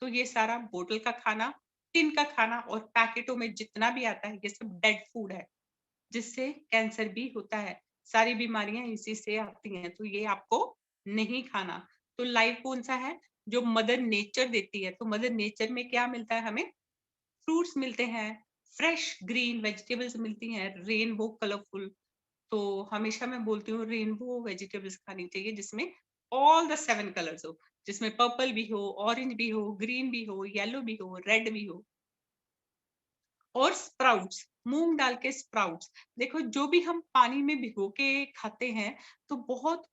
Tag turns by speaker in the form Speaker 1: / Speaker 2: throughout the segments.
Speaker 1: तो ये सारा बोतल का खाना, टिन का खाना और पैकेटों में जितना भी आता है, ये सब डेड फूड है, जिससे कैंसर भी होता है। सारी बीमारियाँ इसी से आती हैं, तो ये आपको नहीं खाना। तो लाइव कौन-सा है? जो मदर नेचर देती है। तो मदर नेचर में क्या मिलता है हमें? फ्रूट्स मिलते हैं, फ्रेश ग्रीन वेजिटेबल्स मिलती हैं, रेनबो कलरफुल। तो हमेशा मैं बोलती हूँ रेनबो वेजिटेबल्स खानी चाहिए जिसमें ऑल द 7 कलर्स हो, जिसमें पर्पल भी हो, ऑरेंज भी हो, ग्रीन भी हो, येलो भी हो, रेड भी हो। और स्प्राउट्स, मूँग दाल के स्प्राउट्स। देखो जो भी हम पानी में भिगो के खाते हैं, तो बहुत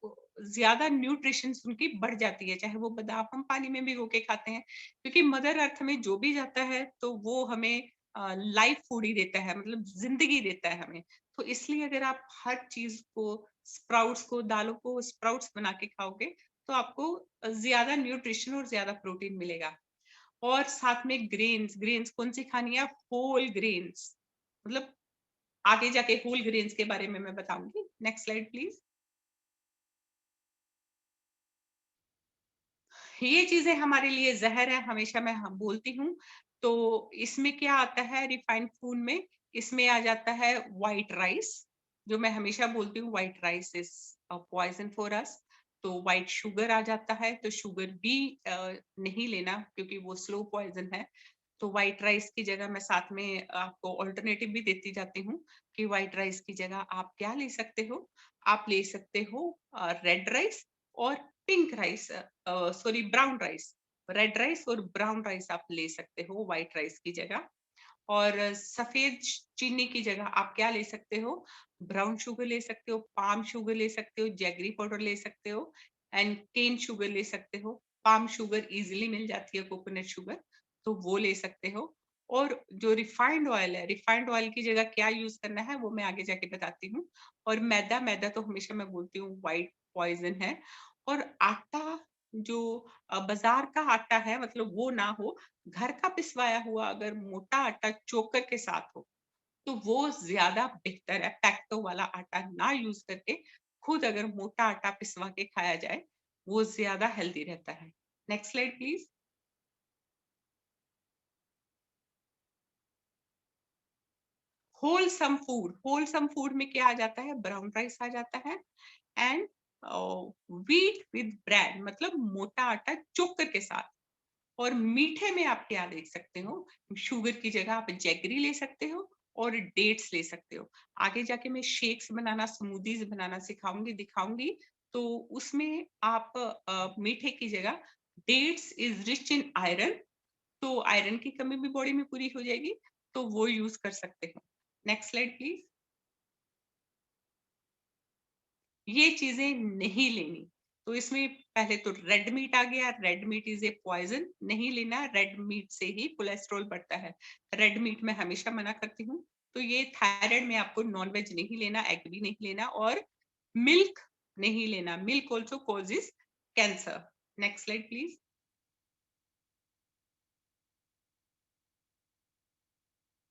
Speaker 1: ज़्यादा न्यूट्रिशंस उनकी बढ़ जाती है, चाहे वो बादाम हम पानी में भिगो के खाते हैं, क्योंकि मदर अर्थ में जो भी जाता है, तो वो हमें लाइफ फूड ही देता है, मतलब ज़िंदगी देता है हमें। तो इसलिए अगर आप हर चीज़ को, स्प्राउट्स को, दालों को स्प्राउट्स बना के खाओगे, तो आपको ज़्यादा न्यूट्रिशन और ज़्यादा प्रोटीन मिलेगा। और साथ में ग्रेन्स, ग्रेन्स कौन-सी खानी है? होल ग्रेन्स, मतलब आगे जाके होल ग्रेन्स के बारे में मैं बताऊँगी। Next slide please. ये चीज़ें हमारे लिए ज़हर है, हमेशा मैं बोलती हूँ। तो इसमें क्या आता है रिफाइंड फूड में? इसमें आ जाता है व्हाइट राइस, जो मैं हमेशा बोलती हूँ white rice is poison for us. तो व्हाइट शुगर आ जाता है, तो शुगर भी नहीं लेना क्योंकि वो स्लो पॉइज़न है। तो व्हाइट राइस की जगह मैं साथ में आपको अल्टरनेटिव भी देती जाती हूँ कि व्हाइट राइस की जगह आप क्या ले सकते हो? आप ले सकते हो रेड राइस और pink rice, sorry brown rice. Red rice और ब्राउन राइस आप ले सकते हो व्हाइट राइस की जगह। और सफ़ेद चीनी की जगह आप क्या ले सकते हो? ब्राउन शुगर ले सकते हो, पाम शुगर ले सकते हो, जैगरी पाउडर ले सकते हो एंड केन शुगर ले सकते हो। पाम शुगर ईज़िली मिल जाती है, कोकोनट शुगर, तो वो ले सकते हो। और जो रिफाइंड ऑयल है, रिफाइंड ऑयल की जगह क्या यूज़ करना है, वो मैं आगे जाके बताती हूँ। और मैदा, मैदा तो हमेशा मैं बोलती हूँ व्हाइट पॉइज़न है। और आटा जो बाज़ार का आटा है, मतलब वो ना हो, घर का पिसवाया हुआ अगर मोटा आटा चोकर के साथ हो, तो वो ज़्यादा बेहतर है। पैक्टो वाला आटा ना यूज़ करके खुद अगर मोटा आटा पिसवा के खाया जाए, वो ज़्यादा हेल्दी रहता है। Next slide please. Wholesome food में क्या आ जाता है? ब्राउन राइस आ जाता है एंड व्हीट विद ब्रेड, मतलब मोटा आटा चोकर के साथ। और मीठे में आप क्या ले सकते हो? शुगर की जगह आप जैगरी ले सकते हो और डेट्स ले सकते हो। आगे जाके मैं शेक्स बनाना, स्मूदीज़ बनाना सिखाऊँगी, दिखाऊँगी, तो उसमें आप मीठे की जगह dates is rich in iron, तो आयरन की कमी भी बॉडी में पूरी हो जाएगी, तो वो यूज़ कर सकते हो। Next slide please. ये चीज़ें नहीं लेनी। तो इसमें पहले तो रेड मीट आ गया, red meat is a poison, नहीं लेना, रेड मीट से ही कोलेस्ट्रॉल बढ़ता है। रेड मीट मैं हमेशा मना करती हूँ। तो ये थायराइड में आपको नॉन-वेज नहीं लेना, एग भी नहीं लेना और मिल्क नहीं लेना। Milk also causes cancer. Next slide please.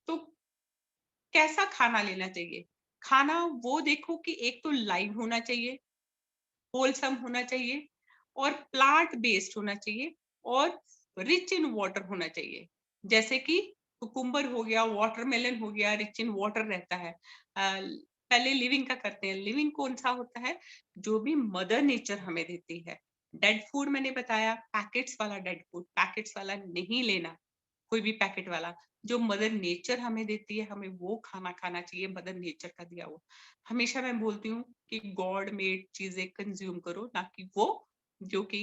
Speaker 1: तो कैसा खाना लेना चाहिए? खाना वो देखो कि एक तो लाइव होना चाहिए, होलसम होना चाहिए और प्लांट बेस्ड होना चाहिए और रिच इन वाटर होना चाहिए। जैसे कि कुकुम्बर हो गया, वाटरमेलन हो गया, रिच इन वाटर रहता है। पहले लिविंग का करते हैं। लिविंग कौन-सा होता है? जो भी मदर नेचर हमें देती है। डेड फूड मैंने बताया, पैकेट्स वाला डेड फूड, पैकेट्स वाला नहीं लेना, कोई भी पैकेट वाला। जो मदर नेचर हमें देती है, हमें वो खाना खाना चाहिए, मदर नेचर का दिया हुआ। हमेशा मैं बोलती हूँ कि गॉड मेड चीज़ें कंज़्यूम करो, ना कि वो जो कि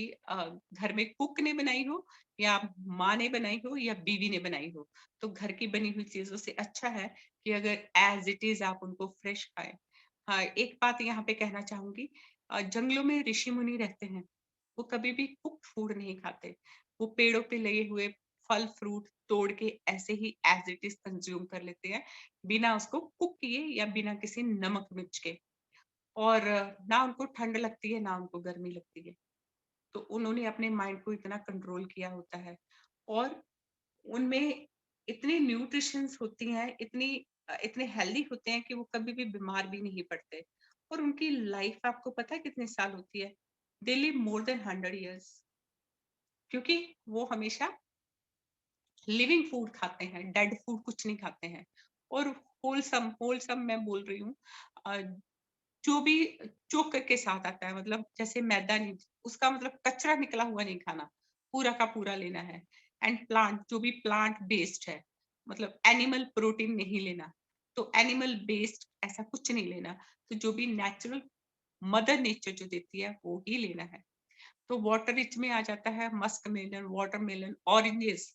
Speaker 1: घर में कुक ने बनाई हो या माँ ने बनाई हो या बीवी ने बनाई हो। तो घर की बनी हुई चीज़ों से अच्छा है कि अगर एज़ इट इज़ आप उनको फ्रेश खाएँ। हाँ, एक बात यहाँ पे कहना चाहूँगी, जंगलों में ऋषि-मुनि रहते हैं, वो कभी भी कुक्ड फूड नहीं खाते। वो पेड़ों पे लगे हुए फल फ्रूट तोड़ के ऐसे ही एज़ इट इज़ कंज़्यूम कर लेते हैं, बिना उसको कुक किए या बिना किसी नमक मिर्च के। और ना उनको ठंड लगती है, ना उनको गर्मी लगती है। तो उन्होंने अपने माइंड को इतना कंट्रोल किया होता है और उनमें इतनी न्यूट्रिशंस होती हैं, इतने हेल्दी होते हैं कि वो कभी भी बीमार भी नहीं पड़ते। और उनकी लाइफ आपको पता है कितने साल होती है? They live more than 100 years, क्योंकि वो हमेशा लिविंग फूड खाते हैं, डेड फूड कुछ नहीं खाते हैं। और होलसम होलसम मैं बोल रही हूँ, जो भी चोक के साथ आता है, मतलब जैसे मैदा नहीं, उसका मतलब कचरा निकला हुआ नहीं खाना, पूरा का पूरा लेना है। एंड प्लांट, जो भी प्लांट बेस्ड है, मतलब एनिमल प्रोटीन नहीं लेना, तो एनिमल बेस्ड ऐसा कुछ नहीं लेना। तो जो भी नेचुरल मदर नेचर जो देती है वो ही लेना है। तो वाटर रिच में आ जाता है मस्क मेलन, वाटरमेलन, ऑरेंजेस।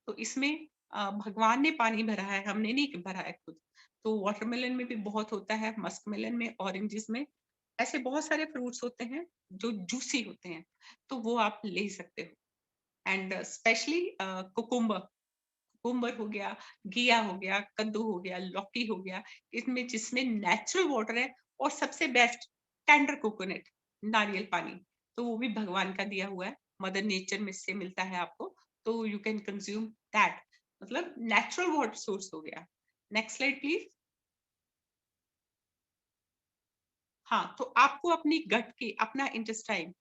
Speaker 1: तो इसमें भगवान ने पानी भरा है, हमने नहीं भरा है खुद। तो वाटरमेलन में भी बहुत होता है, मस्क मेलन में, ऑरेंजेस में। ऐसे बहुत सारे फ्रूट्स होते हैं जो जूसी होते हैं, तो वो आप ले सकते हो। एंड स्पेशली कुकुम्बर, कुकुम्बर हो गया, घिया हो गया, कद्दू हो गया, लौकी हो गया, इसमें जिसमें नेचुरल वाटर है। और सबसे बेस्ट टेंडर कोकोनट, नारियल पानी, तो वो भी भगवान का दिया हुआ है, मदर नेचर में से मिलता है आपको। तो यू कैन कंज्यूम दैट, मतलब नेचुरल वाटर सोर्स हो गया। Next slide please. हाँ, तो आपको अपनी गट की, अपना इंटेस्टाइन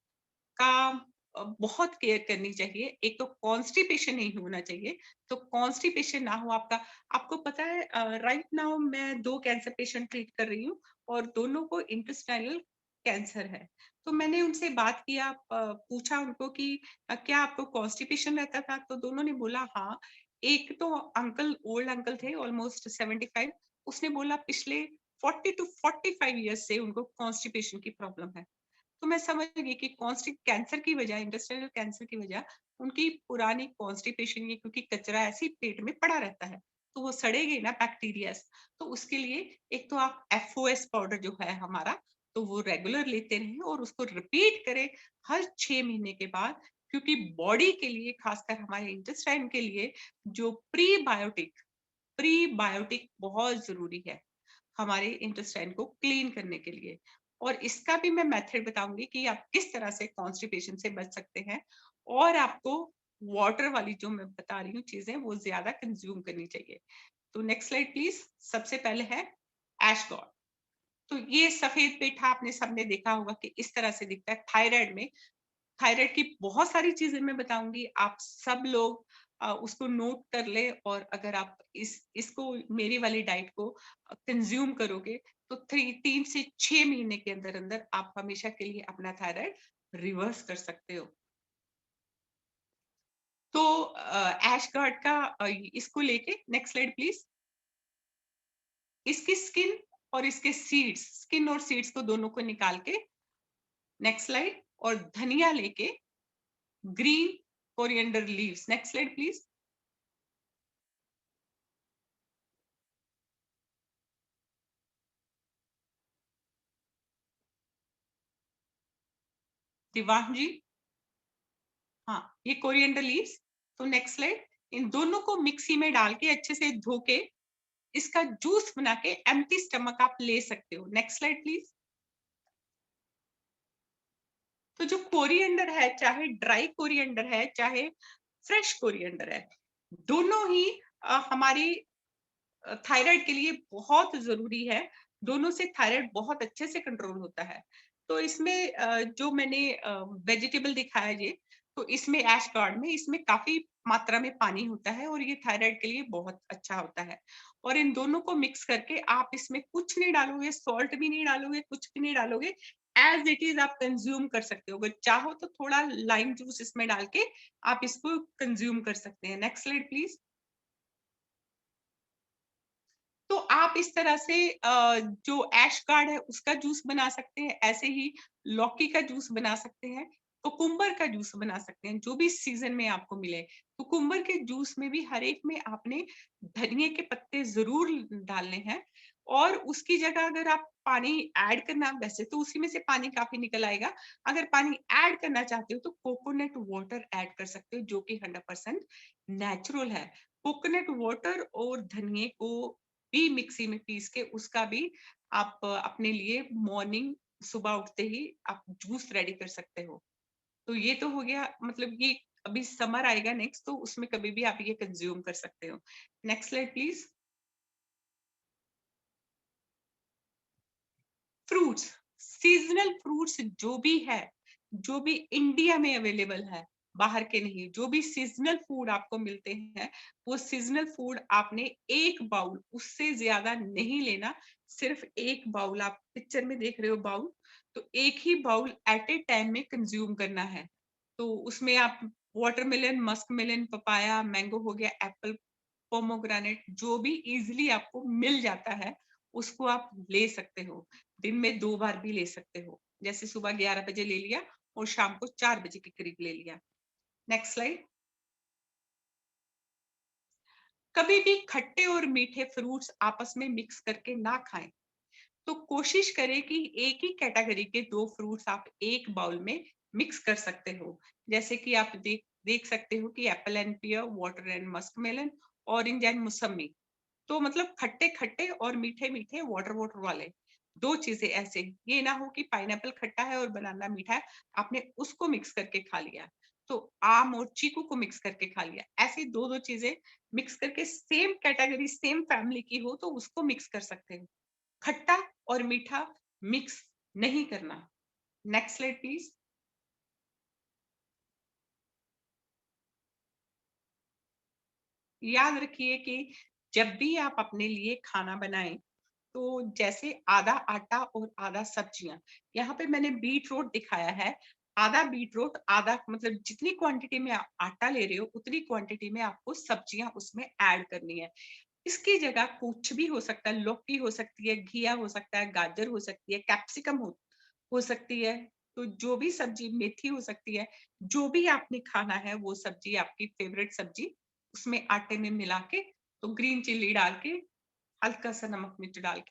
Speaker 1: का बहुत केयर करनी चाहिए। एक तो कॉन्स्टिपेशन नहीं होना चाहिए, तो कॉन्स्टिपेशन ना हो आपका। आपको पता है, राइट नाउ मैं 2 कैंसर पेशेंट ट्रीट कर रही हूँ और दोनों को इंटेस्टाइनल कैंसर है। तो मैंने उनसे बात किया, पूछा उनको कि क्या आपको कॉन्स्टिपेशन रहता था? तो दोनों ने बोला हाँ। एक तो अंकल, ओल्ड अंकल थे, ऑलमोस्ट 75। उसने बोला पिछले 40 टू 45 ईयर्स से उनको कॉन्स्टिपेशन की प्रॉब्लम है। तो मैं समझ गई कि कॉन्स्टि कैंसर की वजह, इंटेस्टाइनल कैंसर की वजह उनकी पुरानी कॉन्स्टिपेशन है, क्योंकि कचरा ऐसे ही पेट में पड़ा रहता है, तो वो सड़ेगी ना बैक्टीरियाज। तो उसके लिए एक तो आप एफओएस पाउडर जो है हमारा, तो वो रेगुलर लेते रहें और उसको रिपीट करें हर 6 महीने के बाद। क्योंकि बॉडी के लिए, खासकर हमारे इंटेस्टाइन के लिए, जो प्रीबायोटिक, प्रीबायोटिक बहुत जरूरी है हमारे इंटेस्टाइन को क्लीन करने के लिए। और इसका भी मैं मेथड बताऊंगी कि आप किस तरह से कॉन्स्टिपेशन से बच सकते हैं। और आपको वाटर वाली जो मैं बता रही हूँ चीजें, वो ज्यादा कंज्यूम करनी चाहिए। तो नेक्स्ट स्लाइड प्लीज। सबसे पहले है एश गॉड। तो ये सफेद पेठा आपने सबने देखा होगा कि इस तरह से दिखता है थायराइड में। थायराइड की बहुत सारी चीजें मैं बताऊंगी, आप सब लोग उसको नोट कर ले। और अगर आप इसको, मेरी वाली डाइट को कंज्यूम करोगे, तो 3 से 6 महीने के अंदर अंदर आप हमेशा के लिए अपना थायराइड रिवर्स कर सकते हो। तो ऐश गार्ड का इसको लेके नेक्स्ट स्लाइड प्लीज। इसकी स्किन और इसके सीड्स, स्किन और सीड्स को दोनों को निकाल के, नेक्स्ट स्लाइड, और धनिया लेके, green coriander leaves, next slide please. Diwan ji, हाँ, ये कोरिएंडर लीव्स। तो नेक्स्ट स्लाइड। इन दोनों को मिक्सी में डाल के अच्छे से धो के इसका जूस बना के एम्प्टी स्टमक आप ले सकते हो। Next slide please. तो जो कोरिएंडर है, चाहे ड्राई कोरिएंडर है चाहे फ्रेश कोरिएंडर है, दोनों ही हमारी थायराइड के लिए बहुत जरूरी है। दोनों से थायराइड बहुत अच्छे से कंट्रोल होता है। तो इसमें जो मैंने वेजिटेबल दिखाया ये, तो इसमें ऐश गार्ड में इसमें काफी मात्रा में पानी होता है और ये थायराइड के लिए बहुत अच्छा होता है। और इन दोनों को मिक्स करके आप इसमें कुछ नहीं डालोगे, सॉल्ट भी नहीं डालोगे, कुछ भी नहीं डालोगे, एज इट इज आप कंज्यूम कर सकते हो। अगर चाहो तो थोड़ा लाइम जूस इसमें डाल के आप इसको कंज्यूम कर सकते हैं। Next slide please. तो आप इस तरह से जो ऐश कार्ड है उसका जूस बना सकते हैं, ऐसे ही लौकी का जूस बना सकते हैं, कुकुम्बर का जूस बना सकते हैं, जो भी सीजन में आपको मिले। कुकुम्बर के जूस में भी हर एक में आपने धनिए के पत्ते जरूर डालने हैं। और उसकी जगह अगर आप पानी ऐड करना, वैसे तो उसी में से पानी काफी निकल आएगा, अगर पानी ऐड करना चाहते हो तो कोकोनट वाटर ऐड कर सकते हो, जो कि 100% नेचुरल है। कोकोनट वाटर और धनिए को भी मिक्सी में पीस के उसका भी आप अपने लिए मॉर्निंग, सुबह उठते ही आप जूस रेडी कर सकते हो। तो ये तो हो गया, मतलब ये अभी समर आएगा नेक्स्ट, तो उसमें कभी भी आप ये कंज्यूम कर सकते हो। Next slide please. Fruits, seasonal fruits जो भी है, जो भी इंडिया में अवेलेबल है, बाहर के नहीं। जो भी सीजनल फूड आपको मिलते हैं, वो सीजनल फूड आपने एक बाउल, उससे ज्यादा नहीं लेना। सिर्फ एक बाउल, आप पिक्चर में देख रहे हो बाउल, तो एक ही बाउल एट ए टाइम में कंज्यूम करना है। तो उसमें आप watermelon, musk melon, papaya, mango हो गया, एप्पल, पोमोग्रेनेट, जो भी इजीली आपको मिल जाता है उसको आप ले सकते हो। दिन में 2 बार भी ले सकते हो। जैसे सुबह 11 बजे ले लिया और शाम को 4 बजे के करीब ले लिया। Next slide. कभी भी खट्टे और मीठे फ्रूट्स आपस में मिक्स करके ना खाएं। तो कोशिश करें कि एक ही कैटेगरी के 2 फ्रूट्स आप एक बाउल में मिक्स कर सकते हो। जैसे कि आप देख देख सकते हो कि apple and pear, water and musk melon, orange and mosambi. तो मतलब खट्टे-खट्टे और मीठे-मीठे वाटर वाटर वाले, 2 चीज़ें ऐसे। ये ना हो कि पाइनएप्पल खट्टा है और बनाना मीठा है, आपने उसको मिक्स करके खा लिया। तो आम और चीकू को मिक्स करके खा लिया। ऐसी 2-2 चीज़ें मिक्स करके सेम कैटेगरी, सेम फैमिली की हो तो उसको मिक्स कर सकते हो। खट्टा और मीठा मिक्स नहीं करना। Next slide please. याद रखिए कि जब भी आप अपने लिए खाना बनाएँ, तो जैसे आधा आटा और आधा सब्जियां, यहाँ पे मैंने बीट रूट दिखाया है। आधा बीट रूट, आधा मतलब जितनी क्वांटिटी में आप आटा ले रहे हो उतनी क्वांटिटी में आपको सब्जियां उसमें ऐड करनी है। इसकी जगह कुछ भी हो सकता है, लौकी हो सकती है, घिया हो सकता है, गाजर हो सकती है, कैप्सिकम हो सकती है। तो जो भी सब्जी, मेथी हो सकती है, जो भी आपने खाना है वो सब्जी, आपकी फेवरेट सब्जी उसमें आटे में मिला के, तो ग्रीन चिल्ली डाल के, हल्का सा नमक मिर्च डाल के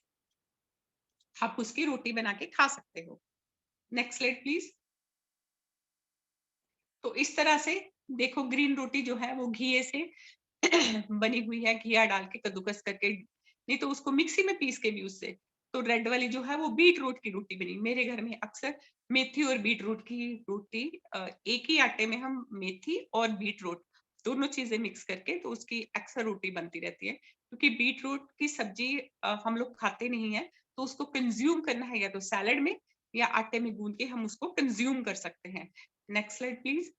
Speaker 1: आप उसकी रोटी बना के खा सकते हो। Next slide please. तो इस तरह से देखो, ग्रीन रोटी जो है वो घी से बनी हुई है, घिया डाल के कद्दूकस करके, नहीं तो उसको मिक्सी में पीस के भी उससे। तो रेड वाली जो है वो बीट रूट की रोटी बनी। मेरे घर में अक्सर मेथी और बीट रूट की रोटी, एक ही आटे में हम मेथी और बीट रूट दोनों चीजें मिक्स करके तो उसकी अक्सर रोटी बनती रहती है। क्योंकि बीट रूट की सब्जी हम लोग खाते नहीं है, तो उसको कंज्यूम करना है या तो सैलेड में या आटे में गूंद के हम उसको कंज्यूम कर सकते हैं। Next slide please.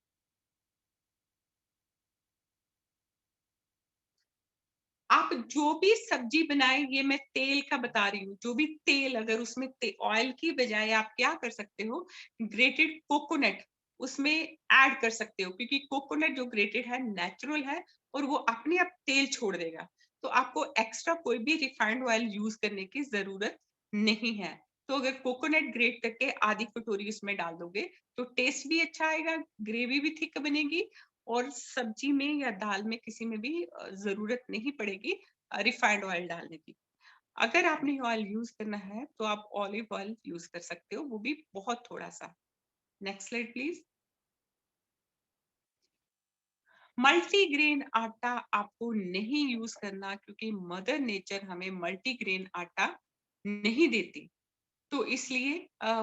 Speaker 1: आप जो भी सब्जी बनाएं, ये मैं तेल का बता रही हूँ, जो भी तेल, अगर उसमें ऑयल की बजाय आप क्या कर सकते हो, ग्रेटेड कोकोनट उसमें ऐड कर सकते हो। क्योंकि कोकोनट जो ग्रेटेड है नेचुरल है और वो अपने आप तेल छोड़ देगा। तो आपको एक्स्ट्रा कोई भी रिफाइंड ऑयल यूज करने की जरूरत नहीं है। तो अगर कोकोनट ग्रेट करके आधी कटोरी उसमें डाल दोगे तो टेस्ट भी अच्छा आएगा, ग्रेवी भी थिक बनेगी, और सब्जी में या दाल में किसी में भी ज़रूरत नहीं पड़ेगी रिफाइंड ऑयल डालने की। अगर आपने ऑयल यूज़ करना है तो आप ऑलिव ऑयल यूज़ कर सकते हो, वो भी बहुत थोड़ा-सा। Next slide please. मल्टीग्रेन आटा आपको नहीं यूज़ करना, क्योंकि मदर नेचर हमें मल्टीग्रेन आटा नहीं देती। तो इसलिए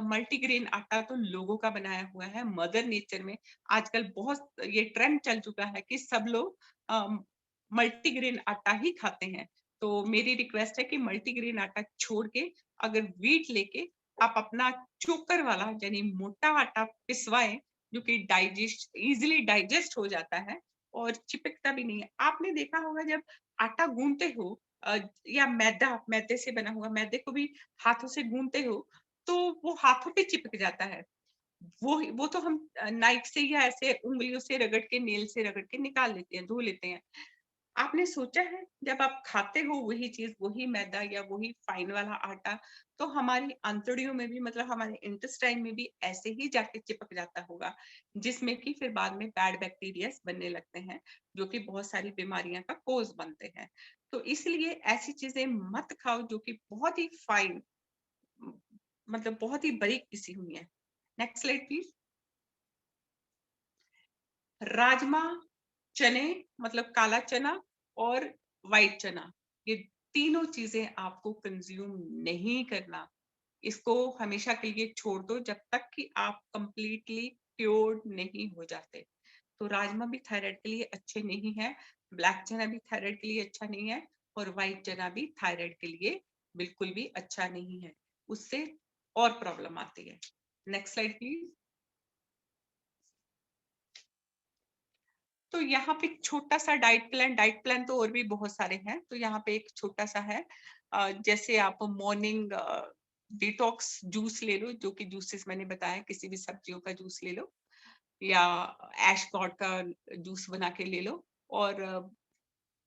Speaker 1: मल्टीग्रेन आटा तो लोगों का बनाया हुआ है। मदर नेचर में आजकल बहुत ये ट्रेंड चल चुका है कि सब लोग मल्टीग्रेन आटा ही खाते हैं। तो मेरी रिक्वेस्ट है कि मल्टीग्रेन आटा छोड़ के अगर व्हीट लेके आप अपना चोकर वाला यानी मोटा आटा पिसवाएं, जो कि डाइजेस्ट इजीली डाइजेस्ट हो जाता है और चिपकता भी नहीं है। आपने देखा होगा जब आटा गूंथते हो, या मैदे से बना हुआ मैदे को भी हाथों से गूंथते हो, तो वो हाथों पे चिपक जाता है। वो तो हम नाइफ से या ऐसे उँगलियों से रगड़ के, नेल से रगड़ के निकाल लेते हैं, धो लेते हैं। आपने सोचा है जब आप खाते हो वही चीज़, वही मैदा या वही फाइन वाला आटा, तो हमारी आंतड़ियों में भी, मतलब हमारे इंटेस्टाइन में भी ऐसे ही जाके चिपक जाता होगा, जिसमें कि फिर बाद में बैड बैक्टीरियाज बनने लगते हैं, जो कि बहुत सारी बीमारियां का कोज़ बनते हैं। तो इसलिए ऐसी चीज़ें मत खाओ जो कि बहुत ही फाइन, मतलब बहुत ही बारीक पिसी हुई है। Next slide please. राजमा, चने, मतलब काला चना और व्हाइट चना, ये तीनों चीजें आपको कंज्यूम नहीं करना। इसको हमेशा के लिए छोड़ दो जब तक कि आप कंप्लीटली क्योर्ड नहीं हो जाते। तो राजमा भी थायराइड के लिए अच्छे नहीं है, ब्लैक चना भी थायराइड के लिए अच्छा नहीं है, और व्हाइट चना भी थायराइड के लिए बिल्कुल भी अच्छा नहीं है। उससे और प्रॉब्लम आती है। Next slide please. तो यहाँ पे एक छोटा सा डाइट प्लान तो और भी बहुत सारे हैं, तो यहाँ पे एक छोटा सा है। जैसे आप मॉर्निंग डिटॉक्स जूस ले लो, जो कि जूसेस मैंने बताया, किसी भी सब्जियों का जूस ले लो या एशगॉर्ड का जूस बना के ले लो। और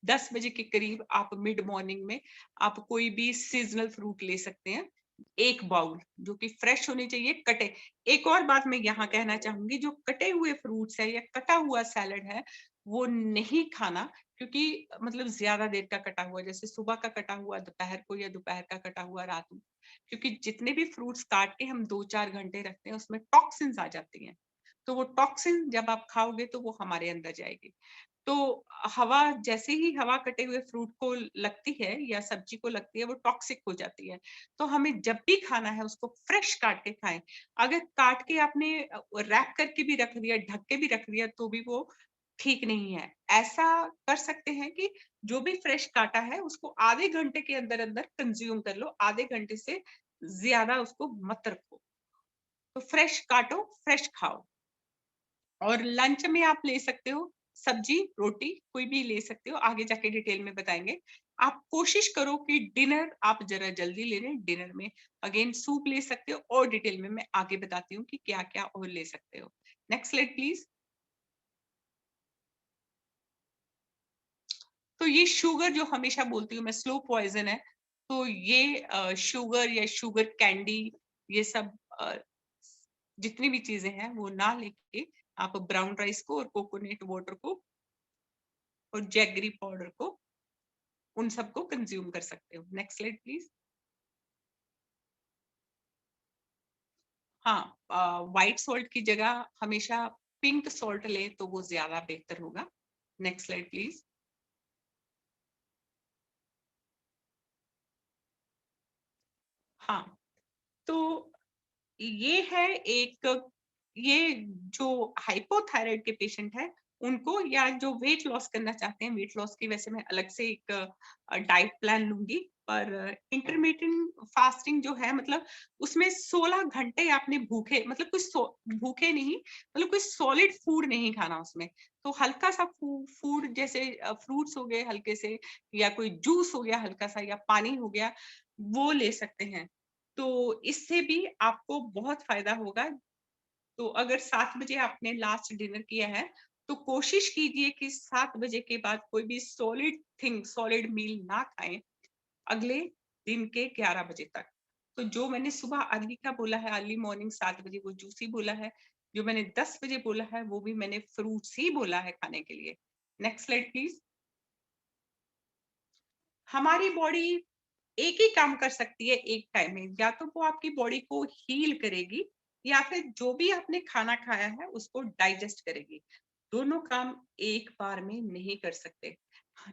Speaker 1: 10 बजे के करीब आप मिड मॉर्निंग में आप कोई भी सीजनल फ्रूट ले सकते हैं, एक बाउल, जो कि फ्रेश होने चाहिए, कटे। एक और बात मैं यहाँ कहना चाहूंगी, जो कटे हुए फ्रूट्स है या कटा हुआ सैलड है वो नहीं खाना, क्योंकि मतलब ज्यादा देर का कटा हुआ, जैसे सुबह का कटा हुआ दोपहर को या दोपहर का कटा हुआ रात को, क्योंकि जितने भी फ्रूट्स काट के हम 2-4 घंटे रखते हैं उसमें टॉक्सिन्स आ जाती हैं। तो वो टॉक्सिन जब आप खाओगे तो वो हमारे अंदर जाएगी। तो हवा, जैसे ही हवा कटे हुए फ्रूट को लगती है या सब्जी को लगती है, वो टॉक्सिक हो जाती है। तो हमें जब भी खाना है उसको फ्रेश काट के खाएं। अगर काट के आपने रैप करके भी रख दिया, ढक के भी रख दिया, तो भी वो ठीक नहीं है। ऐसा कर सकते हैं कि जो भी फ्रेश काटा है उसको आधे घंटे के अंदर अंदर कंज्यूम कर लो, आधे घंटे से ज्यादा उसको मत रखो। तो फ्रेश काटो, फ्रेश खाओ। और लंच में आप ले सकते हो सब्जी, रोटी, कोई भी ले सकते हो, आगे जाके डिटेल में बताएंगे। आप कोशिश करो कि डिनर आप जरा जल्दी ले लें। डिनर में अगेन सूप ले सकते हो, और डिटेल में मैं आगे बताती हूँ कि क्या क्या और ले सकते हो। Next slide please. तो ये शुगर जो हमेशा बोलती हूँ मैं, स्लो पॉइजन है। तो ये शुगर या शुगर कैंडी, ये सब जितनी भी चीजें हैं वो ना लेके आप ब्राउन राइस को और कोकोनट वाटर को और जैगरी पाउडर को, उन सबको कंज्यूम कर सकते हो। Next slide please. हाँ, व्हाइट सॉल्ट की जगह हमेशा पिंक सॉल्ट ले तो वो ज्यादा बेहतर होगा। Next slide please. हाँ, तो ये है एक, ये जो हाइपोथायराइड के पेशेंट है उनको, या जो वेट लॉस करना चाहते हैं, वेट लॉस की वैसे मैं अलग से एक डाइट प्लान लूंगी। पर इंटरमीडिएट फास्टिंग जो है, मतलब उसमें 16 घंटे आपने भूखे, मतलब भूखे नहीं, मतलब कोई सॉलिड फूड नहीं खाना उसमें। तो हल्का सा फूड जैसे फ्रूट्स हो गए हल्के से, या कोई जूस हो गया हल्का सा, या पानी हो गया, वो ले सकते हैं। तो इससे भी आपको बहुत फायदा होगा। तो अगर 7 बजे आपने लास्ट डिनर किया है, तो कोशिश कीजिए कि 7 बजे के बाद कोई भी सॉलिड मील ना खाएं अगले दिन के 11 बजे तक। तो जो मैंने सुबह अर्ली का बोला है, अर्ली मॉर्निंग 7 बजे, वो जूसी बोला है। जो मैंने 10 बजे बोला है वो भी मैंने फ्रूट्स ही बोला है खाने के लिए। Next slide please. हमारी बॉडी एक ही काम कर सकती है एक टाइम में, या तो वो आपकी बॉडी को हील करेगी, या फिर जो भी आपने खाना खाया है उसको डाइजेस्ट करेगी। दोनों काम एक बार में नहीं कर सकते।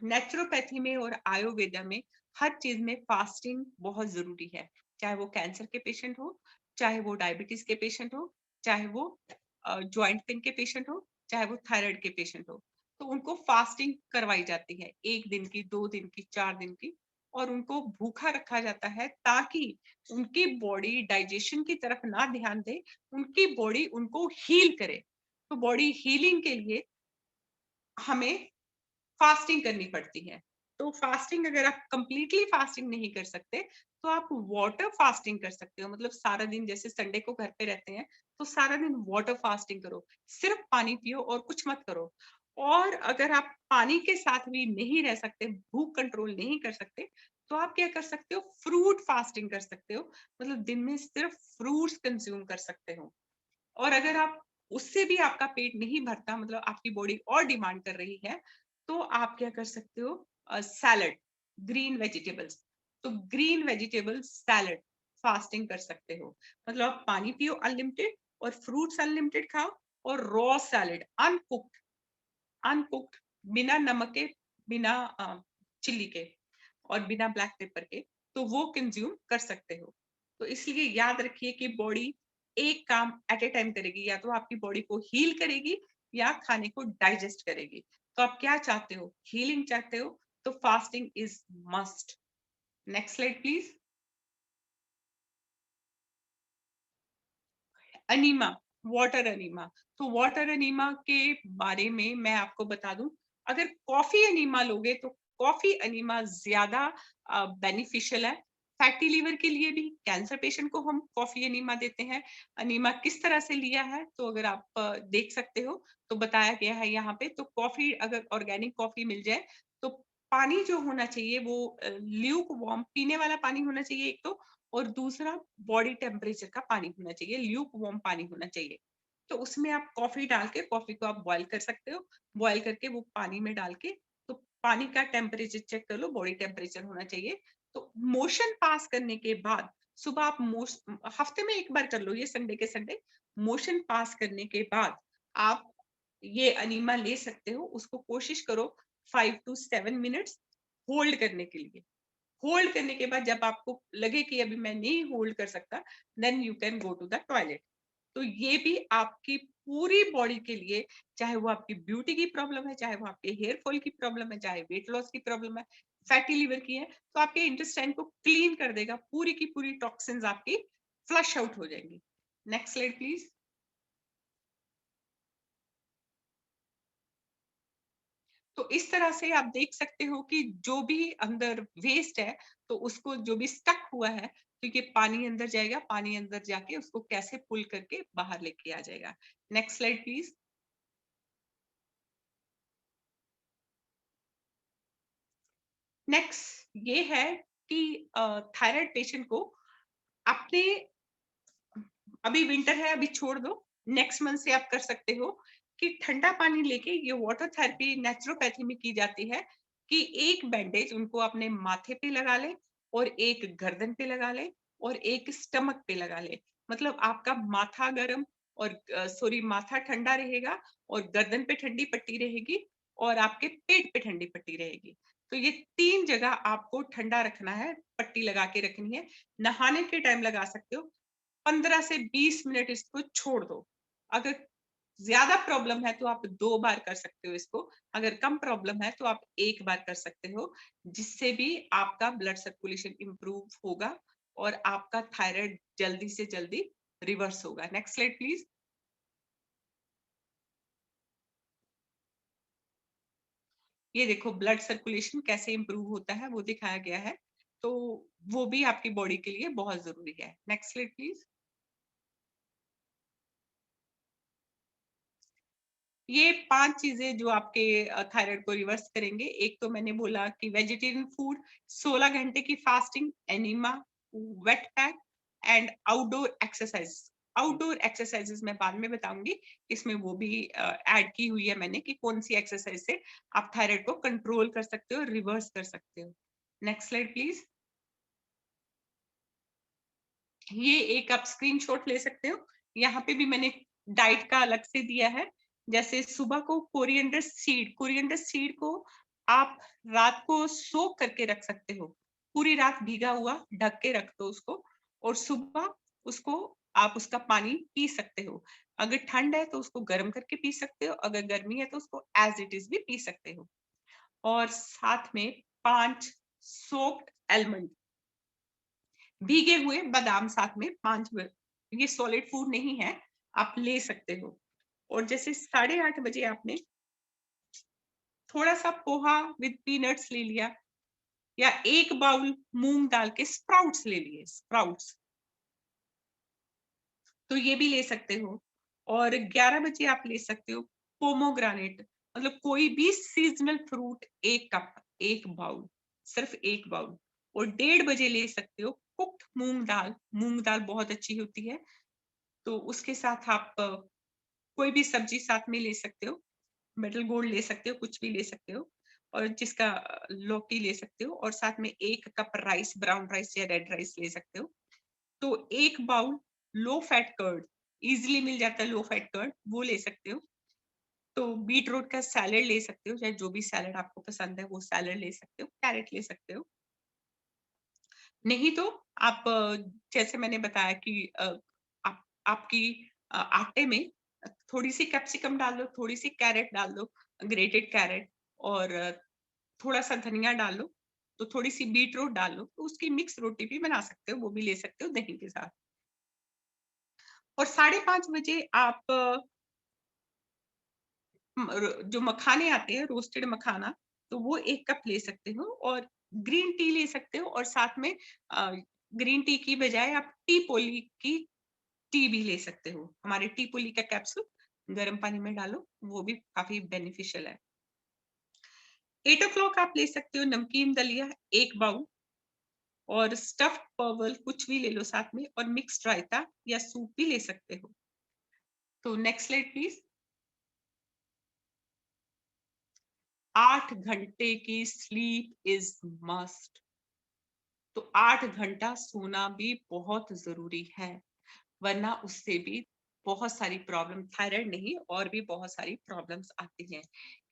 Speaker 1: नेचुरोपैथी में और आयुर्वेदा में हर चीज में फास्टिंग बहुत जरूरी है। चाहे वो कैंसर के पेशेंट हो, चाहे वो डायबिटीज के पेशेंट हो, चाहे वो ज्वाइंट पेन के पेशेंट हो, चाहे वो थायराइड के पेशेंट हो, तो उनको फास्टिंग करवाई जाती है, 1 दिन की, 2 दिन की, 4 दिन की। और उनको भूखा रखा जाता है ताकि उनकी बॉडी डाइजेशन की तरफ ना ध्यान दे, उनकी बॉडी उनको हील करे। तो बॉडी हीलिंग के लिए हमें फास्टिंग करनी पड़ती है। तो फास्टिंग, अगर आप कंप्लीटली फास्टिंग नहीं कर सकते, तो आप वाटर फास्टिंग कर सकते हो। मतलब सारा दिन, जैसे संडे को घर पे रहते हैं, तो सारा दिन वाटर फास्टिंग करो, सिर्फ पानी पियो और कुछ मत करो। और अगर आप पानी के साथ भी नहीं रह सकते, भूख कंट्रोल नहीं कर सकते, तो आप क्या कर सकते हो, फ्रूट फास्टिंग कर सकते हो। मतलब दिन में सिर्फ फ्रूट्स कंज्यूम कर सकते हो। और अगर आप उससे भी आपका पेट नहीं भरता, मतलब आपकी बॉडी और डिमांड कर रही है, तो आप क्या कर सकते हो, सैलड, ग्रीन वेजिटेबल्स। तो ग्रीन वेजिटेबल सैलड फास्टिंग कर सकते हो। मतलब आप पानी पियो अनलिमिटेड, और फ्रूट्स अनलिमिटेड खाओ, और रॉ सैलड, अनकुक्ड, बिना नमक के, बिना चिल्ली के, और बिना ब्लैक पेपर के, तो वो कंज्यूम कर सकते हो। तो इसलिए याद रखिए कि बॉडी एक काम एट ए टाइम करेगी, या तो आपकी बॉडी को हील करेगी या खाने को डाइजेस्ट करेगी। तो आप क्या चाहते हो, हीलिंग चाहते हो, तो fasting is must. Next slide please. Enema, water enema. तो वाटर एनीमा के बारे में मैं आपको बता दूं, अगर कॉफी एनीमा लोगे तो कॉफी एनीमा ज्यादा बेनिफिशियल है। फैटी लीवर के लिए भी, कैंसर पेशेंट को हम कॉफी एनीमा देते हैं। एनीमा किस तरह से लिया है तो अगर आप देख सकते हो तो बताया गया है यहाँ पे। तो कॉफी, अगर ऑर्गेनिक कॉफी मिल जाए तो पानी जो होना चाहिए वो ल्यूक वार्म पीने वाला पानी होना चाहिए एक तो, और दूसरा बॉडी टेम्परेचर का पानी होना चाहिए, ल्यूक वार्म पानी होना चाहिए। तो उसमें आप कॉफी डाल के, कॉफी को आप बॉईल कर सकते हो, बॉईल करके वो पानी में डाल के, तो पानी का टेम्परेचर चेक कर लो, बॉडी टेम्परेचर होना चाहिए। तो मोशन पास करने के बाद सुबह आप हफ्ते में एक बार कर लो, ये संडे के संडे मोशन पास करने के बाद आप ये अनीमा ले सकते हो। उसको कोशिश करो 5 to 7 मिनट्स होल्ड करने के लिए। होल्ड करने के बाद जब आपको लगे कि अभी मैं नहीं होल्ड कर सकता, then you can go to the toilet. तो ये भी आपकी पूरी बॉडी के लिए, चाहे वो आपकी ब्यूटी की प्रॉब्लम है, चाहे वो आपके हेयर फॉल की प्रॉब्लम है, चाहे वेट लॉस की प्रॉब्लम है, फैटी लिवर की है, तो आपके इंटेस्टाइन को क्लीन कर देगा, पूरी की पूरी टॉक्सिन्स आपकी फ्लश आउट हो जाएंगी। Next slide please. तो इस तरह से आप देख सकते हो कि जो भी अंदर वेस्ट है, तो उसको जो भी स्टक हुआ है, तो ये पानी अंदर जाएगा, पानी अंदर जाके उसको कैसे पुल करके बाहर लेके आ जाएगा। Next slide please. नेक्स्ट ये है कि थायराइड पेशेंट को अपने, अभी विंटर है अभी छोड़ दो, नेक्स्ट मंथ से आप कर सकते हो कि ठंडा पानी लेके, ये वाटर थेरेपी नेचुरोपैथी में की जाती है, कि एक बैंडेज उनको अपने माथे पे लगा ले, और एक गर्दन पे लगा ले, और एक स्टमक पे लगा ले। मतलब आपका माथा गर्म और सॉरी माथा ठंडा रहेगा, और गर्दन पे ठंडी पट्टी रहेगी, और आपके पेट पे ठंडी पट्टी रहेगी। तो ये 3 जगह आपको ठंडा रखना है, पट्टी लगा के रखनी है। नहाने के टाइम लगा सकते हो, 15 से 20 मिनट इसको छोड़ दो। अगर ज्यादा प्रॉब्लम है तो आप 2 बार कर सकते हो इसको, अगर कम प्रॉब्लम है तो आप 1 बार कर सकते हो, जिससे भी आपका ब्लड सर्कुलेशन इंप्रूव होगा और आपका थायराइड जल्दी से जल्दी रिवर्स होगा। Next slide please. ये देखो ब्लड सर्कुलेशन कैसे इंप्रूव होता है वो दिखाया गया है, तो वो भी आपकी बॉडी के लिए बहुत जरूरी है। Next slide please. ये 5 चीजें जो आपके थायराइड को रिवर्स करेंगे। एक तो मैंने बोला कि वेजिटेरियन फूड, 16 घंटे की fasting, enema, wet pack, and outdoor exercise. Outdoor exercises मैं बाद में बताऊंगी, इसमें वो भी ऐड की हुई है मैंने, कि कौन सी एक्सरसाइज से आप थायराइड को कंट्रोल कर सकते हो, रिवर्स कर सकते हो। Next slide please. ये एक आप स्क्रीनशॉट ले सकते हो, यहाँ पे भी मैंने डाइट का अलग से दिया है। जैसे सुबह को कोरिएंडर सीड को आप रात को सोक करके रख सकते हो, पूरी रात भीगा हुआ ढक के रख दो उसको, और सुबह उसको आप उसका पानी पी सकते हो। अगर ठंड है तो उसको गर्म करके पी सकते हो, अगर गर्मी है तो उसको एज इट इज भी पी सकते हो। और साथ में 5 सोक्ड एलमंड, भीगे हुए बादाम साथ में 5, ये सॉलिड फूड नहीं है, आप ले सकते हो। और जैसे 8:30 बजे आपने थोड़ा सा पोहा विद पीनट्स ले लिया, या 1 बाउल मूंग दाल के स्प्राउट्स ले लिए, स्प्राउट्स, तो ये भी ले सकते हो। और 11 बजे आप ले सकते हो पोमोग्रानेट, मतलब कोई भी सीजनल फ्रूट, 1 कप, 1 बाउल, सिर्फ 1 बाउल। और 1:30 बजे ले सकते हो कुक्ड मूंग दाल, मूंग दाल बहुत अच्छी होती है, तो उसके साथ आप कोई भी सब्जी साथ में ले सकते हो, मेटल गोल्ड ले सकते हो, कुछ भी ले सकते हो, और जिसका लौकी ले सकते हो, और साथ में 1 कप राइस, ब्राउन राइस या रेड राइस ले सकते हो। तो 1 bowl low fat curd, easily मिल जाता है लो फैट कर्ड, वो ले सकते हो। तो बीट रूट का सैलेड ले सकते हो, चाहे जो भी सैलेड आपको पसंद है वो सैलेड ले सकते हो, कैरेट ले सकते हो। नहीं तो आप जैसे मैंने बताया कि आप आपकी आटे में थोड़ी सी कैप्सिकम डाल दो, थोड़ी सी कैरेट डाल दो, ग्रेटेड कैरेट, और थोड़ा सा धनिया डाल लो, तो थोड़ी सी बीट रूट डाल लो, तो उसकी मिक्स रोटी भी बना सकते हो, वो भी ले सकते हो दही के साथ। और 5:30 बजे आप जो मखाने आते हैं, रोस्टेड मखाना, तो वो 1 कप ले सकते हो और ग्रीन टी ले सकते हो और साथ में ग्रीन टी की बजाय आप टी पोली की टी भी ले सकते हो। हमारे टी पोली का कैप्सूल गर्म पानी में डालो, वो भी काफ़ी बेनिफिशियल है। 8 आप ले सकते हो नमकीन दलिया 1 बाउल और स्टफ्ड परवल कुछ भी ले लो साथ में और मिक्स्ड रायता या सूप भी ले सकते हो। तो नेक्स्ट स्लाइड प्लीज़। 8 घंटे की स्लीप इज़ मस्ट। तो 8 घंटा सोना भी बहुत ज़रूरी है, वरना उससे भी बहुत सारी प्रॉब्लम, थायराइड नहीं और भी बहुत सारी प्रॉब्लम्स आती हैं।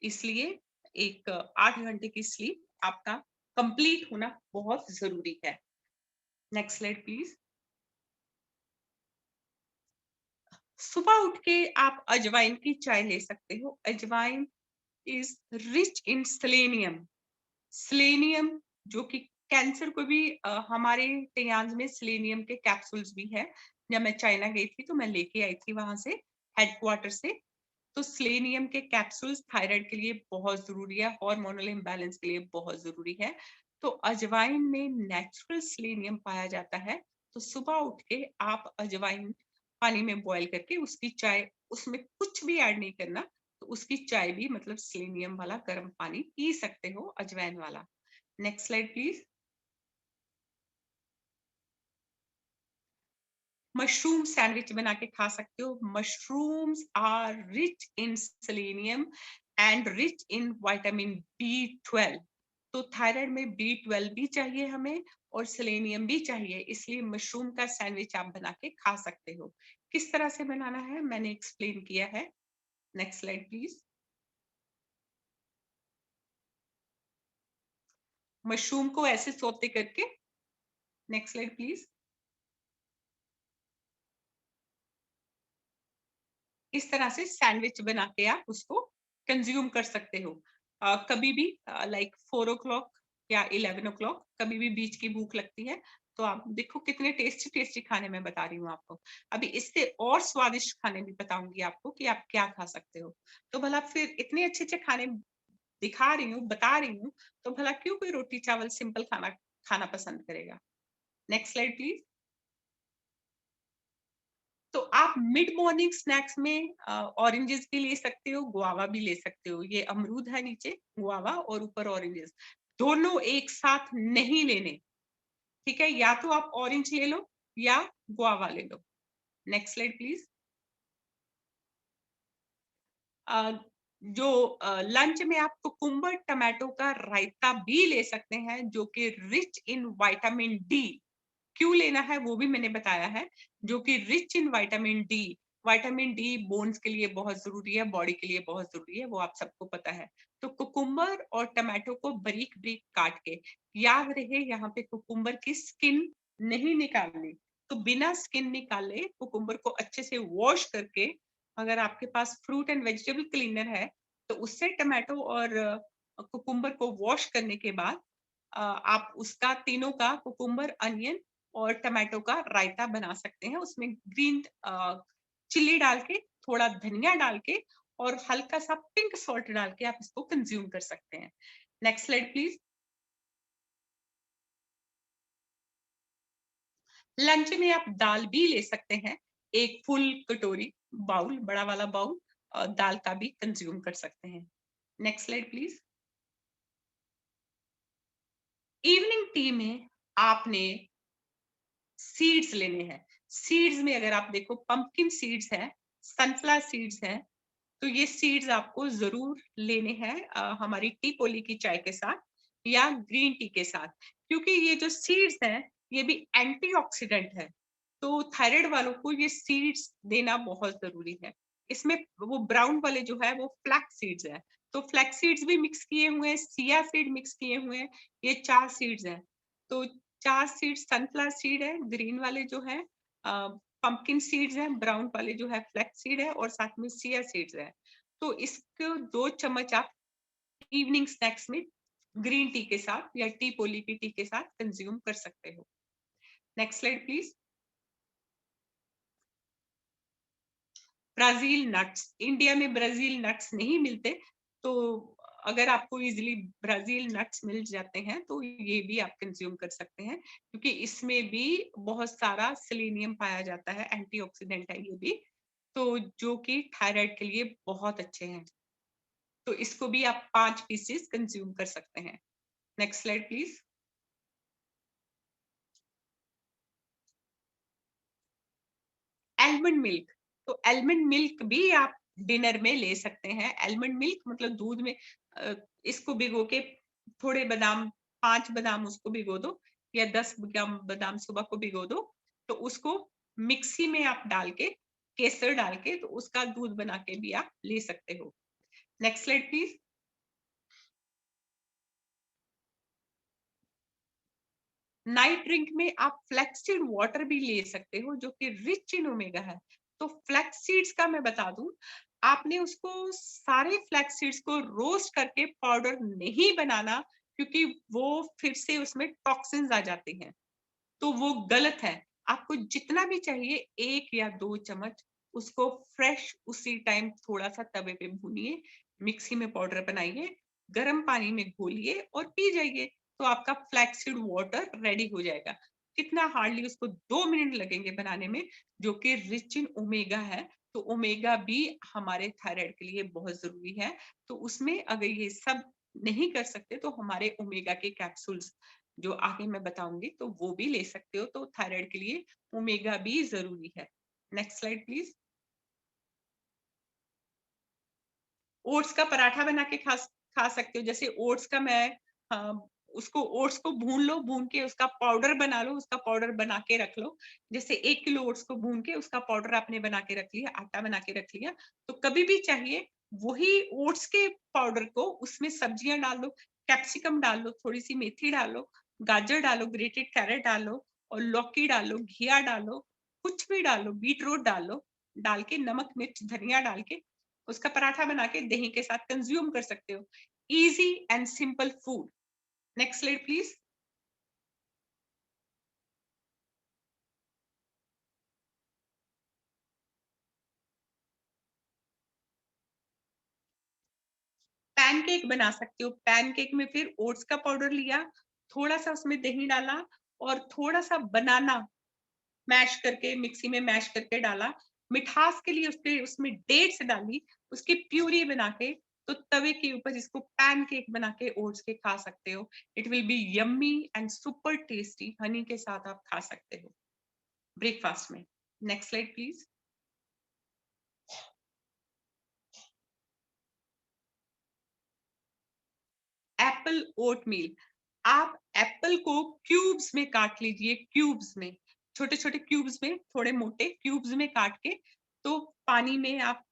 Speaker 1: इसलिए एक 8 घंटे की स्लीप आपका कंप्लीट होना बहुत ज़रूरी है। Next slide please. सुबह उठ के आप अजवाइन की चाय ले सकते हो। अजवाइन is rich in selenium. Selenium जो कि कैंसर को भी हमारे टियान्स में सेलेनियम के कैप्सूल्स भी हैं। जब मैं चाइना गई थी तो मैं लेके आई थी वहां से, हेडक्वार्टर से। तो सेलेनियम के कैप्सूल्स थायराइड के लिए बहुत जरूरी है, हार्मोनल इम्बैलेंस के लिए बहुत जरूरी है। तो अजवाइन में नेचुरल सेलेनियम पाया जाता है। तो सुबह उठ के आप अजवाइन पानी में बॉईल करके उसकी चाय, उसमें कुछ भी ऐड नहीं करना, तो उसकी चाय भी मतलब सेलेनियम वाला गर्म पानी पी सकते हो, अजवाइन वाला। Next slide please. Mushroom sandwich बना के खा सकते हो। Mushrooms are rich in selenium and rich in vitamin B12। तो थायराइड में B12 भी चाहिए हमें और सेलेनियम भी चाहिए, इसलिए मशरूम का सैंडविच आप बना के खा सकते हो। किस तरह से बनाना है मैंने एक्सप्लेन किया है। Next slide please. मशरूम को ऐसे सौते करके, नेक्स्ट स्लाइड प्लीज, इस तरह से सैंडविच बना के आप उसको कंज्यूम कर सकते हो। कभी भी लाइक 4 o'clock या 11 o'clock, कभी भी बीच की भूख लगती है तो आप देखो कितने टेस्टी टेस्टी खाने में बता रही हूँ आपको। अभी इससे और स्वादिष्ट खाने भी बताऊंगी आपको कि आप क्या खा सकते हो। तो भला फिर इतने अच्छे अच्छे खाने दिखा रही हूँ, बता रही हूँ, तो भला क्यों कोई रोटी चावल सिंपल खाना खाना पसंद करेगा। Next slide please. तो आप मिड मॉर्निंग स्नैक्स में ऑरेंजेस भी ले सकते हो, गुआवा भी ले सकते हो। ये अमरूद है नीचे, गुआवा और ऊपर ऑरेंजेस, दोनों एक साथ नहीं लेने। ठीक है, या तो आप ऑरेंज ले लो या गुआवा ले लो। Next slide please. जो लंच में आप कुकुम्बर टमाटो का रायता भी ले सकते हैं, जो कि रिच इन विटामिन डी। क्यों लेना है वो भी मैंने बताया है, जो कि rich in vitamin D. Vitamin D bones के लिए बहुत जरूरी है, बॉडी के लिए बहुत जरूरी है, वो आप सबको पता है। तो कुकुम्बर और टमाटो को बारीक बारीक काट के, याद रहे यहाँ पे कुकुम्बर की स्किन नहीं निकालनी। तो बिना स्किन निकाले कुकुम्बर को अच्छे से वॉश करके, अगर आपके पास फ्रूट एंड वेजिटेबल क्लीनर है तो उससे टमाटो और कुकुम्बर को वॉश करने के बाद आप उसका तीनों का, कुकुम्बर, अनियन और टमाटो का रायता बना सकते हैं। उसमें ग्रीन चिल्ली डाल के, थोड़ा धनिया डाल के और हल्का सा पिंक सॉल्ट डाल के आप इसको कंज्यूम कर सकते हैं। Next slide please. लंच में आप दाल भी ले सकते हैं, एक फुल कटोरी, बाउल, बड़ा वाला बाउल दाल का भी कंज्यूम कर सकते हैं। Next slide please. Evening tea में आपने सीड्स लेने हैं। सीड्स में अगर आप देखो पंपकिन सीड्स है, सनफ्लावर सीड्स है, तो ये सीड्स आपको जरूर लेने हैं हमारी टी पोली की चाय के साथ या ग्रीन टी के साथ, क्योंकि ये जो सीड्स हैं ये भी एंटीऑक्सीडेंट है। तो थायराइड वालों को ये सीड्स देना बहुत जरूरी है। इसमें वो ब्राउन वाले जो है वो फ्लैक्स सीड्स है, तो फ्लैक्स सीड्स भी मिक्स किए हुए हैं, सिया सीड मिक्स किए हुए हैं, ये 4 सीड्स हैं। तो 4 सीड्स सनफ्लावर सीड है, ग्रीन वाले जो है पंपकिन सीड्स हैं, ब्राउन वाले जो है फ्लैक्स सीड है और साथ में सिया सीड्स है। तो इसको 2 चम्मच आप इवनिंग स्नैक्स में ग्रीन टी के साथ या टी पोली की टी के साथ कंज्यूम कर सकते हो। Next slide please. Brazil nuts, India में ब्राजील नट्स नहीं मिलते, तो अगर आपको इजीली ब्राजील नट्स मिल जाते हैं तो ये भी आप कंज्यूम कर सकते हैं, क्योंकि इसमें भी बहुत सारा सेलेनियम पाया जाता है, एंटीऑक्सीडेंट है ये भी, तो जो कि थायराइड के लिए बहुत अच्छे हैं। तो इसको भी आप 5 पीसेस कंज्यूम कर सकते हैं। Next slide please. Almond milk, तो आलमंड मिल्क भी आप डिनर में ले सकते हैं। आलमंड मिल्क मतलब दूध में इसको भिगो के थोड़े बादाम, 5 बादाम उसको भिगो दो, या 10 ग्राम बादाम सुबह को भिगो दो, तो उसको मिक्सी में आप डाल के, केसर डाल के, तो उसका दूध बना के भी आप ले सकते हो। Next slide please. Night drink में आप फ्लैक्ससीड वाटर भी ले सकते हो, जो कि रिच इन ओमेगा है। तो फ्लैक्स सीड्स का मैं बता दूं, आपने उसको सारे फ्लैक्स सीड्स को रोस्ट करके पाउडर नहीं बनाना, क्योंकि वो फिर से उसमें टॉक्सिन्स आ जाते हैं, तो वो गलत है। आपको जितना भी चाहिए 1 या 2 चम्मच, उसको फ्रेश उसी टाइम थोड़ा सा तवे पे भूनिए, मिक्सी में पाउडर बनाइए, गर्म पानी में घोलिए और पी जाइए, तो आपका फ्लैक्सीड वाटर रेडी हो जाएगा। कितना हार्डली उसको 2 मिनट लगेंगे बनाने में, जो कि रिच इन ओमेगा है। तो ओमेगा भी हमारे थायराइड के लिए बहुत जरूरी है। तो उसमें अगर ये सब नहीं कर सकते तो हमारे ओमेगा के कैप्सूल्स जो आगे मैं बताऊंगी, तो वो भी ले सकते हो। तो थायराइड के लिए ओमेगा भी जरूरी है। Next slide please. ओट्स का पराठा बना के खा सकते हो। जैसे ओट्स का मैं उसको ओट्स को भून लो, भून के उसका पाउडर बना लो, उसका पाउडर बना के रख लो। जैसे 1 किलो ओट्स को भून के उसका पाउडर आपने बना के रख लिया, आटा बना के रख लिया, तो कभी भी चाहिए वही ओट्स के पाउडर को उसमें सब्जियां डाल लो, कैप्सिकम डाल लो, थोड़ी सी मेथी डालो, गाजर डालो, ग्रेटेड कैरेट डालो, और लौकी डालो, घिया डालो, कुछ भी डालो, बीट रूट डालो, डाल के नमक मिर्च धनिया डाल के उसका पराठा बना के दही के साथ कंज्यूम कर सकते हो। Easy and simple food. Next slide please. Pancake बना सकते हो। पैनकेक में फिर ओट्स का पाउडर लिया, थोड़ा सा उसमें दही डाला, और थोड़ा सा बनाना मैश करके, मिक्सी में मैश करके डाला, मिठास के लिए उसके उसमें डेट्स डाली, उसकी प्यूरी बना के, तो तवे के ऊपर इसको पैनकेक बना के ओट्स के खा सकते हो। It will be yummy and super tasty. Honey के साथ आप खा सकते हो ब्रेकफास्ट में। Next slide please. एप्पल ओट मील, आप एप्पल को क्यूब्स में काट लीजिए, क्यूब्स में, छोटे छोटे क्यूब्स में, थोड़े मोटे क्यूब्स में काट के, तो पानी में आप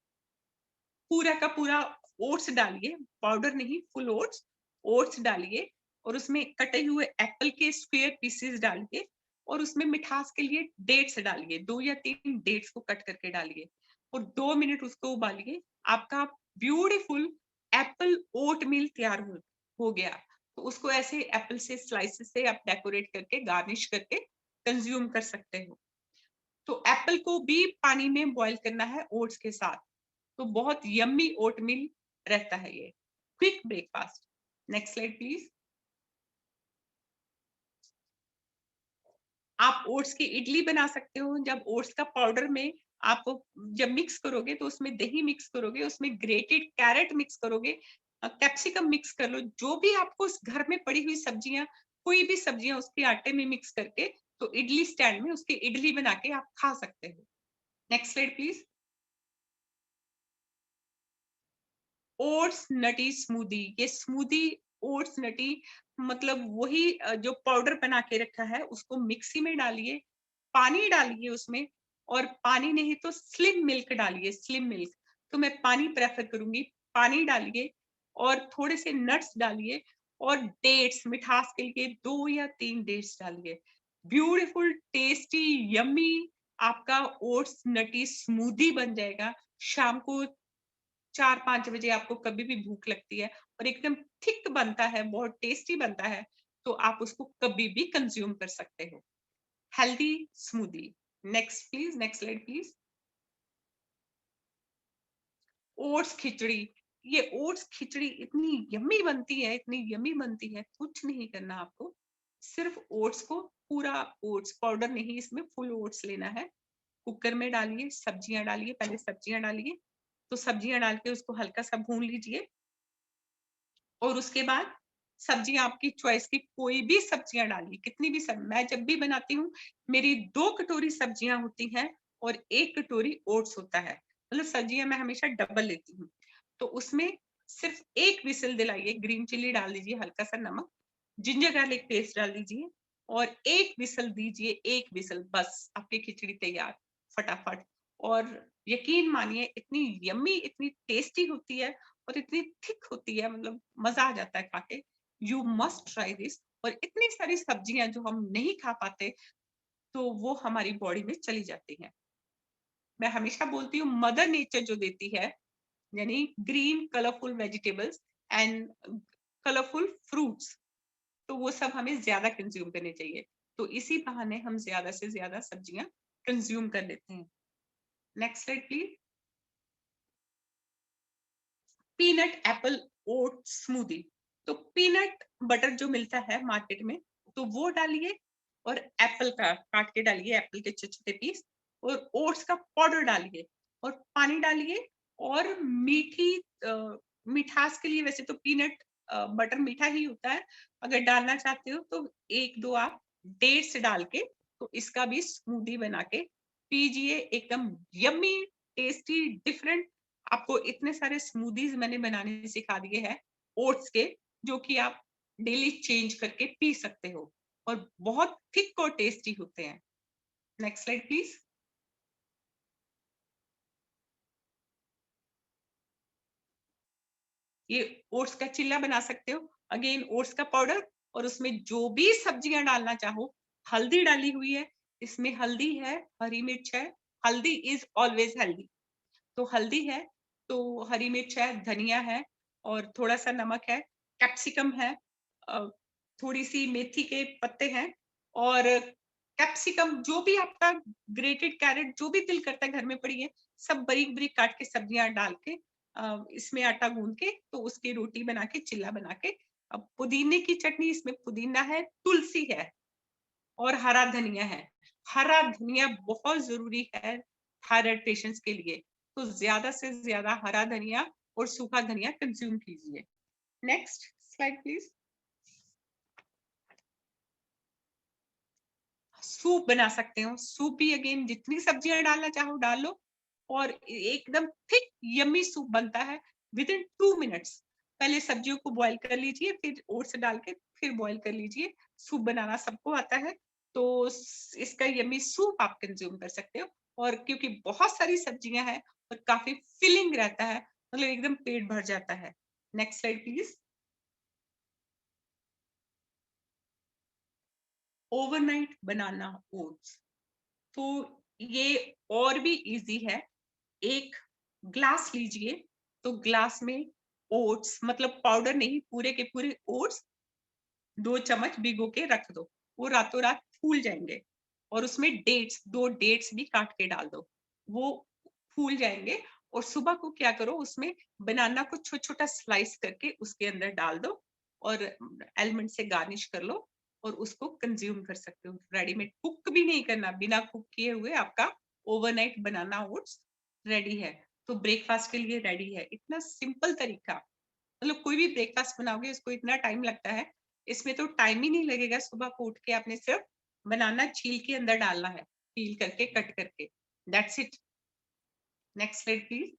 Speaker 1: पूरा का पूरा ओट्स डालिए, पाउडर नहीं, फुल ओट्स, ओट्स डालिए, और उसमें कटे हुए एप्पल के स्क्वायर पीसेस डालिए, और उसमें मिठास के लिए डेट्स डालिए, 2 या 3 डेट्स को कट करके डालिए, और 2 मिनट उसको उबालिए। आपका ब्यूटीफुल एप्पल ओट मील तैयार हो गया। तो उसको ऐसे एप्पल से स्लाइसेस से आप डेकोरेट करके, गार्निश करके कंज्यूम कर सकते हो। तो एप्पल को भी पानी में बॉईल करना है ओट्स के साथ, तो बहुत यम्मी ओटमील रहता है ये। Quick breakfast. Next slide please. आप ओट्स की इडली बना सकते हो। जब ओट्स का पाउडर में आप जब मिक्स करोगे, तो उसमें दही मिक्स करोगे, उसमें ग्रेटेड कैरेट मिक्स करोगे, कैप्सिकम मिक्स कर लो, जो भी आपको उस घर में पड़ी हुई सब्जियां, कोई भी सब्जियां उसके आटे में मिक्स करके, तो इडली स्टैंड में उसकी इडली बना के आप खा सकते हो। Next slide please. Oats nutty smoothie, ये स्मूदी ओट्स नटी मतलब वही जो पाउडर बना के रखा है उसको मिक्सी में डालिए, पानी डालिए उसमें, और पानी नहीं तो स्लिम मिल्क डालिए, स्लिम मिल्क, तो मैं पानी प्रेफर करूंगी। पानी डालिए और थोड़े से नट्स डालिए, और डेट्स मिठास के लिए 2 या 3 डेट्स डालिए। ब्यूटीफुल टेस्टी यम्मी आपका ओट्स नटी स्मूदी बन जाएगा। शाम को 4-5 बजे आपको कभी भी भूख लगती है, और एकदम थिक बनता है, बहुत टेस्टी बनता है, तो आप उसको कभी भी कंज्यूम कर सकते हो। Healthy smoothie. Next please, next slide please. Oats khichdi, ये ओट्स खिचड़ी इतनी यम्मी बनती है, इतनी यम्मी बनती है, कुछ नहीं करना आपको। सिर्फ ओट्स को, पूरा ओट्स पाउडर नहीं, इसमें फुल ओट्स लेना है। कुकर में डालिए, सब्जियां डालिए, पहले सब्जियां डालिए। तो सब्जियां डाल के उसको हल्का सा भून लीजिए और उसके बाद सब्जियां आपकी चॉइस की कोई भी सब्जियां डालिए, कितनी भी सब। मैं जब भी बनाती हूँ मेरी 2 कटोरी सब्जियां होती हैं और 1 कटोरी ओट्स होता है, मतलब सब्जियां मैं हमेशा डबल लेती हूँ। तो उसमें सिर्फ 1 विसल दिलाइए, ग्रीन चिली डाल दीजिए, हल्का सा नमक, जिंजर गार्लिक पेस्ट डाल दीजिए और 1 विसल दीजिए, 1 विसल, बस आपकी खिचड़ी तैयार फटाफट। और यकीन मानिए इतनी यम्मी, इतनी टेस्टी होती है और इतनी थिक होती है, मतलब मजा आ जाता है खा के। You must try this. और इतनी सारी सब्जियां जो हम नहीं खा पाते, तो वो हमारी बॉडी में चली जाती हैं। मैं हमेशा बोलती हूँ मदर नेचर जो देती है, यानी green colourful vegetables and colourful fruits, तो वो सब हमें ज्यादा कंज्यूम करने चाहिए। तो इसी बहाने हम ज्यादा से ज्यादा सब्जियां कंज्यूम कर लेते हैं। Next slide please. Peanut apple oat smoothie. तो पीनट बटर जो मिलता है मार्केट में, तो वो डालिए और एप्पल का काट के डालिए, एप्पल के छोटे छोटे पीस, और ओट्स का पाउडर डालिए और पानी डालिए। और मीठी मिठास के लिए वैसे तो पीनट बटर मीठा ही होता है, अगर डालना चाहते हो तो 1-2 आप डेट्स डाल के तो इसका भी स्मूदी बना के पीजिए, एकदम यम्मी, टेस्टी, डिफरेंट। आपको इतने सारे स्मूदीज मैंने बनाने सिखा दिए हैं ओट्स के, जो कि आप डेली चेंज करके पी सकते हो और बहुत थिक और टेस्टी होते हैं। Next slide please. ये ओट्स का चिल्ला बना सकते हो। अगेन ओट्स का पाउडर और उसमें जो भी सब्जियां डालना चाहो। हल्दी डाली हुई है, इसमें हल्दी है, हरी मिर्च है। हल्दी इज ऑलवेज हेल्दी, तो हल्दी है, तो हरी मिर्च है, धनिया है और थोड़ा सा नमक है, कैप्सिकम है, थोड़ी सी मेथी के पत्ते हैं और कैप्सिकम, जो भी आपका ग्रेटेड कैरेट, जो भी दिल करता है घर में पड़ी है, सब बारीक बारीक काट के सब्जियां डाल के इसमें आटा गूंद के तो उसकी रोटी बना के चिल्ला बना के। अब पुदीने की चटनी, इसमें पुदीना है, तुलसी है और हरा धनिया है। हरा धनिया बहुत जरूरी है थायराइड पेशेंट्स के लिए, तो ज्यादा से ज्यादा हरा धनिया और सूखा धनिया कंज्यूम कीजिए। Next slide please. सूप बना सकते हो। सूप भी अगेन जितनी सब्जियां डालना चाहो डाल लो और एकदम थिक यम्मी सूप बनता है विद इन 2 मिनट्स। पहले सब्जियों को बॉईल कर लीजिए, फिर ओट्स डाल के फिर बॉईल कर लीजिए। सूप बनाना सबको आता है, तो इसका यम्मी सूप आप कंज्यूम कर सकते हो। और क्योंकि बहुत सारी सब्जियां हैं और काफी फिलिंग रहता है, मतलब एकदम पेट भर जाता है। Next slide please. Overnight banana oats, तो ये और भी इजी है। एक ग्लास लीजिए, तो ग्लास में ओट्स, मतलब पाउडर नहीं, पूरे के पूरे ओट्स 2 चम्मच भिगो के रख दो, वो रातों रात फूल जाएंगे। और उसमें डेट्स, 2 डेट्स भी काट के डाल दो, वो फूल जाएंगे। और सुबह को क्या करो, उसमें बनाना को छोटा छोटा स्लाइस करके उसके अंदर डाल दो और एलमंड से गार्निश कर लो और उसको कंज्यूम कर सकते हो। रेडीमेड कुक भी नहीं करना, बिना कुक किए हुए आपका ओवरनाइट बनाना ओट्स रेडी है। तो ब्रेकफास्ट के लिए रेडी है। इतना सिंपल तरीका, मतलब कोई भी ब्रेकफास्ट बनाओगे इसको इतना टाइम लगता है, इसमें तो टाइम ही नहीं लगेगा। सुबह को उठ के आपने सिर्फ बनाना छील के अंदर डालना है, पील करके, कट करके, that's it. Next slide please.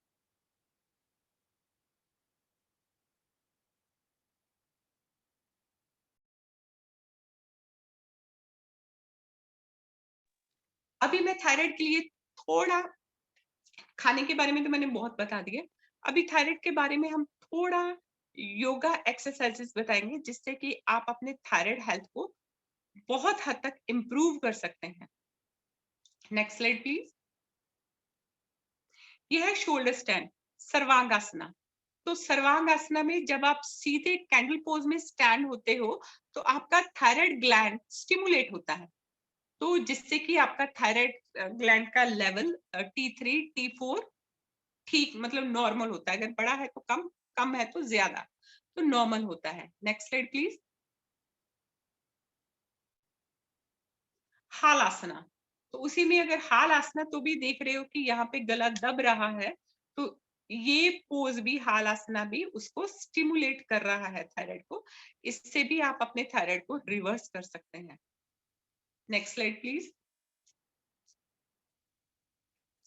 Speaker 1: अभी मैं थायराइड के लिए थोड़ा, खाने के बारे में तो मैंने बहुत बता दिया, अभी थायराइड के बारे में हम थोड़ा योगा एक्सरसाइजेस बताएंगे, जिससे कि आप अपने थायराइड हेल्थ को बहुत हद तक इम्प्रूव कर सकते हैं। Next slide please. यह है शोल्डर स्टैंड, सर्वांगासना। तो सर्वांगासना में जब आप सीधे कैंडल पोज में स्टैंड होते हो, तो आपका थायराइड ग्लैंड स्टिमुलेट होता है, तो जिससे कि आपका थायराइड ग्लैंड का लेवल T3 T4 ठीक मतलब नॉर्मल होता है, अगर बड़ा है तो कम, कम है तो ज्यादा, तो नॉर्मल होता है। Next slide please. Halasana, तो उसी में अगर हाल आसना तो भी देख रहे हो कि यहाँ पे गला दब रहा है, तो ये पोज भी, हाल आसना भी उसको स्टिमुलेट कर रहा है थायराइड को। इससे भी आप अपने थायराइड को रिवर्स कर सकते हैं। Next slide please.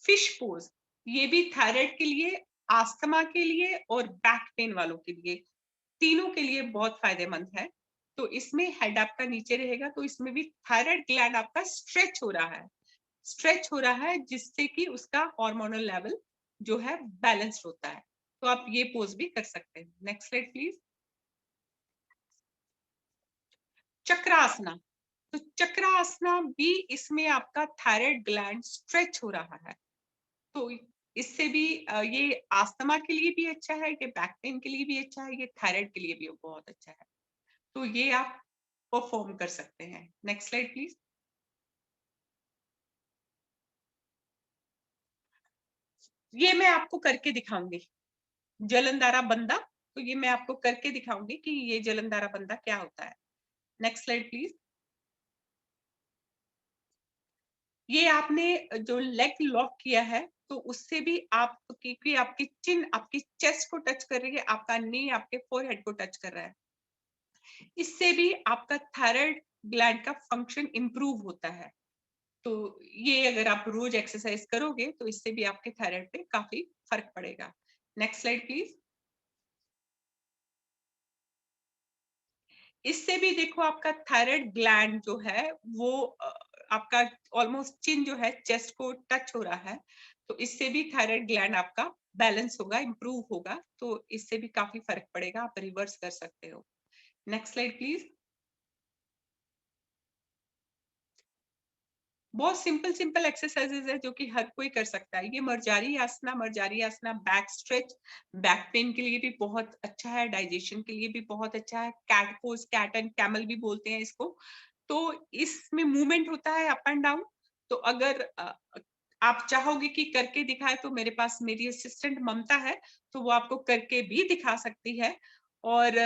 Speaker 1: Fish pose, ये भी थायराइड के लिए, आस्थमा के लिए और बैक पेन वालों के लिए, तीनों के लिए बहुत फायदेमंद है। तो इसमें हेड आपका नीचे रहेगा, तो इसमें भी थायराइड ग्लैंड आपका स्ट्रेच हो रहा है, स्ट्रेच हो रहा है, जिससे कि उसका हार्मोनल लेवल जो है बैलेंस्ड होता है। तो आप ये पोज भी कर सकते हैं। Next slide please. चक्रासना, तो चक्रासना भी, इसमें आपका थायराइड ग्लैंड स्ट्रेच हो रहा है, तो इससे भी ये आस्थमा के लिए भी अच्छा है, ये बैक पेन के लिए भी अच्छा है, ये थायराइड के लिए भी बहुत अच्छा है। तो ये आप परफॉर्म कर सकते हैं। Next slide please. ये मैं आपको करके दिखाऊंगी, जलनदारा बंदा, तो ये मैं आपको करके दिखाऊंगी कि ये जलनदारा बंदा क्या होता है। Next slide please. ये आपने जो लेग लॉक किया है, तो उससे भी आप, क्योंकि आपकी चिन आपकी चेस्ट को टच कर रही है, आपका नी आपके फोरहेड को टच कर रहा है, इससे भी आपका थायराइड ग्लैंड का फंक्शन इंप्रूव होता है। तो ये अगर आप रोज एक्सरसाइज करोगे तो इससे भी आपके थायराइड पे काफी फर्क पड़ेगा। Next slide please. इससे भी देखो आपका थायराइड ग्लैंड जो है वो आपका ऑलमोस्ट चिन जो है चेस्ट को टच हो रहा है, तो इससे भी थायराइड ग्लैंड आपका बैलेंस होगा, इंप्रूव होगा, तो इससे भी काफी फर्क पड़ेगा, आप रिवर्स कर सकते हो। Next slide please. बहुत सिंपल सिंपल एक्सरसाइजेज है जो कि हर कोई कर सकता है। ये मर्जारी आसना, मर्जारी आसना बैक स्ट्रेच, बैक पेन के लिए भी बहुत अच्छा है, डाइजेशन के लिए भी बहुत अच्छा है। Cat pose, cat and camel भी बोलते हैं इसको। तो इसमें मूवमेंट होता है अप एंड डाउन। तो अगर आप चाहोगे कि करके दिखाए, तो मेरे पास मेरी असिस्टेंट ममता है, तो वो आपको करके भी दिखा सकती है। और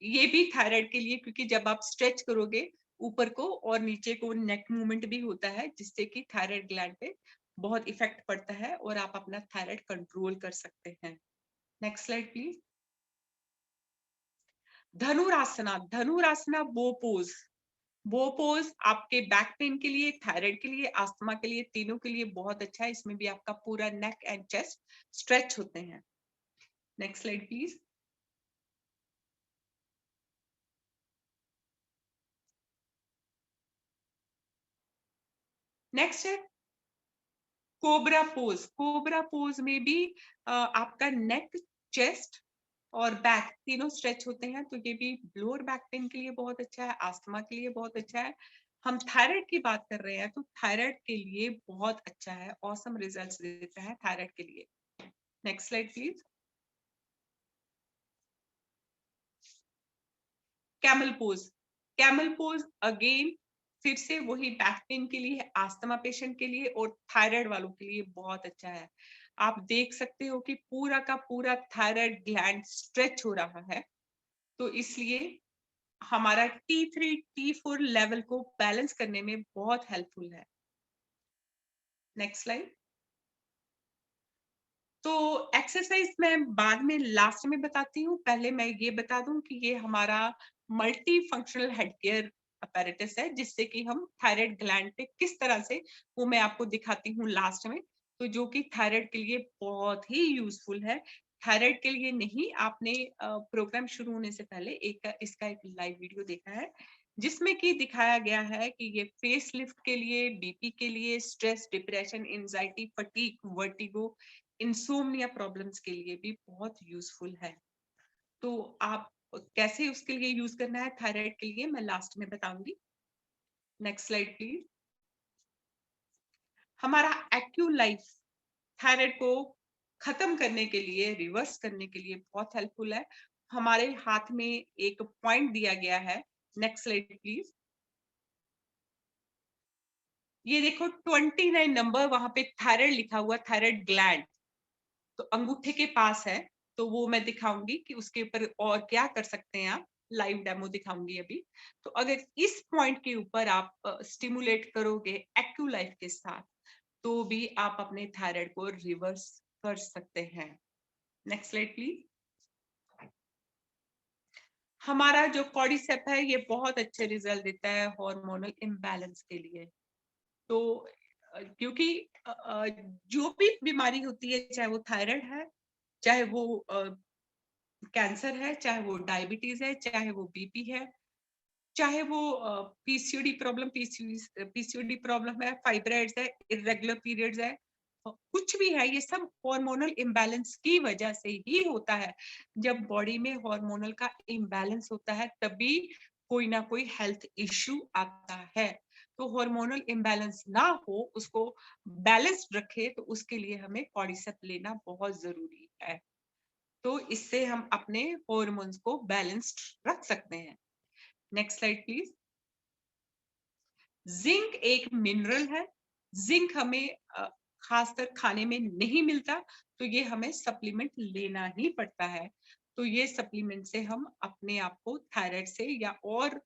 Speaker 1: ये भी थायराइड के लिए, क्योंकि जब आप स्ट्रेच करोगे ऊपर को और नीचे को, नेक मूवमेंट भी होता है, जिससे कि थायराइड ग्लैंड पे बहुत इफेक्ट पड़ता है और आप अपना थायराइड कंट्रोल कर सकते हैं। Next slide please. Dhanurasana, Dhanurasana वो पोज आपके बैक पेन के लिए, थायराइड के लिए, आस्थमा के लिए, तीनों के लिए बहुत अच्छा है। इसमें भी आपका पूरा नेक एंड चेस्ट स्ट्रेच होते हैं। Next slide please. नेक्स्ट है कोबरा पोज। कोबरा पोज में भी आपका नेक, चेस्ट और बैक तीनों स्ट्रेच होते हैं, तो ये भी लोअर बैक पेन के लिए बहुत अच्छा है, आस्थमा के लिए बहुत अच्छा है। हम थायराइड की बात कर रहे हैं, तो थायराइड के लिए बहुत अच्छा है, ऑसम रिजल्ट्स देता है थायराइड के लिए। Next slide please. Camel pose, camel pose again फिर से वही बैक पेन के लिए, आस्थमा पेशेंट के लिए और थायराइड वालों के लिए बहुत अच्छा है। आप देख सकते हो कि पूरा का पूरा थायराइड ग्लैंड स्ट्रेच हो रहा है, तो इसलिए हमारा T3 T4 लेवल को बैलेंस करने में बहुत हेल्पफुल है। Next slide. तो एक्सरसाइज मैं बाद में लास्ट में बताती हूँ, पहले मैं ये बता दूं कि ये हमारा multi functional head care apparatus है, जिससे कि हम थायराइड ग्लैंड पे किस तरह से, वो मैं आपको दिखाती हूँ लास्ट में। तो जो कि थायराइड के लिए बहुत ही यूजफुल है। थायराइड के लिए नहीं, आपने प्रोग्राम शुरू होने से पहले इसका एक लाइव वीडियो देखा है, जिसमें कि दिखाया गया है कि ये फेस लिफ्ट के लिए, बीपी के लिए, stress, depression, anxiety, fatigue, vertigo, insomnia problems के लिए भी बहुत यूजफुल है। तो आप कैसे उसके लिए यूज करना है थायराइड के लिए, मैं लास्ट में बताऊंगी। Next slide please. हमारा एक्यू लाइफ थायराइड को खत्म करने के लिए, रिवर्स करने के लिए बहुत हेल्पफुल है। हमारे हाथ में एक पॉइंट दिया गया है। Next slide please. ये देखो 29 नंबर, वहां पे थायराइड लिखा हुआ, थायराइड ग्लैंड। तो अंगूठे के पास है, तो वो मैं दिखाऊंगी कि उसके ऊपर और क्या कर सकते हैं आप। लाइव डेमो दिखाऊंगी अभी। तो अगर इस पॉइंट के ऊपर आप स्टिमुलेट करोगे एक्यूलाइफ के साथ, तो भी आप अपने थायराइड को रिवर्स कर सकते हैं। Next slide please. हमारा जो कॉर्डिसेप है ये बहुत अच्छे रिजल्ट देता है हार्मोनल इम्बैलेंस के लिए। तो क्योंकि जो भी बीमारी होती है, चाहे वो थायराइड है, चाहे वो कैंसर है, चाहे वो डायबिटीज है, चाहे वो बीपी है, चाहे वो पीसीओडी प्रॉब्लम पीसीओडी प्रॉब्लम है, फाइब्राइड्स है, इरेगुलर पीरियड्स है, कुछ भी है, ये सब हार्मोनल इम्बैलेंस की वजह से ही होता है। जब बॉडी में हार्मोनल का इम्बैलेंस होता है तभी कोई ना कोई हेल्थ इश्यू आता है। तो हार्मोनल इम्बैलेंस ना हो, उसको बैलेंस्ड रखे, तो उसके लिए हमें कॉर्डिसेप लेना बहुत जरूरी है। तो इससे हम अपने हॉर्मोन्स को बैलेंस्ड रख सकते हैं। Next slide please. जिंक एक मिनरल है। जिंक हमें खासकर खाने में नहीं मिलता, तो ये हमें सप्लीमेंट लेना ही पड़ता है। तो ये सप्लीमेंट से हम अपने आप को थायराइड से या और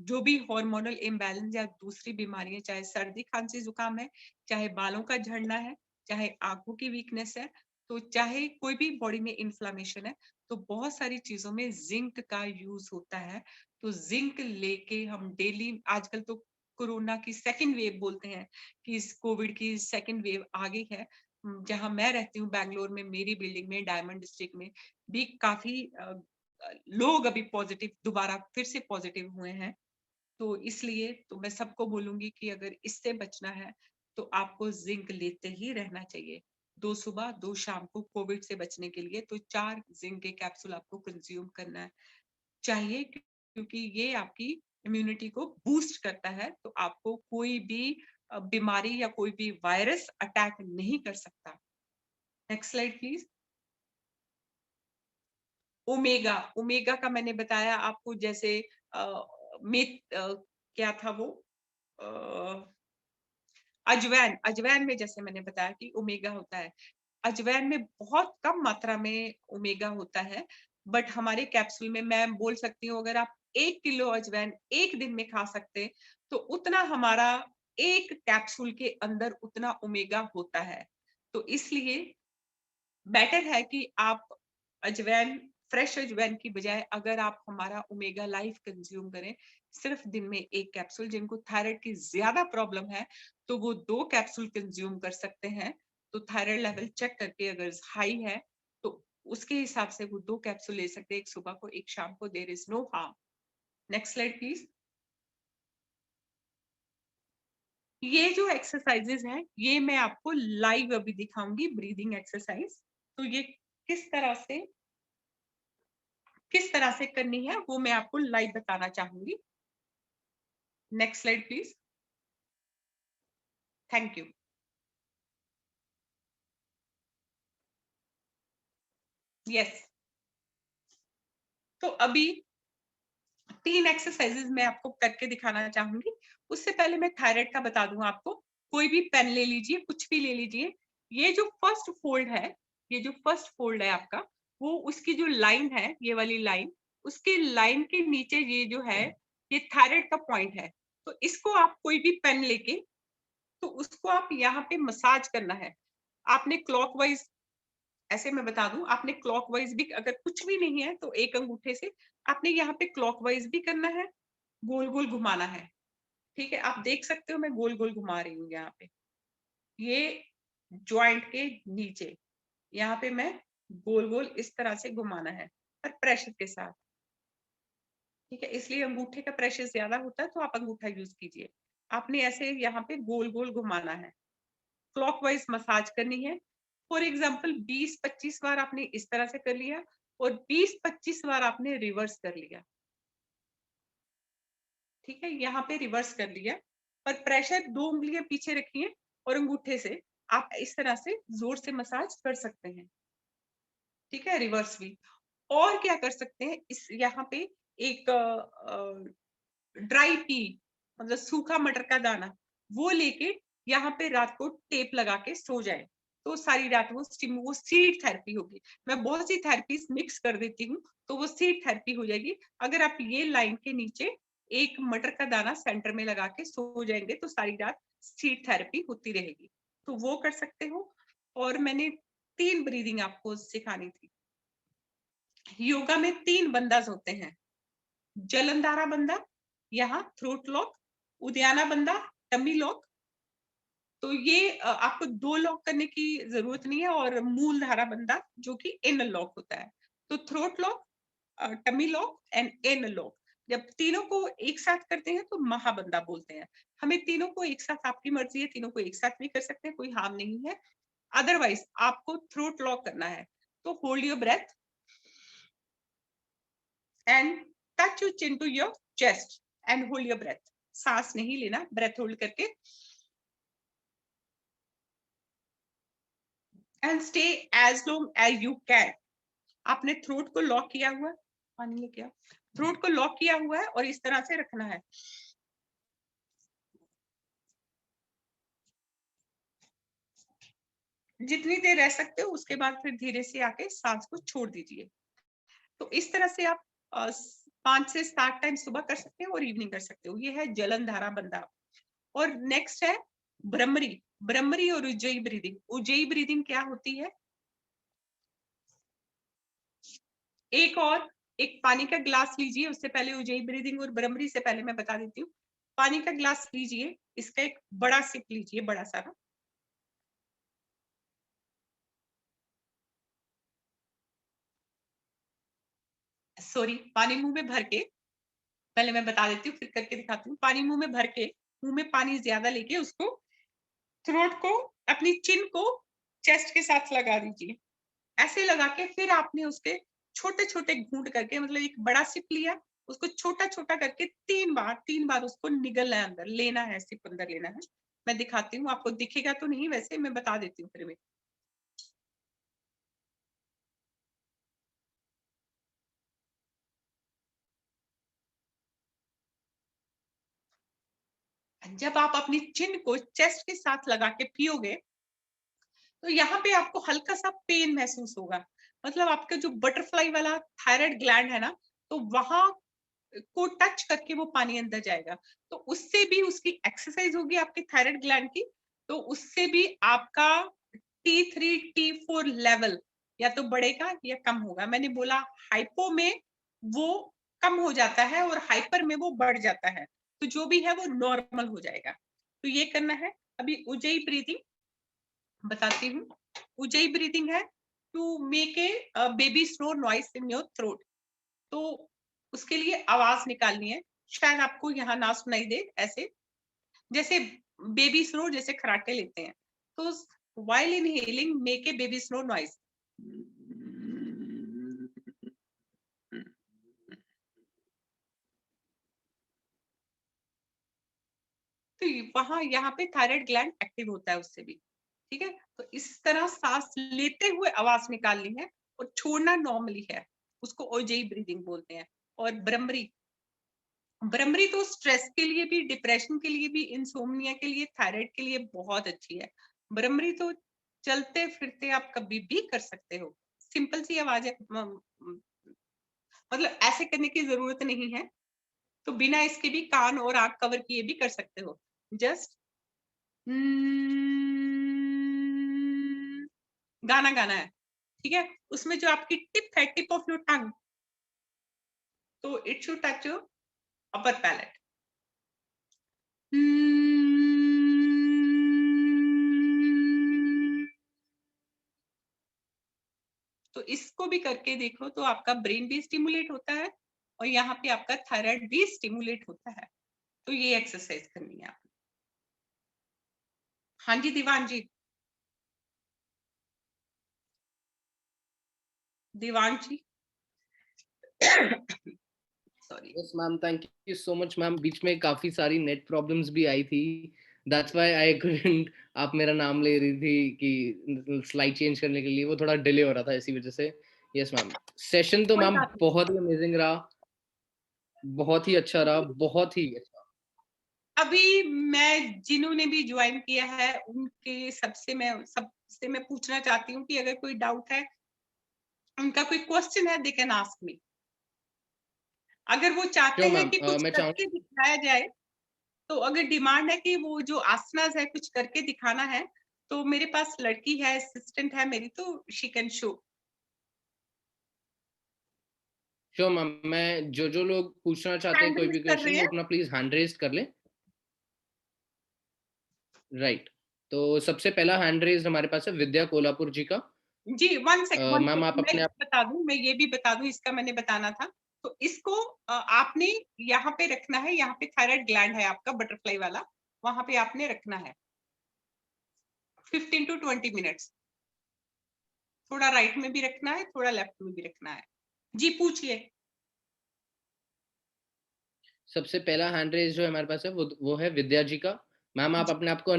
Speaker 1: जो भी हार्मोनल इम्बैलेंस या दूसरी बीमारियां, चाहे सर्दी खांसी जुकाम है, चाहे बालों का झड़ना है, चाहे आंखों की वीकनेस है, तो चाहे कोई भी बॉडी में इन्फ्लामेशन है, तो बहुत सारी चीजों में जिंक का यूज होता है। तो जिंक लेके हम डेली, आजकल तो कोरोना की सेकंड वेव बोलते हैं कि इस कोविड की सेकंड वेव आ गई है। जहां मैं रहती हूँ बैंगलोर में, मेरी बिल्डिंग में, डायमंड डिस्ट्रिक्ट में भी काफी लोग अभी पॉजिटिव, दोबारा फिर से पॉजिटिव हुए हैं। तो इसलिए तो मैं सबको बोलूंगी कि अगर इससे बचना है तो आपको जिंक लेते ही रहना चाहिए। 2 सुबह 2 शाम को कोविड से बचने के लिए तो 4 जिंक के कैप्सूल आपको कंज्यूम करना चाहिए, क्योंकि ये आपकी इम्यूनिटी को बूस्ट करता है। तो आपको कोई भी बीमारी या कोई भी वायरस अटैक नहीं कर सकता। Next slide please. Omega, omega का मैंने बताया आपको, जैसे क्या था वो, अजवैन, अजवैन में जैसे मैंने बताया कि ओमेगा होता है। अजवैन में बहुत कम मात्रा में ओमेगा होता है, बट हमारे कैप्सूल में मैं बोल सकती हूँ, अगर आप 1 किलो अजवैन एक दिन में खा सकते, तो उतना हमारा एक कैप्सूल के अंदर उतना ओमेगा होता है। तो इसलिए बेटर है कि आप अजवैन, फ्रेश अजवैन की बजाय अगर आप हमारा ओमेगा लाइफ कंज्यूम करें, सिर्फ दिन में 1 कैप्सूल, जिनको थायराइड की ज्यादा प्रॉब्लम है तो वो 2 कैप्सूल कंज्यूम कर सकते हैं। तो थायराइड लेवल चेक करके अगर हाई है तो उसके हिसाब से वो 2 कैप्सूल ले सकते हैं, एक सुबह को, एक शाम को। There is no harm. Next slide please. ये जो एक्सरसाइजेस हैं ये मैं आपको लाइव अभी दिखाऊंगी, ब्रीदिंग एक्सरसाइज। तो ये किस तरह से करनी है वो मैं आपको लाइव बताना चाहूंगी। Next slide please. Thank you. Yes. तो अभी 3 एक्सरसाइजेस मैं आपको करके दिखाना चाहूंगी। उससे पहले मैं थायराइड का बता दूं आपको। कोई भी पेन ले लीजिए, कुछ भी ले लीजिए। ये जो फर्स्ट फोल्ड है, ये जो फर्स्ट फोल्ड है आपका, वो उसकी जो लाइन है, ये वाली लाइन, उसके लाइन के नीचे ये जो है, ये थायराइड का पॉइंट है। तो इसको आप कोई भी पेन लेके, तो उसको आप यहाँ पे मसाज करना है। आपने क्लॉकवाइज, ऐसे मैं बता दूं, आपने क्लॉकवाइज भी, अगर कुछ भी नहीं है तो एक अंगूठे से आपने यहाँ पे क्लॉकवाइज भी करना है, गोल गोल घुमाना है। ठीक है, आप देख सकते हो मैं गोल गोल घुमा रही हूँ यहाँ पे, ये जॉइंट के नीचे, यहाँ पे मैं गोल गोल इस तरह से घुमाना है, पर प्रेशर के साथ। ठीक है, इसलिए अंगूठे का प्रेशर ज्यादा होता है तो आप अंगूठा यूज कीजिए। आपने ऐसे यहाँ पे गोल गोल घुमाना है, क्लॉकवाइज मसाज करनी है। फॉर एग्जाम्पल 20-25 बार आपने इस तरह से कर लिया और 20-25 बार आपने रिवर्स कर लिया। ठीक है, यहाँ पे रिवर्स कर लिया, पर प्रेशर 2 उंगलियां पीछे रखिए और अंगूठे से आप इस तरह से जोर से मसाज कर सकते हैं। ठीक है, रिवर्स भी। और क्या कर सकते हैं, इस यहाँ पे एक ड्राई पी, मतलब सूखा मटर का दाना, वो लेके यहाँ पे रात को टेप लगा के सो जाए। तो सारी रात वो सीड थेरेपी होगी। मैं बहुत सी थेरेपीज मिक्स कर देती हूँ, तो वो सीड थेरेपी हो जाएगी। अगर आप ये लाइन के नीचे एक मटर का दाना सेंटर में लगा के सो जाएंगे तो सारी रात सीड थेरेपी होती रहेगी, तो वो कर सकते हो। और मैंने 3 ब्रीदिंग आपको सिखानी थी। योगा में 3 बंदास होते हैं, जलंधारा बंदा, यहाँ थ्रोट लॉक, उद्याना बंदा, टमी लॉक। तो ये आपको 2 लॉक करने की जरूरत नहीं है, और मूल धारा बंदा जो कि इन लॉक होता है। तो throat lock, tummy lock and in lock, जब तीनों को एक साथ करते हैं तो महाबंदा बोलते हैं। हमें तीनों को एक साथ, आपकी मर्जी है, तीनों को एक साथ भी कर सकते हैं, कोई हार्म नहीं है। अदरवाइज आपको थ्रोट लॉक करना है, तो hold your breath and touch your chin to your chest and hold your breath. सांस नहीं लेना, ब्रेथ होल्ड करके, and stay as long as you can. आपने थ्रोट को लॉक किया हुआ है, पानी लेके आओ, थ्रोट को लॉक किया हुआ है और इस तरह से रखना है। जितनी देर रह सकते हो, उसके बाद फिर धीरे से आके सांस को छोड़ दीजिए। तो इस तरह से आप 5 से 7 टाइम सुबह कर सकते हो और इवनिंग कर सकते हो। ये है जलंधारा बंदा। और नेक्स्ट है ब्रह्मरी। ब्रह्मरी और उज्जयी ब्रीदिंग। उज्जयी ब्रीदिंग क्या होती है? एक पानी का ग्लास लीजिए, उससे पहले उज्जयी ब्रीदिंग और ब्रह्मरी से पहले मैं बता देती हूँ। पानी का ग्लास लीजिए, इसका एक बड़ा सिप लीजिए, बड़ा सारा। सॉरी, पानी मुंह में भर के, पहले मैं बता देती हूँ फिर करके दिखाती हूँ। पानी मुंह में भर के, मुंह में पानी ज्यादा लेके उसको, थ्रोट को, अपनी चिन को चेस्ट के साथ लगा दीजिए। ऐसे लगा के फिर आपने उसके छोटे छोटे घूंट करके, मतलब एक बड़ा सिप लिया, उसको छोटा छोटा करके 3 बार उसको निगलना है, अंदर लेना है, सिप अंदर लेना है। मैं दिखाती हूँ, आपको दिखेगा तो नहीं, वैसे मैं बता देती हूँ फिर भी। जब आप अपनी चिन को चेस्ट के साथ लगा के पियोगे, तो यहाँ पे आपको हल्का सा पेन महसूस होगा। मतलब आपका जो बटरफ्लाई वाला थायराइड ग्लैंड है ना, तो वहां को टच करके वो पानी अंदर जाएगा। तो उससे भी उसकी एक्सरसाइज होगी, आपके थायराइड ग्लैंड की। तो उससे भी आपका T3 T4 लेवल या तो बढ़ेगा या कम होगा। मैंने बोला हाइपो में वो कम हो जाता है और हाइपर में वो बढ़ जाता है। तो जो भी है वो नॉर्मल हो जाएगा। तो ये करना है। अभी उज्जयी ब्रीदिंग बताती हूँ। उज्जयी ब्रीदिंग है to make a baby slow noise in your throat. तो उसके लिए आवाज निकालनी है। शायद आपको यहाँ ना सुनाई दे, ऐसे जैसे बेबी स्नो, जैसे खराटे लेते हैं। तो while inhaling make a baby snow noise। तो वहां यहाँ पे थायराइड ग्लैंड एक्टिव होता है उससे भी। ठीक है, तो इस तरह सांस लेते हुए आवाज निकालनी है और छोड़ना नॉर्मली है। उसको ओजेई ब्रीदिंग बोलते हैं। और ब्रह्मरी, ब्रह्मरी तो स्ट्रेस के लिए भी, डिप्रेशन के लिए भी, इंसोम्निया के लिए, थायराइड के लिए बहुत अच्छी है। ब्रह्मरी तो चलते फिरते आप कभी भी कर सकते हो। सिंपल सी आवाज है, मतलब ऐसे करने की जरूरत नहीं है। तो बिना इसके भी कान और आंख कवर किए भी कर सकते हो। जस्ट गाना गाना है। ठीक है, उसमें जो आपकी टिप है, टिप ऑफ योर टंग, तो it should touch your upper palate. तो इसको भी करके देखो, तो आपका ब्रेन भी स्टिमुलेट होता है और यहाँ पे आपका थायराइड भी स्टिमुलेट होता है। तो ये एक्सरसाइज करनी है आपको। हाँ जी Diwan ji, Diwan ji sorry.
Speaker 2: Yes ma'am, thank you so much ma'am. बीच में काफी सारी नेट प्रॉब्लम्स भी आई थी, दैट्स व्हाई आई कुडंट आप मेरा नाम ले रही थी कि स्लाइड चेंज करने के लिए, वो थोड़ा डिले हो रहा था इसी वजह से। यस मैम, सेशन तो
Speaker 1: कोई
Speaker 2: मैम
Speaker 1: बात नहीं।
Speaker 2: बहुत ही अमेजिंग रहा, बहुत ही अच्छा रहा, बहुत ही अच्छा।
Speaker 1: अभी मैं जिन्होंने भी ज्वाइन किया है उनके सबसे मैं सब से मैं पूछना चाहती हूँ कि अगर कोई डाउट है, उनका कोई क्वेश्चन है, दे कैन आस्क मी। अगर वो चाहते
Speaker 2: श्योर
Speaker 1: हैं
Speaker 2: मैम,
Speaker 1: कि कुछ
Speaker 2: मैं चाहूंगा।
Speaker 1: करके दिखाया जाए, तो अगर डिमांड है कि वो जो आसनास है कुछ करके दिखाना है, तो मेरे पास लड़की है, असिस्टेंट है मेरी, तो she can show.
Speaker 2: Sure ma'am, मैं जो लोग पूछना चाहते हैं
Speaker 1: हैंड
Speaker 2: कोई
Speaker 1: रेज
Speaker 2: भी
Speaker 1: कर
Speaker 2: क्वेश्चन,
Speaker 1: रहे
Speaker 2: वो
Speaker 1: हैं।
Speaker 2: अपना प्लीज हैंड रेज कर ले। राइट, तो सबसे पहला हैंड रेज हमारे पास है विद्या कोल्हापुर जी का।
Speaker 1: जी, वन सेकंड
Speaker 2: मैम आप
Speaker 1: मैं
Speaker 2: अपने आप।
Speaker 1: बता दूं, मैं ये भी बता दूं, इसका मैंने बताना था। तो इसको आपने यहाँ पे रखना है, यहाँ पे थायराइड ग्लैंड है आपका बटरफ्लाई वाला, वहां पे आपने रखना है 15 to 20 मिनट्स। थोड़ा राइट में भी रखना है, थोड़ा लेफ्ट में भी रखना है। जी पूछिए।
Speaker 2: सबसे पहला हैंड रेज जो हमारे पास है वो है विद्या जी का। मैम आप अपने आप को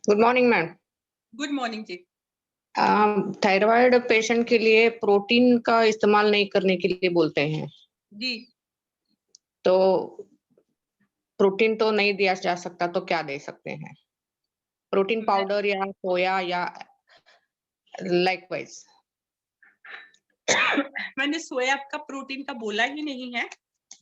Speaker 3: good morning ma'am.
Speaker 1: Good morning जी।
Speaker 3: थायराइड पेशेंट के लिए प्रोटीन का इस्तेमाल नहीं करने के लिए बोलते हैं,
Speaker 1: जी
Speaker 3: तो प्रोटीन तो नहीं दिया जा सकता, तो क्या दे सकते हैं? प्रोटीन पाउडर या सोया या लाइकवाइज?
Speaker 1: मैंने सोया का प्रोटीन का बोला ही नहीं है,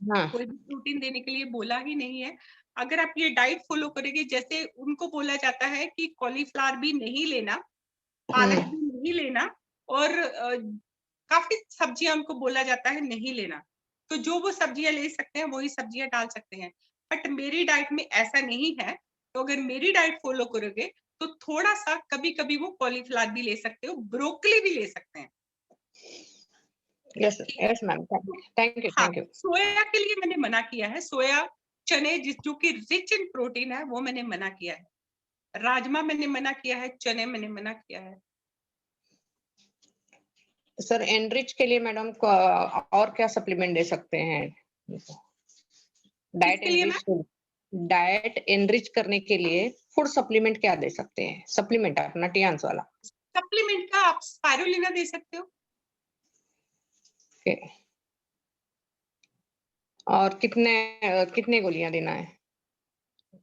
Speaker 3: हाँ।
Speaker 1: कोई भी प्रोटीन देने के लिए बोला ही नहीं है। अगर आप ये डाइट फॉलो करेंगे, जैसे उनको बोला जाता है कि कॉलीफ्लावर भी नहीं लेना, पालक भी नहीं लेना, और काफी सब्जियां उनको बोला जाता है नहीं लेना, तो जो वो सब्जियां ले सकते हैं वही सब्जियां डाल सकते हैं। बट मेरी डाइट में ऐसा नहीं है, तो अगर मेरी डाइट फॉलो करोगे तो थोड़ा सा कभी कभी वो कॉलीफ्लावर भी ले सकते हो, ब्रोकली भी ले सकते हैं।
Speaker 3: यस
Speaker 1: ठीक है?
Speaker 3: यस मैम, थैंक यू
Speaker 1: हाँ,
Speaker 3: थैंक यू।
Speaker 1: सोया के लिए मैंने मना किया है। सोया चने जो कि रिच इन प्रोटीन है, वो मैंने मना किया है। राजमा मैंने मना किया है, चने मैंने मना किया है।
Speaker 3: सर एनरिच के लिए मैडम और क्या सप्लीमेंट दे सकते हैं? डाइट
Speaker 1: किसके लिए
Speaker 3: एनरिच,
Speaker 1: मैम?
Speaker 3: डाइट एनरिच करने के लिए फूड सप्लीमेंट क्या दे सकते हैं? सप्लीमेंट अपना टियान्स वाला।
Speaker 1: सप्लीमेंट का आप स्पाइरुलिना दे सकते हो।
Speaker 3: ओके। और कितने कितने गोलियां देना है?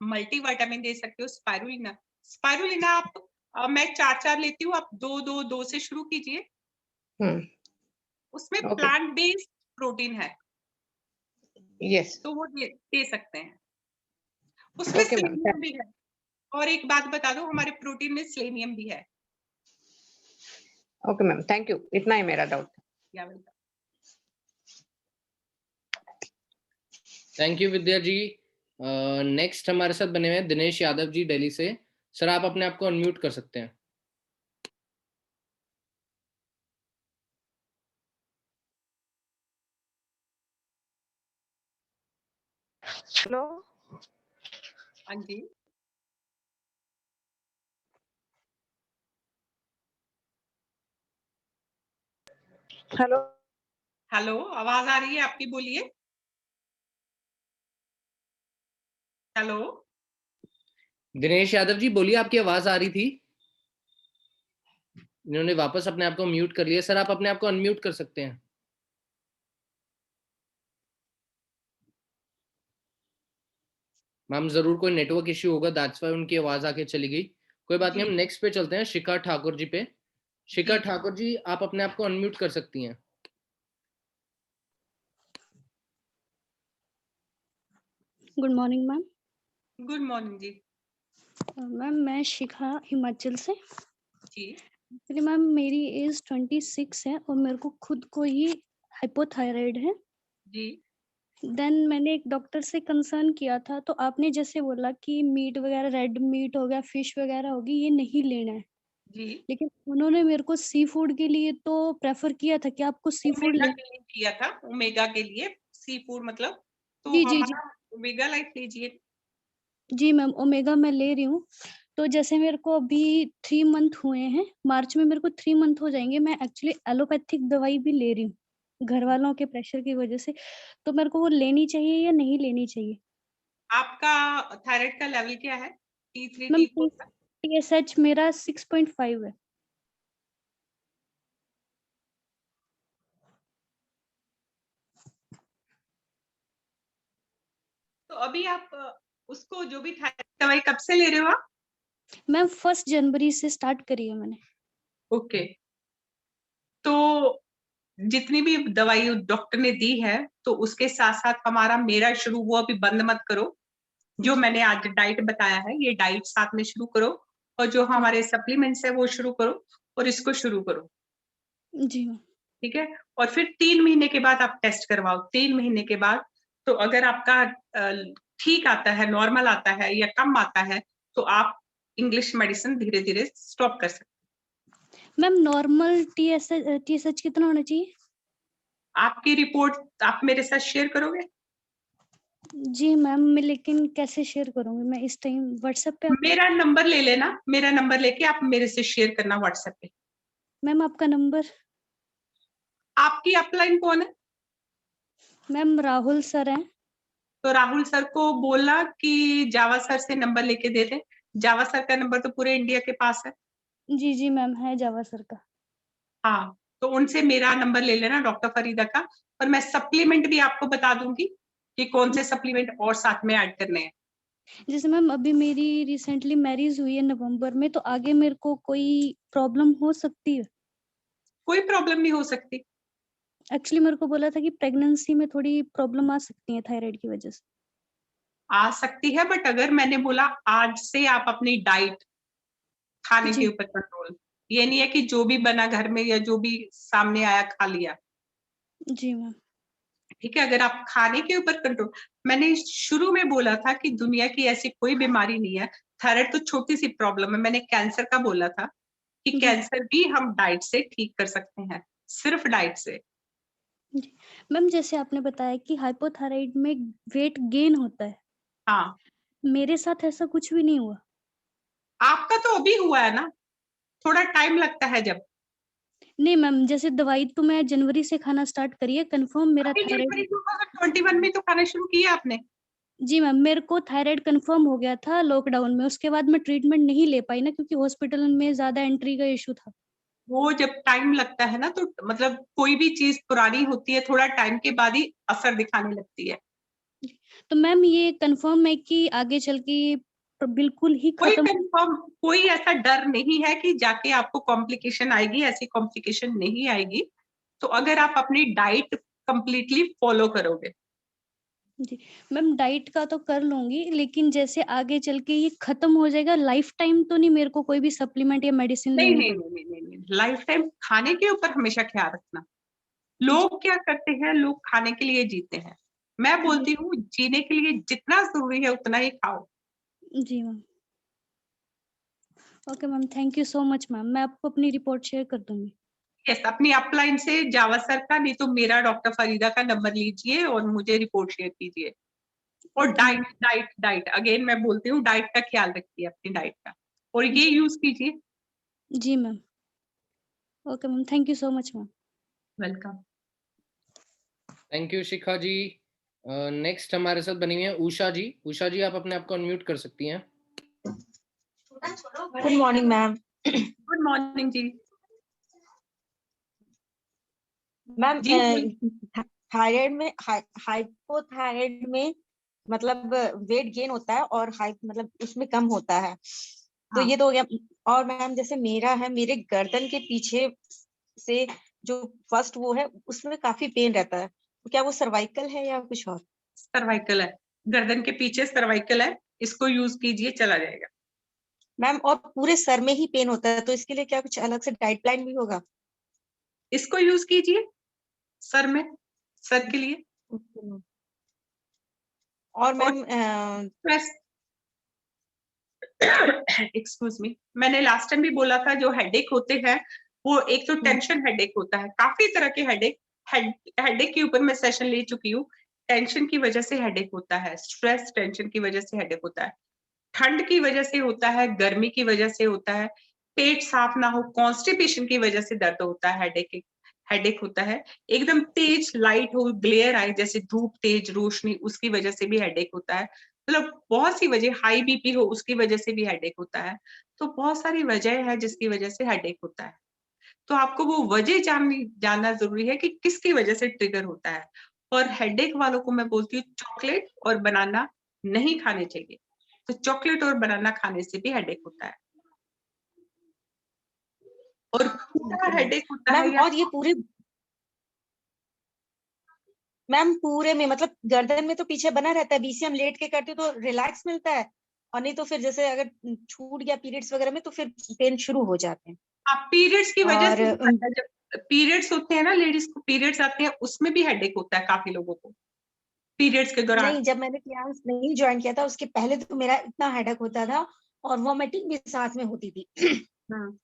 Speaker 1: मल्टी विटामिन दे सकते हो, स्पाइरुलिना। स्पाइरुलिना आप मैं 4 लेती हूँ, आप 2 से शुरू कीजिए। उसमें
Speaker 3: ओके।
Speaker 1: प्लांट बेस्ड प्रोटीन है,
Speaker 3: यस।
Speaker 1: तो वो दे सकते हैं। उसमें
Speaker 3: ओके मैम।
Speaker 1: सेलेनियम भी है। और एक बात बता दो, हमारे प्रोटीन में सेलेनियम भी है।
Speaker 3: ओके मैम, थैंक यू, इतना ही मेरा डाउट।
Speaker 1: या welcome.
Speaker 2: Thank you Vidya ji. Next हमारे साथ बने हुए हैं दिनेश यादव जी दिल्ली से। सर आप अपने आप को अनम्यूट कर सकते हैं।
Speaker 4: हेलो।
Speaker 1: हाँ जी।
Speaker 4: हेलो।
Speaker 1: हेलो, आवाज आ रही है आपकी, बोलिए। हेलो।
Speaker 2: दिनेश यादव जी बोलिए, आपकी आवाज आ रही थी। इन्होंने वापस अपने आप को म्यूट कर लिया। सर आप अपने आप को अनम्यूट कर सकते हैं। मैम जरूर कोई नेटवर्क इश्यू होगा, दैट्स व्हाई उनकी आवाज आके चली गई। कोई बात नहीं,
Speaker 1: जी
Speaker 2: हम नेक्स्ट पे चलते हैं शिखा ठाकुर जी पे। शिखा
Speaker 1: जी
Speaker 2: ठाकुर जी आप अपने आप को अनम्यूट कर सकती हैं।
Speaker 5: Good morning ma'am.
Speaker 1: Good morning जी।
Speaker 5: मैम मैं शिखा हिमाचल से।
Speaker 1: जी
Speaker 5: एक्चुअली मैम मेरी एज 26 है और मेरे को खुद को ही हाइपोथायराइड है।
Speaker 1: जी
Speaker 5: देन मैंने एक डॉक्टर से कंसर्न किया था, तो आपने जैसे बोला कि मीट वगैरह, रेड मीट हो गया, फिश वगैरह होगी, ये नहीं लेना है।
Speaker 1: जी।
Speaker 5: लेकिन उन्होंने मेरे को सी फूड के लिए तो प्रेफर किया था कि आपको सी फूड
Speaker 1: ओमेगा
Speaker 5: ले।
Speaker 1: के लिए किया था, ओमेगा के लिए सी फूड मतलब, तो
Speaker 5: जी जी जी।
Speaker 1: हमारा ओमेगा लाइफ लीजिए।
Speaker 5: जी मैम, ओमेगा मैं ले रही हूँ। तो जैसे मेरे को अभी 3 मंथ हुए हैं, मार्च में मेरे को 3 मंथ हो जाएंगे। मैं एक्चुअली एलोपैथिक दवाई भी ले रही हूँ घर वालों के प्रेशर की वजह से। तो मेरे को वो लेनी चाहिए या नहीं लेनी चाहिए?
Speaker 1: आपका थायराइड का लेवल क्या है? T3
Speaker 5: मैम
Speaker 1: T4 का?
Speaker 5: TSH मेरा 6.5 है।
Speaker 1: तो अभी आप उसको जो भी थायराइड दवाई कब से ले रहे हो आप?
Speaker 5: मैम 1 जनवरी से स्टार्ट करी है मैंने।
Speaker 1: ओके, तो जितनी भी दवाई डॉक्टर ने दी है तो उसके साथ साथ हमारा मेरा शुरू, वो अभी बंद मत करो। जो मैंने आज डाइट बताया है ये डाइट साथ में शुरू करो, और जो हमारे सप्लीमेंट्स है वो शुरू करो, और इसको शुरू करो,
Speaker 5: जी मैम।
Speaker 1: ठीक है। और फिर 3 महीने के बाद आप टेस्ट करवाओ। 3 महीने के बाद तो अगर आपका ठीक आता है, नॉर्मल आता है या कम आता है, तो आप इंग्लिश मेडिसिन धीरे धीरे स्टॉप कर सकते
Speaker 5: मैम नॉर्मल TSH कितना होना चाहिए?
Speaker 1: हैं। आपकी रिपोर्ट आप मेरे साथ शेयर करोगे?
Speaker 5: जी मैम, मैं लेकिन कैसे शेयर करूंगी मैं इस टाइम व्हाट्सएप पे?
Speaker 1: मेरा नंबर ले लेना, मेरा नंबर लेके आप मेरे से शेयर करना व्हाट्सएप पे।
Speaker 5: मैम आपका नंबर?
Speaker 1: आपकी अपलाइन कौन है?
Speaker 5: मैम राहुल सर हैं।
Speaker 1: तो राहुल सर को बोलना कि जावा सर से नंबर लेके दे दें। जावा सर का नंबर तो पूरे इंडिया के पास है।
Speaker 5: जी जी मैम, है जावा सर का।
Speaker 1: हाँ, तो उनसे मेरा नंबर ले लेना, डॉक्टर फरीदा का। और मैं सप्लीमेंट भी आपको बता दूंगी कि कौन से सप्लीमेंट और साथ में ऐड करने हैं।
Speaker 5: जैसे मैम अभी मेरी रिसेंटली मैरिज हुई है नवंबर में, तो आगे मेरे को कोई प्रॉब्लम हो सकती है?
Speaker 1: कोई प्रॉब्लम नहीं हो सकती।
Speaker 5: एक्चुअली मेरे को बोला था कि प्रेगनेंसी में थोड़ी प्रॉब्लम आ सकती है थायराइड की वजह से।
Speaker 1: आ सकती है, बट अगर मैंने बोला आज से आप अपनी डाइट, खाने के
Speaker 5: जी
Speaker 1: ऊपर कंट्रोल, ये नहीं है कि जो भी बना घर में या जो भी सामने आया खा लिया,
Speaker 5: जी मैम।
Speaker 1: ठीक है। अगर आप खाने के ऊपर कंट्रोल, मैंने शुरू में बोला था कि दुनिया की ऐसी कोई बीमारी नहीं है। थायराइड तो छोटी सी प्रॉब्लम है। मैंने कैंसर का बोला था कि
Speaker 5: जी
Speaker 1: कैंसर भी हम डाइट से ठीक कर सकते हैं, सिर्फ डाइट से।
Speaker 5: जी मैम, जैसे आपने बताया कि हाइपोथायराइड में वेट गेन होता है,
Speaker 1: हाँ,
Speaker 5: मेरे साथ ऐसा कुछ भी नहीं हुआ।
Speaker 1: आपका तो अभी हुआ है ना, थोड़ा टाइम लगता है जब।
Speaker 5: नहीं मैम, जैसे दवाई तो मैं जनवरी से खाना स्टार्ट करी है, कंफर्म मेरा
Speaker 1: अभी जनवरी
Speaker 5: थायराइड।
Speaker 1: 2021 में तो खाना शुरू किया आपने।
Speaker 5: जी मैम, मेरे को थायराइड कंफर्म हो गया था लॉकडाउन में, उसके बाद मैं ट्रीटमेंट नहीं ले पाई ना, क्योंकि हॉस्पिटल में ज्यादा एंट्री का इशू था।
Speaker 1: वो जब टाइम लगता है ना, तो मतलब कोई भी चीज पुरानी होती है, थोड़ा टाइम के बाद ही असर दिखाने लगती है।
Speaker 5: तो मैम ये कंफर्म है कि आगे चल के ये बिल्कुल ही
Speaker 1: कोई
Speaker 5: खत्म?
Speaker 1: कंफर्म, कोई ऐसा डर नहीं है कि जाके आपको कॉम्प्लिकेशन आएगी, ऐसी कॉम्प्लिकेशन नहीं आएगी। तो अगर आप अपनी डाइट कंप्लीटली फॉलो करोगे।
Speaker 5: जी मैम, डाइट का तो कर लूंगी, लेकिन जैसे आगे चल के ये खत्म हो जाएगा, लाइफ टाइम तो नहीं मेरे को कोई भी सप्लीमेंट या मेडिसिन
Speaker 1: नहीं
Speaker 5: लेनी
Speaker 1: नहीं
Speaker 5: पड़ेगी?
Speaker 1: नहीं नहीं नहीं, लाइफ टाइम खाने के ऊपर हमेशा ख्याल रखना। लोग क्या करते हैं, लोग खाने के लिए जीते हैं। मैं बोलती हूँ जीने के लिए जितना जरूरी है उतना ही खाओ।
Speaker 5: जी मैम। Okay ma'am, thank you so much ma'am, मैं आपको अपनी रिपोर्ट शेयर कर दूंगी।
Speaker 1: यस, अपनी अपलाइन से जावा सर का, नहीं तो मेरा डॉक्टर फरीदा का नंबर लीजिए और मुझे रिपोर्ट शेयर कीजिए। और
Speaker 5: okay ma'am.
Speaker 1: Diet diet diet again मैं बोलती हूँ, डाइट का ख्याल रखिए, अपनी डाइट का, और ये यूज कीजिए।
Speaker 5: जी मैम। Okay ma'am, thank you so much ma'am.
Speaker 1: Welcome.
Speaker 2: Thank you Shikha ji. Next हमारे साथ बनी हुई है उषा जी। उषा जी, आप अपने आप को अनम्यूट कर सकती हैं।
Speaker 6: Good morning ma'am.
Speaker 1: Good morning जी।
Speaker 6: मैम
Speaker 1: जी
Speaker 6: थायराइड में हाइपोथायराइड में मतलब वेट गेन होता है और हाई मतलब उसमें कम होता है, तो
Speaker 1: हाँ।
Speaker 6: ये तो हो गया। और मैम जैसे मेरा है, मेरे गर्दन के पीछे से जो फर्स्ट वो है उसमें काफी पेन रहता है, तो क्या वो सर्वाइकल है या कुछ और?
Speaker 1: सर्वाइकल है, गर्दन के पीछे सर्वाइकल है, इसको यूज कीजिए, चला जाएगा।
Speaker 6: मैम और पूरे सर में ही पेन होता है, तो इसके लिए क्या कुछ अलग से डाइट प्लान भी होगा?
Speaker 1: इसको यूज कीजिए सर में, सर के लिए।
Speaker 6: और मैम
Speaker 1: एक्सक्यूज मी, मैंने लास्ट टाइम भी बोला था, जो हेडेक होते हैं वो एक तो टेंशन हेडेक होता है, काफी तरह के हेडेक, हेडेक के ऊपर मैं सेशन ले चुकी हूँ। टेंशन की वजह से हेडेक होता है, स्ट्रेस टेंशन की वजह से हेडेक होता है, ठंड की वजह से होता है, गर्मी की वजह से होता है, पेट साफ ना हो, कॉन्स्टिपेशन की वजह से दर्द होता है, हेडेक होता है, एकदम तेज लाइट हो, ग्लेयर आए, जैसे धूप तेज रोशनी, उसकी वजह से भी हेडेक होता है। मतलब बहुत सी वजह, हाई बीपी हो उसकी वजह से भी हेडेक होता है। तो बहुत सारी वजह है जिसकी वजह से हेडेक होता है। तो आपको वो वजह जानना जरूरी है कि किसकी वजह से ट्रिगर होता है। और हेडेक वालों को मैं बोलती हूँ चॉकलेट और बनाना नहीं खाने चाहिए। तो चॉकलेट और बनाना खाने से भी हेडेक होता है। और पूरा हेडेक होता है
Speaker 6: मैम
Speaker 1: या
Speaker 6: और ये पूरे मैम पूरे में मतलब गर्दन में तो पीछे बना रहता है, बीच से हम लेट के करते हो तो रिलैक्स मिलता है, और नहीं तो फिर जैसे अगर छूट गया पीरियड्स वगैरह में तो फिर पेन शुरू हो जाते हैं।
Speaker 1: पीरियड्स की वजह
Speaker 6: और
Speaker 1: से होता है। जब पीरियड्स होते हैं ना, लेडीज को पीरियड्स आते हैं, उसमें भी हेडेक होता है काफी लोगों को पीरियड्स के दौरान।
Speaker 6: नहीं, जब मैंने क्लास नहीं ज्वाइन किया था उसके पहले तो मेरा इतना हेडेक होता था और वॉमिटिंग भी साथ में होती थी।
Speaker 1: हम्म,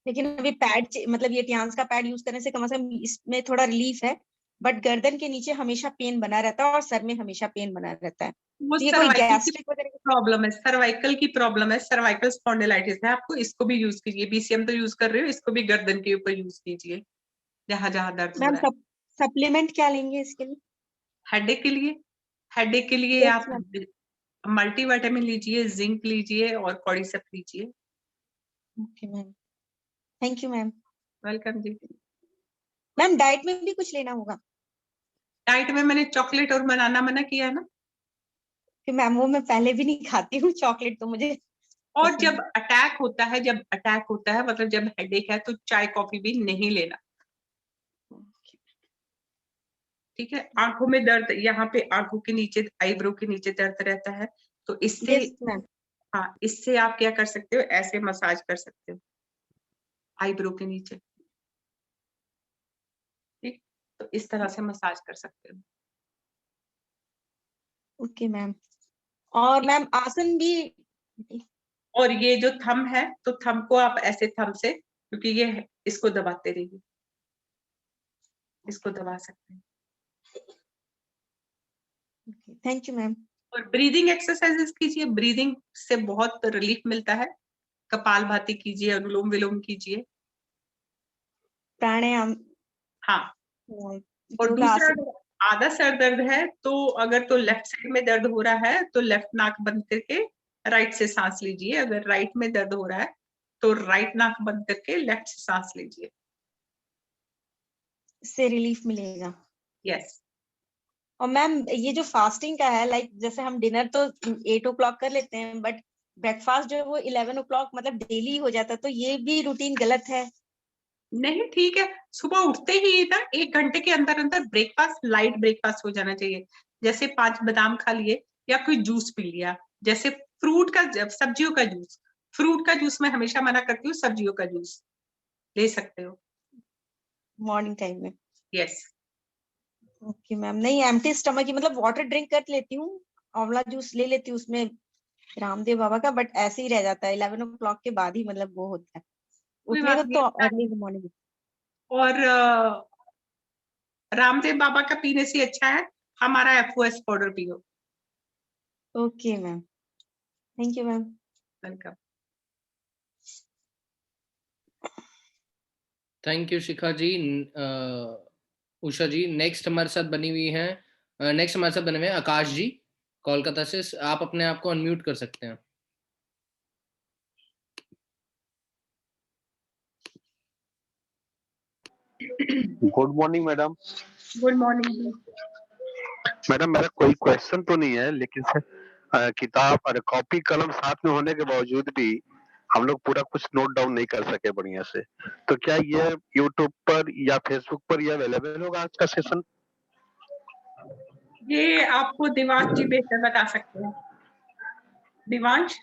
Speaker 6: लेकिन अभी पैड मतलब ये टियान्स का पैड यूज करने से कम इसमें थोड़ा रिलीफ है, बट गर्दन के नीचे हमेशा पेन बना रहता है और सर में हमेशा पेन बना रहता है।
Speaker 1: वो
Speaker 6: तो ये कोई
Speaker 1: सर्वाइकल की
Speaker 6: गैस्ट्रिक वगैरह
Speaker 1: प्रॉब्लम है, सर्वाइकल की प्रॉब्लम है, सर्वाइकल स्पॉन्डिलाइटिस है आपको। इसको भी यूज कीजिए, बीसीएम तो यूज कर रहे हो, इसको भी गर्दन के ऊपर यूज कीजिए जहां जहां दर्द हो
Speaker 6: मैम
Speaker 1: रहा है।
Speaker 6: सप्लीमेंट क्या लेंगे इसके लिए?
Speaker 1: हेडेक के लिए, हेडेक के लिए
Speaker 6: यस
Speaker 1: आप
Speaker 6: मैम।
Speaker 1: मल्टीविटामिन लीजिए, जिंक लीजिए और कॉर्डिसेप लीजिए।
Speaker 6: Okay ma'am, thank you ma'am.
Speaker 1: Welcome ji.
Speaker 6: Ma'am diet में भी कुछ लेना होगा?
Speaker 1: डाइट में मैंने चॉकलेट और बनाना मना किया है ना।
Speaker 6: कि मैम वो मैं पहले भी नहीं खाती हूँ, चॉकलेट तो मुझे
Speaker 1: और
Speaker 6: पसंद
Speaker 1: जब
Speaker 6: है।
Speaker 1: अटैक होता है, जब अटैक होता है मतलब जब हेडेक है, तो चाय कॉफी भी नहीं लेना। ठीक है। आंखों में दर्द, यहाँ पे आंखों के नीचे, आईब्रो के नीचे दर्द रहता है, तो इससे
Speaker 6: यस मैम।
Speaker 1: हाँ, इससे आप क्या कर सकते हो, ऐसे मसाज कर सकते हो आईब्रो के नीचे। ठीक, तो इस तरह से मसाज कर सकते हो।
Speaker 6: Okay ma'am. और मैम आसन भी
Speaker 1: और ये जो थंब है, तो थंब को आप ऐसे थंब से, क्योंकि ये इसको दबाते रहिए, इसको दबा सकते हैं।
Speaker 6: Thank you ma'am.
Speaker 1: और ब्रीदिंग एक्सरसाइजेस कीजिए, ब्रीदिंग से बहुत रिलीफ मिलता है। कपालभाति कीजिए, अनुलोम विलोम कीजिए।
Speaker 6: प्राणायाम
Speaker 1: हाँ। और
Speaker 6: योगा
Speaker 1: दूसरा,
Speaker 6: आसन।
Speaker 1: अगर आधा सर दर्द है तो, अगर तो लेफ्ट साइड में दर्द हो रहा है तो लेफ्ट नाक बंद करके राइट से सांस लीजिए। अगर राइट में दर्द हो रहा है तो राइट नाक बंद करके लेफ्ट से सांस लीजिए।
Speaker 6: से रिलीफ मिलेगा।
Speaker 1: यस।
Speaker 6: और मैम ये जो फास्टिंग का है, लाइक जैसे हम डिनर तो 8 o'clock कर लेते हैं, बट ब्रेकफास्ट जो है वो 11 o'clock मतलब डेली हो जाता है, तो ये भी रूटीन गलत है?
Speaker 1: नहीं, ठीक है। सुबह उठते ही ना 1 घंटे के अंदर अंदर ब्रेकफास्ट, लाइट ब्रेकफास्ट हो जाना चाहिए। जैसे 5 बादाम खा लिए या कोई जूस पी लिया, जैसे फ्रूट का, सब्जियों का जूस। फ्रूट का जूस मैं हमेशा मना करती हूँ, सब्जियों का जूस ले सकते हो।
Speaker 6: मॉर्निंग टाइम में?
Speaker 1: यस।
Speaker 6: Okay ma'am. नहीं, एम्प्टी स्टमक ही मतलब वाटर ड्रिंक कर लेती हूँ, आंवला जूस ले लेती हूँ उसमें रामदेव बाबा का, बट ऐसे ही रह जाता है 11 o'clock के बाद ही मतलब वो होता है।
Speaker 1: कोई
Speaker 6: उठने
Speaker 1: बात
Speaker 6: को
Speaker 1: नहीं
Speaker 6: तो
Speaker 1: है।
Speaker 6: Early morning.
Speaker 1: और रामदेव बाबा का पीने से अच्छा है हमारा एफओएस पाउडर पियो।
Speaker 6: Okay ma'am, thank you ma'am.
Speaker 1: Welcome.
Speaker 2: Thank you Shikha ji. Usha ji next हमारे साथ बनी हुई हैं, नेक्स्ट हमारे साथ बने हुए हैं आकाश जी कोलकाता से। आप अपने आप को अनम्यूट कर सकते हैं।
Speaker 7: Good morning madam.
Speaker 1: Good morning.
Speaker 7: Madam मेरा कोई क्वेश्चन तो नहीं है, लेकिन सर किताब और कॉपी कलम साथ में होने के बावजूद भी हम लोग पूरा कुछ नोट डाउन नहीं कर सके बढ़िया से। तो क्या ये यूट्यूब पर या फेसबुक पर ये अवेलेबल होगा आज का सेशन?
Speaker 1: ये आपको देवांश जी बेहतर बता सकते हैं। Devansh,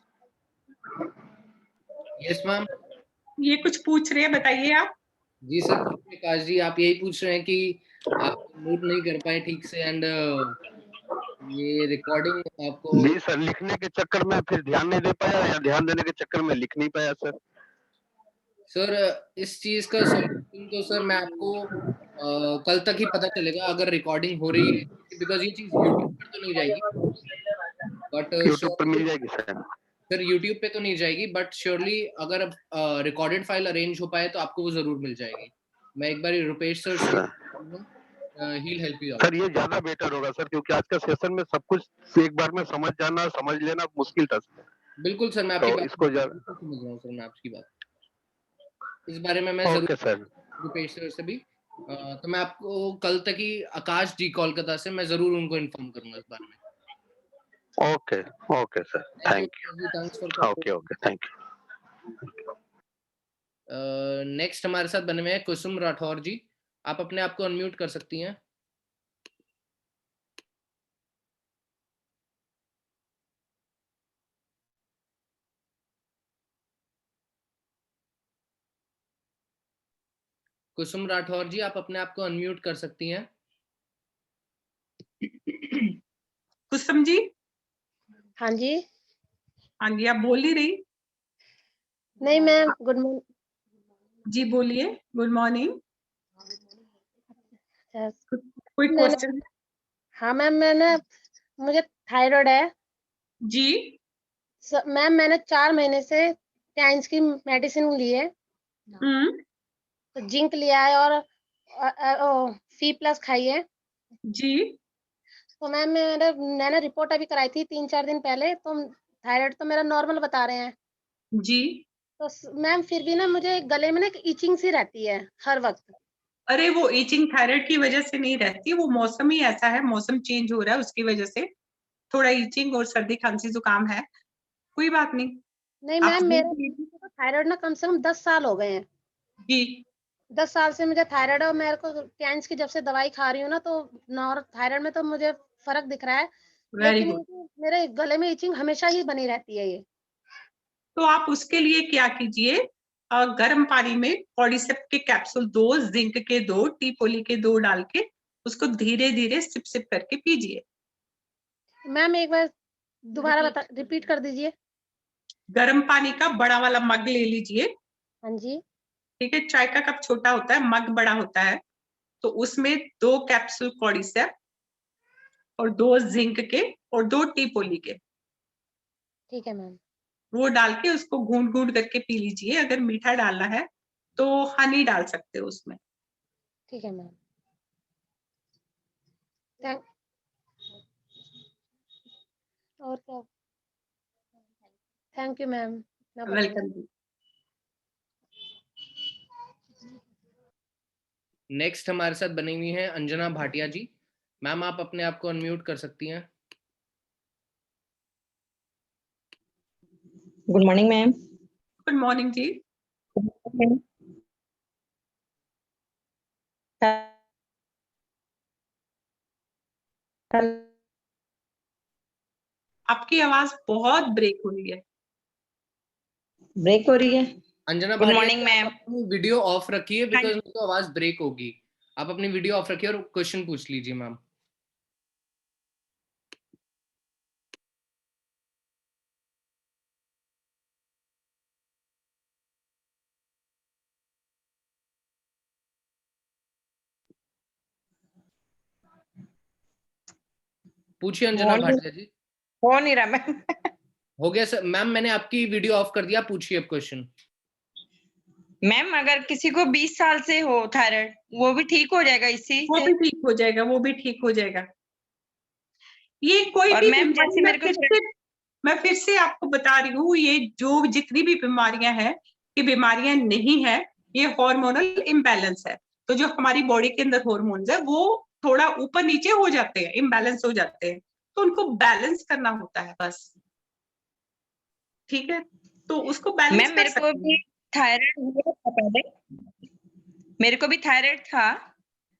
Speaker 2: yes ma'am.
Speaker 1: ये कुछ पूछ रहे हैं, बताइए आप।
Speaker 2: जी सर, आकाश जी आप यही पूछ रहे हैं कि आप नोट नहीं कर पाए ठीक से, एंड ये रिकॉर्डिंग आपको।
Speaker 7: जी सर, लिखने के चक्कर में फिर ध्यान नहीं दे पाया या ध्यान देने के चक्कर में लिख नहीं पाया सर।
Speaker 2: सर इस चीज का सॉल्यूशन तो सर मैं आपको कल तक ही पता चलेगा, अगर रिकॉर्डिंग हो रही है, बिकॉज ये चीज यूट्यूब पर तो नहीं जाएगी, बट
Speaker 7: यूट्यूब पर मिल जाएगी सर?
Speaker 2: सर यूट्यूब पे तो नहीं जाएगी, बट श्योरली अगर रिकॉर्डेड फाइल अरेंज हो पाए तो आपको वो जरूर मिल जाएगी। मैं एक बार रुपेश सर से ही हेल्प यू आउट।
Speaker 7: सर ये ज्यादा बेटर होगा सर, क्योंकि आज का सेशन में सब कुछ एक बार में समझ जाना, समझ लेना मुश्किल था।
Speaker 2: बिल्कुल सर, मैं आपकी
Speaker 7: तो
Speaker 2: बात
Speaker 7: इसको
Speaker 2: समझ रहा हूँ सर, मैं आपकी बात इस बारे में मैं जरूर
Speaker 7: ओके सर।
Speaker 2: रुपेश सर से भी तो मैं आपको कल तक ही, आकाश जी कोलकाता से, मैं जरूर उनको इन्फॉर्म करूंगा इस बारे में।
Speaker 7: Okay okay sir, thank you.
Speaker 2: Thanks for
Speaker 7: okay okay, thank you.
Speaker 2: Next हमारे साथ बने हुए हैं कुसुम राठौर जी, आप अपने आप को अनम्यूट कर सकती हैं। कुसुम राठौर जी, आप अपने आप को अनम्यूट कर सकती हैं।
Speaker 1: कुसुम जी,
Speaker 8: हाँ जी।
Speaker 1: हाँ जी, आप बोल नहीं रही।
Speaker 8: नहीं मैम, गुड मॉर्निंग।
Speaker 1: जी बोलिए, गुड मॉर्निंग। कोई
Speaker 8: मैंने
Speaker 1: क्वेश्चन?
Speaker 8: हाँ मैम, मुझे थायराइड है
Speaker 1: जी।
Speaker 8: मैम। मैंने 4 महीने से टाइम्स की मेडिसिन ली है, तो जिंक लिया है और C+ खाई है।
Speaker 1: जी।
Speaker 8: तो मैम मैंने रिपोर्ट अभी कराई थी 3-4 दिन पहले, तो थायराइड तो मेरा नॉर्मल बता रहे हैं।
Speaker 1: जी।
Speaker 8: तो मैम फिर भी ना मुझे गले में ना इचिंग सी रहती है हर वक्त।
Speaker 1: अरे वो इचिंग थायराइड की वजह से नहीं रहती, वो मौसम ही ऐसा है, मौसम चेंज हो रहा है उसकी वजह से थोड़ा इचिंग और सर्दी खांसी जुकाम है, कोई बात नहीं।
Speaker 8: नहीं
Speaker 1: आप
Speaker 8: मैम, मेरा
Speaker 1: जी।
Speaker 8: थायराइड ना कम से कम 10 साल हो गए हैं। 10 साल से मुझे थायराइड है और मेरे को कैंस की जब से दवाई खा रही हूँ ना, तो थायराइड में तो मुझे फर्क दिख रहा है,
Speaker 1: वेरी
Speaker 8: लेकिन
Speaker 1: गुड।
Speaker 8: मेरे गले में इचिंग हमेशा ही बनी रहती है ये।
Speaker 1: तो आप उसके लिए क्या कीजिए, गर्म पानी में कॉर्डिसेप के कैप्सूल 2, जिंक के 2, टी पोली के 2 डाल के उसको धीरे धीरे सिप सिप करके पीजिए।
Speaker 8: मैम एक बार दोबारा रिपीट कर दीजिए।
Speaker 1: गर्म पानी का बड़ा वाला मग ले लीजिए।
Speaker 8: हाँ जी।
Speaker 1: ठीक है, चाय का कप छोटा होता है, मग बड़ा होता है, तो उसमें 2 कैप्सूल कॉर्डिसेप और 2 जिंक के और 2 टी पोली के,
Speaker 8: ठीक है मैम।
Speaker 1: वो डाल के उसको घूंट घूंट करके पी लीजिए। अगर मीठा डालना है तो हनी डाल सकते हो उसमें।
Speaker 8: ठीक है मैम। और क्या? Thank you ma'am.
Speaker 1: Welcome.
Speaker 2: Next हमारे साथ बनी हुई है अंजना भाटिया जी, मैम आप अपने आप को अनम्यूट कर सकती हैं।
Speaker 6: Good morning ma'am.
Speaker 1: Good morning जी। आपकी आवाज बहुत ब्रेक हो रही है।
Speaker 6: ब्रेक हो रही है।
Speaker 2: अंजना
Speaker 6: गुड
Speaker 2: भाटिया
Speaker 6: मॉर्निंग
Speaker 2: जी,
Speaker 6: मैम।
Speaker 2: आप अपनी वीडियो ऑफ रखिए बिकॉज तो आवाज ब्रेक होगी। आप अपनी वीडियो ऑफ रखिए और क्वेश्चन पूछ लीजिए मैम। पूछिए अंजना भाटिया जी।
Speaker 6: हो नहीं रहा मैम।
Speaker 2: हो गया सर मैम, मैंने आपकी वीडियो ऑफ कर दिया, पूछिए अब क्वेश्चन।
Speaker 6: मैम अगर किसी को 20 साल से हो थायराइड, वो भी ठीक हो जाएगा इससे?
Speaker 1: वो भी ठीक हो जाएगा, वो भी ठीक हो जाएगा। ये कोई
Speaker 6: और
Speaker 1: भी
Speaker 6: मैम
Speaker 1: बीमारी,
Speaker 6: जैसे मेरे को
Speaker 1: मैं फिर से आपको बता रही हूँ, ये जो जितनी भी बीमारियां हैं, ये बीमारियां नहीं है, ये हार्मोनल इम्बैलेंस है। तो जो हमारी बॉडी के अंदर हार्मोन्स है वो थोड़ा ऊपर नीचे हो जाते हैं, इम्बैलेंस हो जाते हैं, तो उनको बैलेंस करना होता है बस। ठीक है, तो उसको बैलेंस
Speaker 6: मैम
Speaker 1: कर
Speaker 6: मेरे को
Speaker 1: सकते
Speaker 6: भी
Speaker 1: हैं।
Speaker 6: थायराइड हुआ था पहले, मेरे को भी थायराइड था,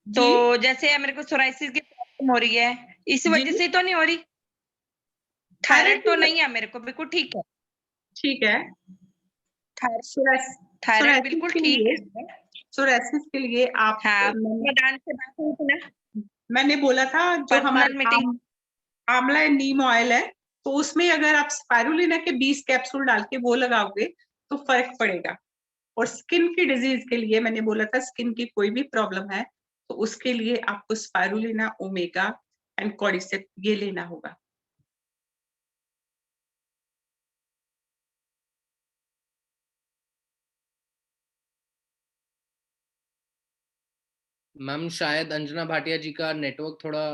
Speaker 1: जी।
Speaker 6: तो जैसे मेरे को सोराइसिस की प्रॉब्लम हो रही है, इस
Speaker 1: जी।
Speaker 6: वजह से तो नहीं हो रही? थायराइड तो नहीं है मेरे को, बिल्कुल ठीक है।
Speaker 1: ठीक है।
Speaker 6: थायराइड बिल्कुल ठीक है।
Speaker 1: सोराइसिस के लिए आप
Speaker 6: हाँ, मैदान से बात हुई थी ना,
Speaker 1: मैंने बोला था जो
Speaker 6: पर्सनल
Speaker 1: हमारा
Speaker 6: मीटिंग।
Speaker 1: आंवला नीम ऑयल है, तो उसमें अगर आप स्पाइरुलिना के 20 कैप्सूल डाल के वो लगाओगे तो फर्क पड़ेगा। और स्किन की डिजीज के लिए मैंने बोला था, स्किन की कोई भी प्रॉब्लम है तो उसके लिए आपको स्पाइरुलिना, ओमेगा एंड कॉर्डिसेप ये लेना होगा।
Speaker 2: मैम शायद अंजना भाटिया जी का नेटवर्क थोड़ा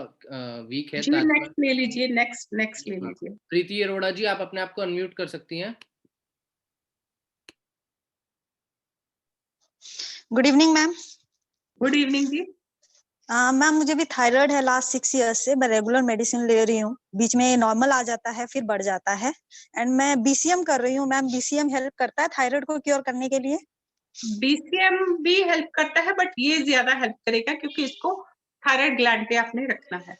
Speaker 2: वीक है।
Speaker 1: जी नेक्स्ट ले लीजिए, नेक्स्ट ले लीजिए।
Speaker 2: प्रीति अरोड़ा जी, आप अपने आप को अनम्यूट कर सकती हैं।
Speaker 9: Good evening ma'am.
Speaker 1: Good evening जी।
Speaker 9: मैम मुझे भी थायराइड है लास्ट 6 ईयर्स से, मैं रेगुलर मेडिसिन ले रही हूँ। बीच में नॉर्मल आ जाता है फिर बढ़ जाता है, एंड मैं BCM कर रही हूँ। मैम BCM हेल्प करता है थायराइड को क्योर करने के लिए?
Speaker 1: BCM भी हेल्प करता है, बट ये ज्यादा हेल्प करेगा क्योंकि इसको थायराइड ग्लैंड पे आपने रखना है।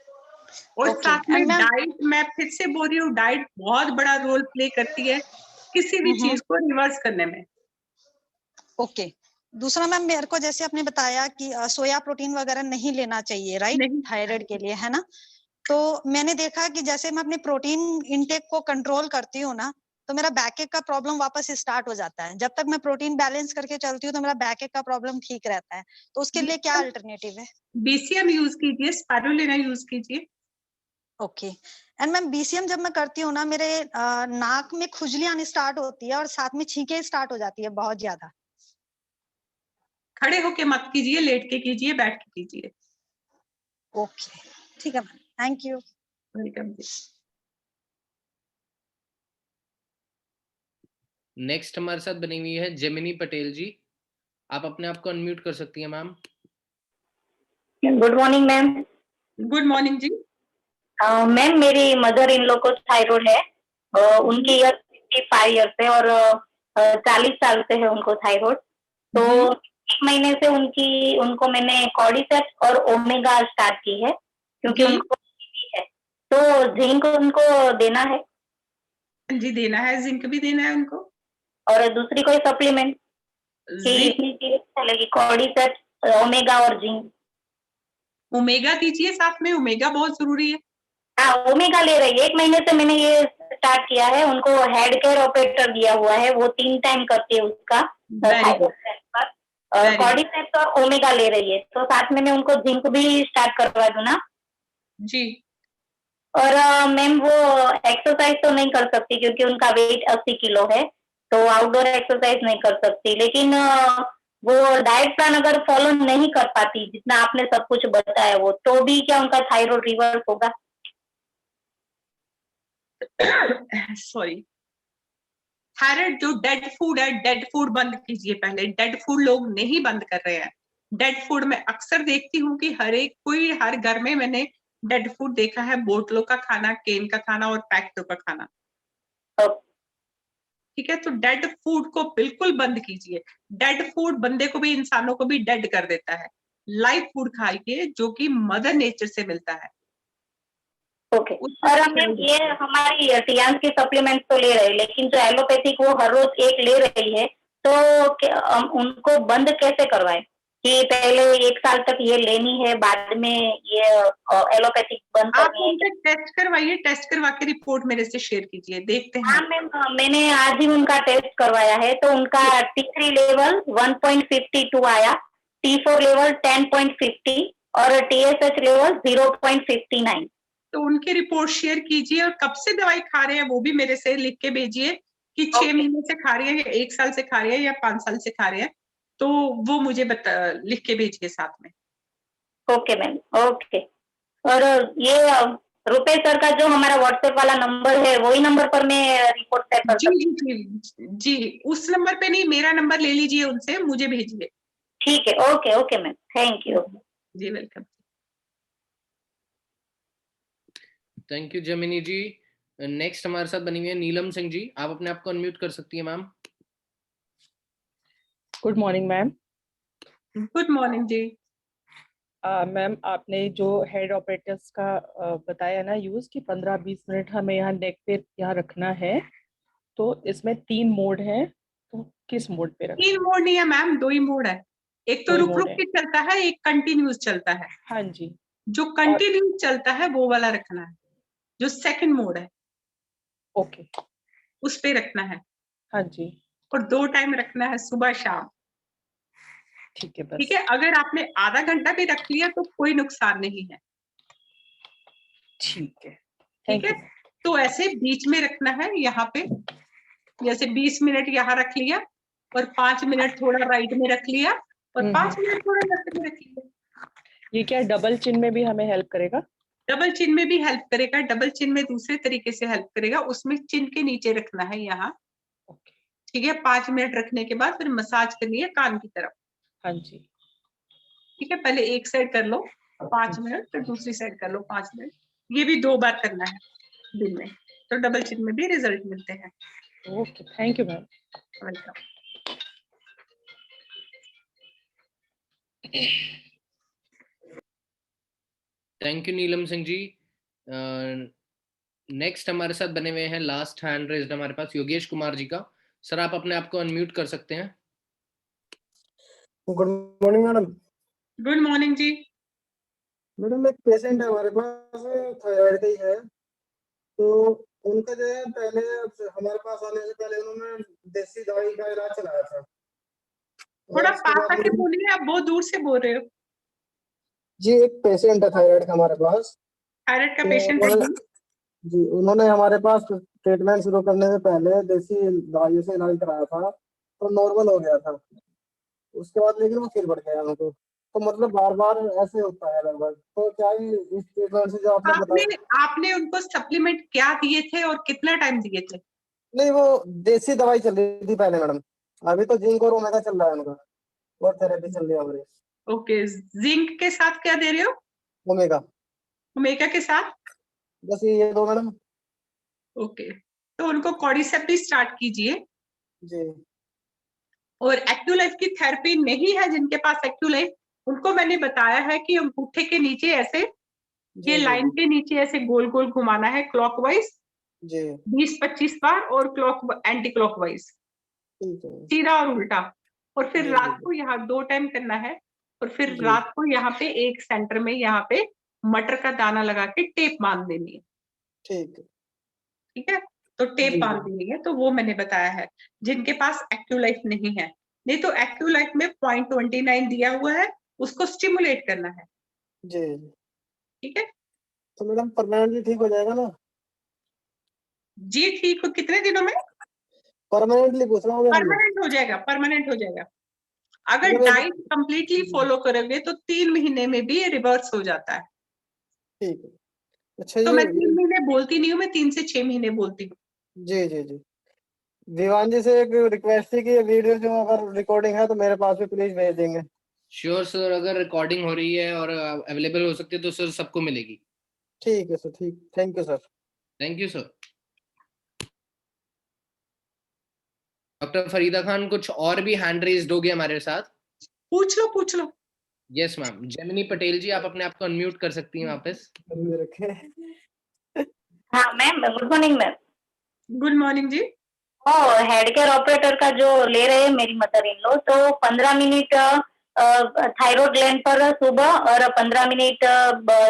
Speaker 1: और
Speaker 9: Okay.
Speaker 1: साथ में
Speaker 9: And ma'am-
Speaker 1: डाइट, मैं फिर से बोल रही हूँ, डाइट बहुत बड़ा रोल प्ले करती है किसी भी चीज को रिवर्स करने में।
Speaker 9: ओके। दूसरा मैम, मेरे को जैसे आपने बताया कि सोया प्रोटीन वगैरह नहीं लेना चाहिए, राइट,
Speaker 1: नहीं।
Speaker 9: थायराइड के लिए, है ना? तो मैंने देखा कि जैसे मैं अपने प्रोटीन इंटेक को कंट्रोल करती हूँ ना, तो मेरा बैकएक का प्रॉब्लम वापस स्टार्ट हो जाता है। जब तक मैं प्रोटीन बैलेंस करके चलती हूँ तो मेरा बैकएक का प्रॉब्लम ठीक रहता है। तो उसके लिए क्या अल्टरनेटिव है?
Speaker 1: BCM यूज कीजिए, स्पारुलिना यूज कीजिए।
Speaker 9: ओके। एंड मैम, BCM जब मैं करती हूँ ना, मेरे नाक में खुजली आनी स्टार्ट होती है और साथ में छींके स्टार्ट हो जाती है बहुत ज्यादा।
Speaker 1: खड़े होके मत कीजिए, लेट के कीजिए, बैठ के कीजिए।
Speaker 9: ओके, ठीक है ma'am, thank you.
Speaker 1: Welcome ji.
Speaker 2: Next हमारे साथ बनी हुई है जेमिनी पटेल जी। आप अपने आप को अनम्यूट कर सकती हैं ma'am.
Speaker 10: Good morning ma'am.
Speaker 1: Good morning जी।
Speaker 10: मैम, मेरी मदर इन लॉ को थायराइड है। उनकी ईयर 55 ईयर्स है और 40 साल से है उनको थायराइड। तो 1 महीने से उनको मैंने कॉर्डिसेप्स और ओमेगा स्टार्ट की है क्योंकि उनको है। तो जिंक उनको देना है?
Speaker 1: जी देना है, जिंक भी देना है उनको।
Speaker 10: और दूसरी कोई सप्लीमेंट चलेगी? कॉर्डिसेप्स, ओमेगा और जिंक।
Speaker 1: ओमेगा दीजिए साथ में, ओमेगा बहुत जरूरी है।
Speaker 10: हाँ, ओमेगा ले रही है। 1 महीने से मैंने ये स्टार्ट किया है। उनको हेड केयर ऑपरेटर दिया हुआ है, वो 3 टाइम करती है उसका। कॉर्डिसेप्स और ओमेगा ले रही है, तो साथ में मैं उनको जिंक भी स्टार्ट करवा दूं ना?
Speaker 1: जी।
Speaker 10: और मैम, वो एक्सरसाइज तो नहीं कर सकती क्योंकि उनका वेट 80 किलो है, तो आउटडोर एक्सरसाइज नहीं कर सकती। लेकिन वो डाइट प्लान अगर फॉलो नहीं कर पाती, जितना आपने सब कुछ बताया, वो तो भी क्या उनका थायराइड रिवर्स होगा?
Speaker 1: सॉरी, थायराइड जो डेड फूड है, डेड फूड बंद कीजिए पहले। डेड फूड लोग नहीं बंद कर रहे हैं। डेड फूड मैं अक्सर देखती हूँ कि हर घर में मैंने डेड फूड देखा है। बोतलों का खाना, केन का खाना और पैकेटों का खाना। ठीक है, तो डेड फूड को बिल्कुल बंद कीजिए। डेड फूड बंदे को भी, इंसानों को भी डेड कर देता है। लाइव फूड खाइए जो कि मदर नेचर से मिलता है।
Speaker 10: ओके। और मैम, ये हमारी टियान्स की सप्लीमेंट तो ले रहे, लेकिन जो एलोपैथिक वो हर रोज एक ले रही है, तो उनको बंद कैसे करवाएं कि पहले 1 साल तक ये लेनी है, बाद में ये एलोपैथिक बंद करनी है?
Speaker 1: उनसे टेस्ट करवाइए, टेस्ट करवा के रिपोर्ट मेरे से शेयर कीजिए, देखते हैं।
Speaker 10: हाँ मैम, मैंने आज ही उनका टेस्ट करवाया है, तो उनका T3 लेवल 1.52 आया, T4 लेवल 10.50 और TSH लेवल 0.59।
Speaker 1: तो उनकी रिपोर्ट शेयर कीजिए और कब से दवाई खा रहे हैं वो भी मेरे से लिख के भेजिए कि 6 महीने से खा रही है या 1 साल से खा रही है या 5 साल से खा रहे हैं, तो वो मुझे लिख के भेजिए साथ में।
Speaker 10: Okay ma'am, okay. और ये रुपए सर का जो हमारा व्हाट्सएप वाला नंबर है, वही नंबर पर मैं रिपोर्ट शेयर कर सकती हूँ?
Speaker 1: जी, जी, उस नंबर पे नहीं, मेरा नंबर ले लीजिए उनसे, मुझे भेजिए।
Speaker 10: ठीक है, okay okay ma'am, thank you.
Speaker 1: Ji welcome.
Speaker 2: Thank you Gemini ji. Next हमारे साथ बनी हुई है नीलम सिंह जी। आप अपने आप को अनम्यूट कर सकती हैं ma'am.
Speaker 11: Good morning ma'am.
Speaker 1: Good morning जी।
Speaker 11: मैम, आपने जो हेड ऑपरेटर्स का बताया ना यूज कि 15-20 मिनट हमें यहाँ नेक पे यहाँ रखना है, तो इसमें 3 मोड हैं, तो किस मोड पे रखें?
Speaker 1: 3 मोड नहीं है मैम, 2 ही मोड है। एक तो रुक रुक के चलता है, एक कंटिन्यूस चलता है।
Speaker 11: हाँ जी।
Speaker 1: जो कंटिन्यूस चलता है वो वाला रखना है, जो सेकंड मोड है।
Speaker 11: ओके,
Speaker 1: उस पे रखना है।
Speaker 11: हाँ जी।
Speaker 1: और 2 टाइम रखना है, सुबह शाम।
Speaker 11: ठीक है, बस।
Speaker 1: ठीक है, अगर आपने आधा घंटा भी रख लिया तो कोई नुकसान नहीं है।
Speaker 11: ठीक है,
Speaker 1: ठीक है। तो ऐसे बीच में रखना है, यहाँ पे जैसे 20 मिनट यहाँ रख लिया और 5 मिनट थोड़ा राइट में रख लिया और 5 मिनट थोड़ा लेफ्ट में रख लिया।
Speaker 11: ये क्या डबल चिन में भी हमें हेल्प करेगा?
Speaker 1: डबल चिन में भी हेल्प करेगा। डबल चिन में दूसरे तरीके से हेल्प करेगा, उसमें चिन के नीचे रखना है यहाँ। ठीक है, 5 मिनट रखने के बाद फिर मसाज करनी है कान की तरफ।
Speaker 11: हाँ जी।
Speaker 1: ठीक है, पहले एक साइड कर लो 5 मिनट, फिर दूसरी साइड कर लो 5 मिनट। ये भी 2 बार करना है दिन में, तो डबल चिन में भी रिजल्ट मिलते हैं।
Speaker 11: Okay, thank you ma'am.
Speaker 1: Welcome.
Speaker 2: Thank you Neelam Singh ji. Next हमारे साथ बने हुए हैं, लास्ट हैंड रेज्ड हमारे पास योगेश कुमार जी का। सर आप अपने आप को अनम्यूट कर सकते हैं।
Speaker 12: Good morning madam.
Speaker 1: Good morning जी।
Speaker 12: मैडम एक पेशेंट है हमारे पास, थायराइड का ही है, तो उनका जो है पहले हमारे पास आने से पहले उन्होंने देसी दवाई का इलाज चलाया था।
Speaker 1: थोड़ा पास आके बोलिए, आप बहुत दूर से बोल रहे हो।
Speaker 12: जी एक पेशेंट है थायराइड का हमारे पास।
Speaker 1: थायराइड का
Speaker 12: तो
Speaker 1: पेशेंट है जी।
Speaker 12: जी उन्होंने हमारे पास ट्रीटमेंट शुरू करने से पहले देसी दवाइयों से इलाज कराया था, तो नॉर्मल हो गया था। उसके बाद लेकिन वो फिर बढ़ गया उनको, तो मतलब बार बार ऐसे होता है लगभग। तो क्या ये इस ट्रीटमेंट से जो आपने बताया?
Speaker 1: आपने उनको सप्लीमेंट क्या दिए थे और कितना टाइम दिए थे?
Speaker 12: नहीं वो देसी दवाई चल रही थी पहले मैडम, अभी तो जिंक और ओमेगा चल रहा है उनका, और थेरेपी चल रही है हमारी।
Speaker 1: ओके, जिंक के साथ क्या दे रहे हो?
Speaker 12: ओमेगा।
Speaker 1: ओमेगा के साथ
Speaker 12: बस ये दो मैडम।
Speaker 1: ओके, तो उनको कॉर्डिसेप भी स्टार्ट कीजिए।
Speaker 12: जी।
Speaker 1: और एक्टिवलाइफ की थेरेपी नहीं है जिनके पास एक्टिवलाइफ, उनको मैंने बताया है कि अंगूठे के नीचे ऐसे, ये लाइन के नीचे ऐसे गोल गोल घुमाना है क्लॉकवाइज
Speaker 12: जी
Speaker 1: 20-25 बार, और क्लॉक एंटी क्लॉकवाइज,
Speaker 12: ठीक है
Speaker 1: सीधा और उल्टा। और फिर
Speaker 12: जी
Speaker 1: रात को यहाँ 2 टाइम करना है। और फिर
Speaker 12: जी
Speaker 1: रात को यहाँ पे एक सेंटर में यहाँ पे मटर का दाना लगा के टेप बांध देनी है।
Speaker 12: ठीक है
Speaker 1: ठीक है, तो टेप
Speaker 12: जी
Speaker 1: बांध देनी है। तो वो मैंने बताया है जिनके पास एक्टिव लाइफ नहीं है। नहीं तो एक्टिव लाइफ में 0.29 दिया हुआ है, उसको स्टिमुलेट करना है।
Speaker 12: जी।
Speaker 1: ठीक है
Speaker 12: तो मैडम परमानेंटली ठीक हो जाएगा ना?
Speaker 1: जी, ठीक हो कितने दिनों में?
Speaker 12: परमानेंटली पूछ रहा हूँ मैडम।
Speaker 1: परमानेंट हो जाएगा, परमानेंट हो जाएगा। अगर
Speaker 12: मतलब
Speaker 1: डाइट कंप्लीटली फॉलो करोगे तो 3 महीने में भी ये रिवर्स हो जाता है।
Speaker 12: ठीक है। अच्छा
Speaker 1: तो
Speaker 12: ये
Speaker 1: मैं 3 महीने बोलती नहीं हूँ, मैं 3 से 6 महीने बोलती हूँ।
Speaker 12: जी जी जी। दीवान जी से एक रिक्वेस्ट थी कि ये वीडियो जो अगर रिकॉर्डिंग है तो मेरे पास भी प्लीज भेज देंगे।
Speaker 2: श्योर सर, अगर रिकॉर्डिंग हो रही है और अवेलेबल हो सकती है तो सर सबको मिलेगी।
Speaker 12: ठीक है सर, ठीक, thank you sir.
Speaker 2: Thank you sir. Doctor Farida Khan, कुछ और भी हैंड रेज्ड हो गए हमारे साथ?
Speaker 1: पूछ लो पूछ लो।
Speaker 2: Yes ma'am. जेमिनी पटेल जी, आप अपने आप को अनम्यूट कर सकती हैं वापस।
Speaker 10: हाँ ma'am, good morning ma'am.
Speaker 1: Good morning जी।
Speaker 10: हेड केयर ऑपरेटर का जो ले रहे हैं मेरी मदर इन लो, तो 15 मिनट थायराइड ग्लैंड पर सुबह और 15 मिनट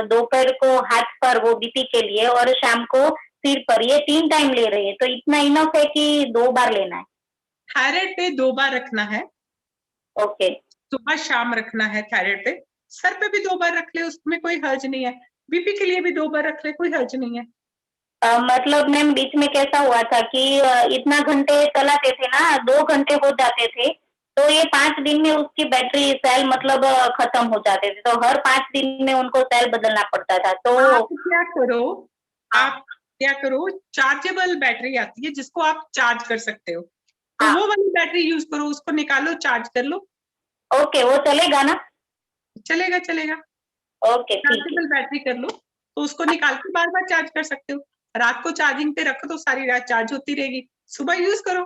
Speaker 10: दोपहर को हाथ पर, वो बीपी के लिए, और शाम को सिर पर, ये 3 टाइम ले रहे हैं। तो इतना इनफ है कि 2 बार लेना है?
Speaker 1: थायराइड पे 2 बार रखना है।
Speaker 10: ओके।
Speaker 1: सुबह शाम रखना है थायराइड पे। सर पे भी 2 बार रख ले, उसमें कोई हर्ज नहीं है। बीपी के लिए भी 2 बार रख ले, कोई हर्ज नहीं है।
Speaker 10: मतलब मैम बीच में कैसा हुआ था कि इतना घंटे चलाते थे ना, 2 घंटे हो जाते थे, तो ये 5 दिन में उसकी बैटरी सेल मतलब खत्म हो जाते थे, तो हर 5 दिन में उनको सेल बदलना पड़ता था। तो
Speaker 1: आप क्या करो, चार्जेबल बैटरी आती है जिसको आप चार्ज कर सकते हो, तो वो वाली बैटरी यूज करो, उसको निकालो, चार्ज कर लो।
Speaker 10: ओके, वो चलेगा ना?
Speaker 1: चलेगा चलेगा।
Speaker 10: ओके ठीक है।
Speaker 1: चार्जेबल बैटरी कर लो, तो उसको निकाल के बार बार चार्ज कर सकते हो। रात को चार्जिंग पे रखो तो सारी रात चार्ज होती रहेगी, सुबह यूज करो।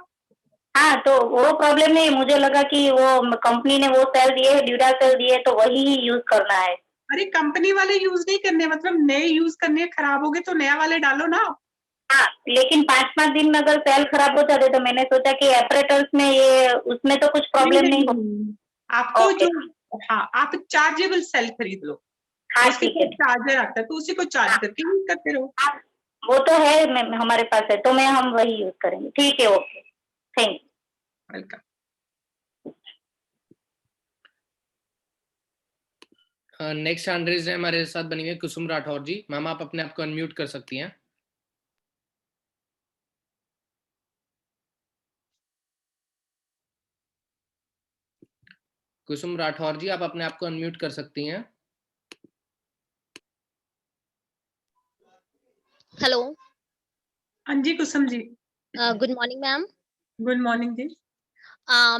Speaker 10: हाँ, तो वो प्रॉब्लम नहीं, मुझे लगा कि वो कंपनी ने वो सेल दिए, ड्यूरासेल दिए, तो वही ही यूज करना है।
Speaker 1: अरे कंपनी वाले यूज नहीं करने, मतलब नए यूज करने, खराब हो गए तो नया वाले डालो ना।
Speaker 10: हाँ, लेकिन 5-5 दिन में अगर सेल खराब हो जाते तो मैंने सोचा कि ऑपरेटर्स में ये, उसमें तो कुछ प्रॉब्लम नहीं हो।
Speaker 1: आपको जो, हाँ, आप चार्जेबल सेल खरीद लो।
Speaker 10: हाँ
Speaker 1: उसके
Speaker 10: ठीक है।
Speaker 1: साथ चार्जर आता है, तो उसी को चार्ज करके यूज करते रहो।
Speaker 10: वो तो है हमारे पास है, तो हम वही यूज करेंगे। ठीक है, okay, thank you.
Speaker 1: Welcome.
Speaker 2: Next hand raise है हमारे साथ बनी हुई है कुसुम राठौर जी। मैम आप अपने आप को अनम्यूट कर सकती हैं। कुसुम राठौर जी, आप अपने आप को अनम्यूट कर सकती हैं।
Speaker 13: हेलो।
Speaker 1: हाँ जी Kusum ji.
Speaker 13: Good morning ma'am.
Speaker 1: Good morning जी।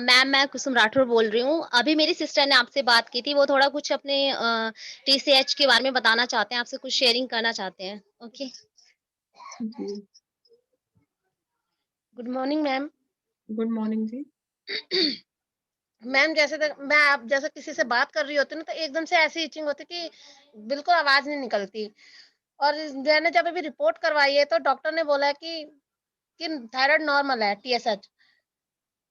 Speaker 13: मैम मैं कुसुम राठौर बोल रही हूँ। अभी मेरी सिस्टर ने आपसे बात की थी, वो थोड़ा कुछ अपने TCH के बारे में बताना चाहते हैं, आपसे कुछ शेयरिंग करना चाहते हैं। ओके।
Speaker 1: जी
Speaker 13: good morning ma'am.
Speaker 1: Good morning जी।
Speaker 8: मैम मैं आप जैसे किसी से बात कर रही होती हूँ ना, तो एकदम से ऐसी इचिंग होती कि बिल्कुल आवाज नहीं निकलती। और मैंने जब अभी रिपोर्ट करवाई है तो डॉक्टर ने बोला है कि थायराइड नॉर्मल है, TSH।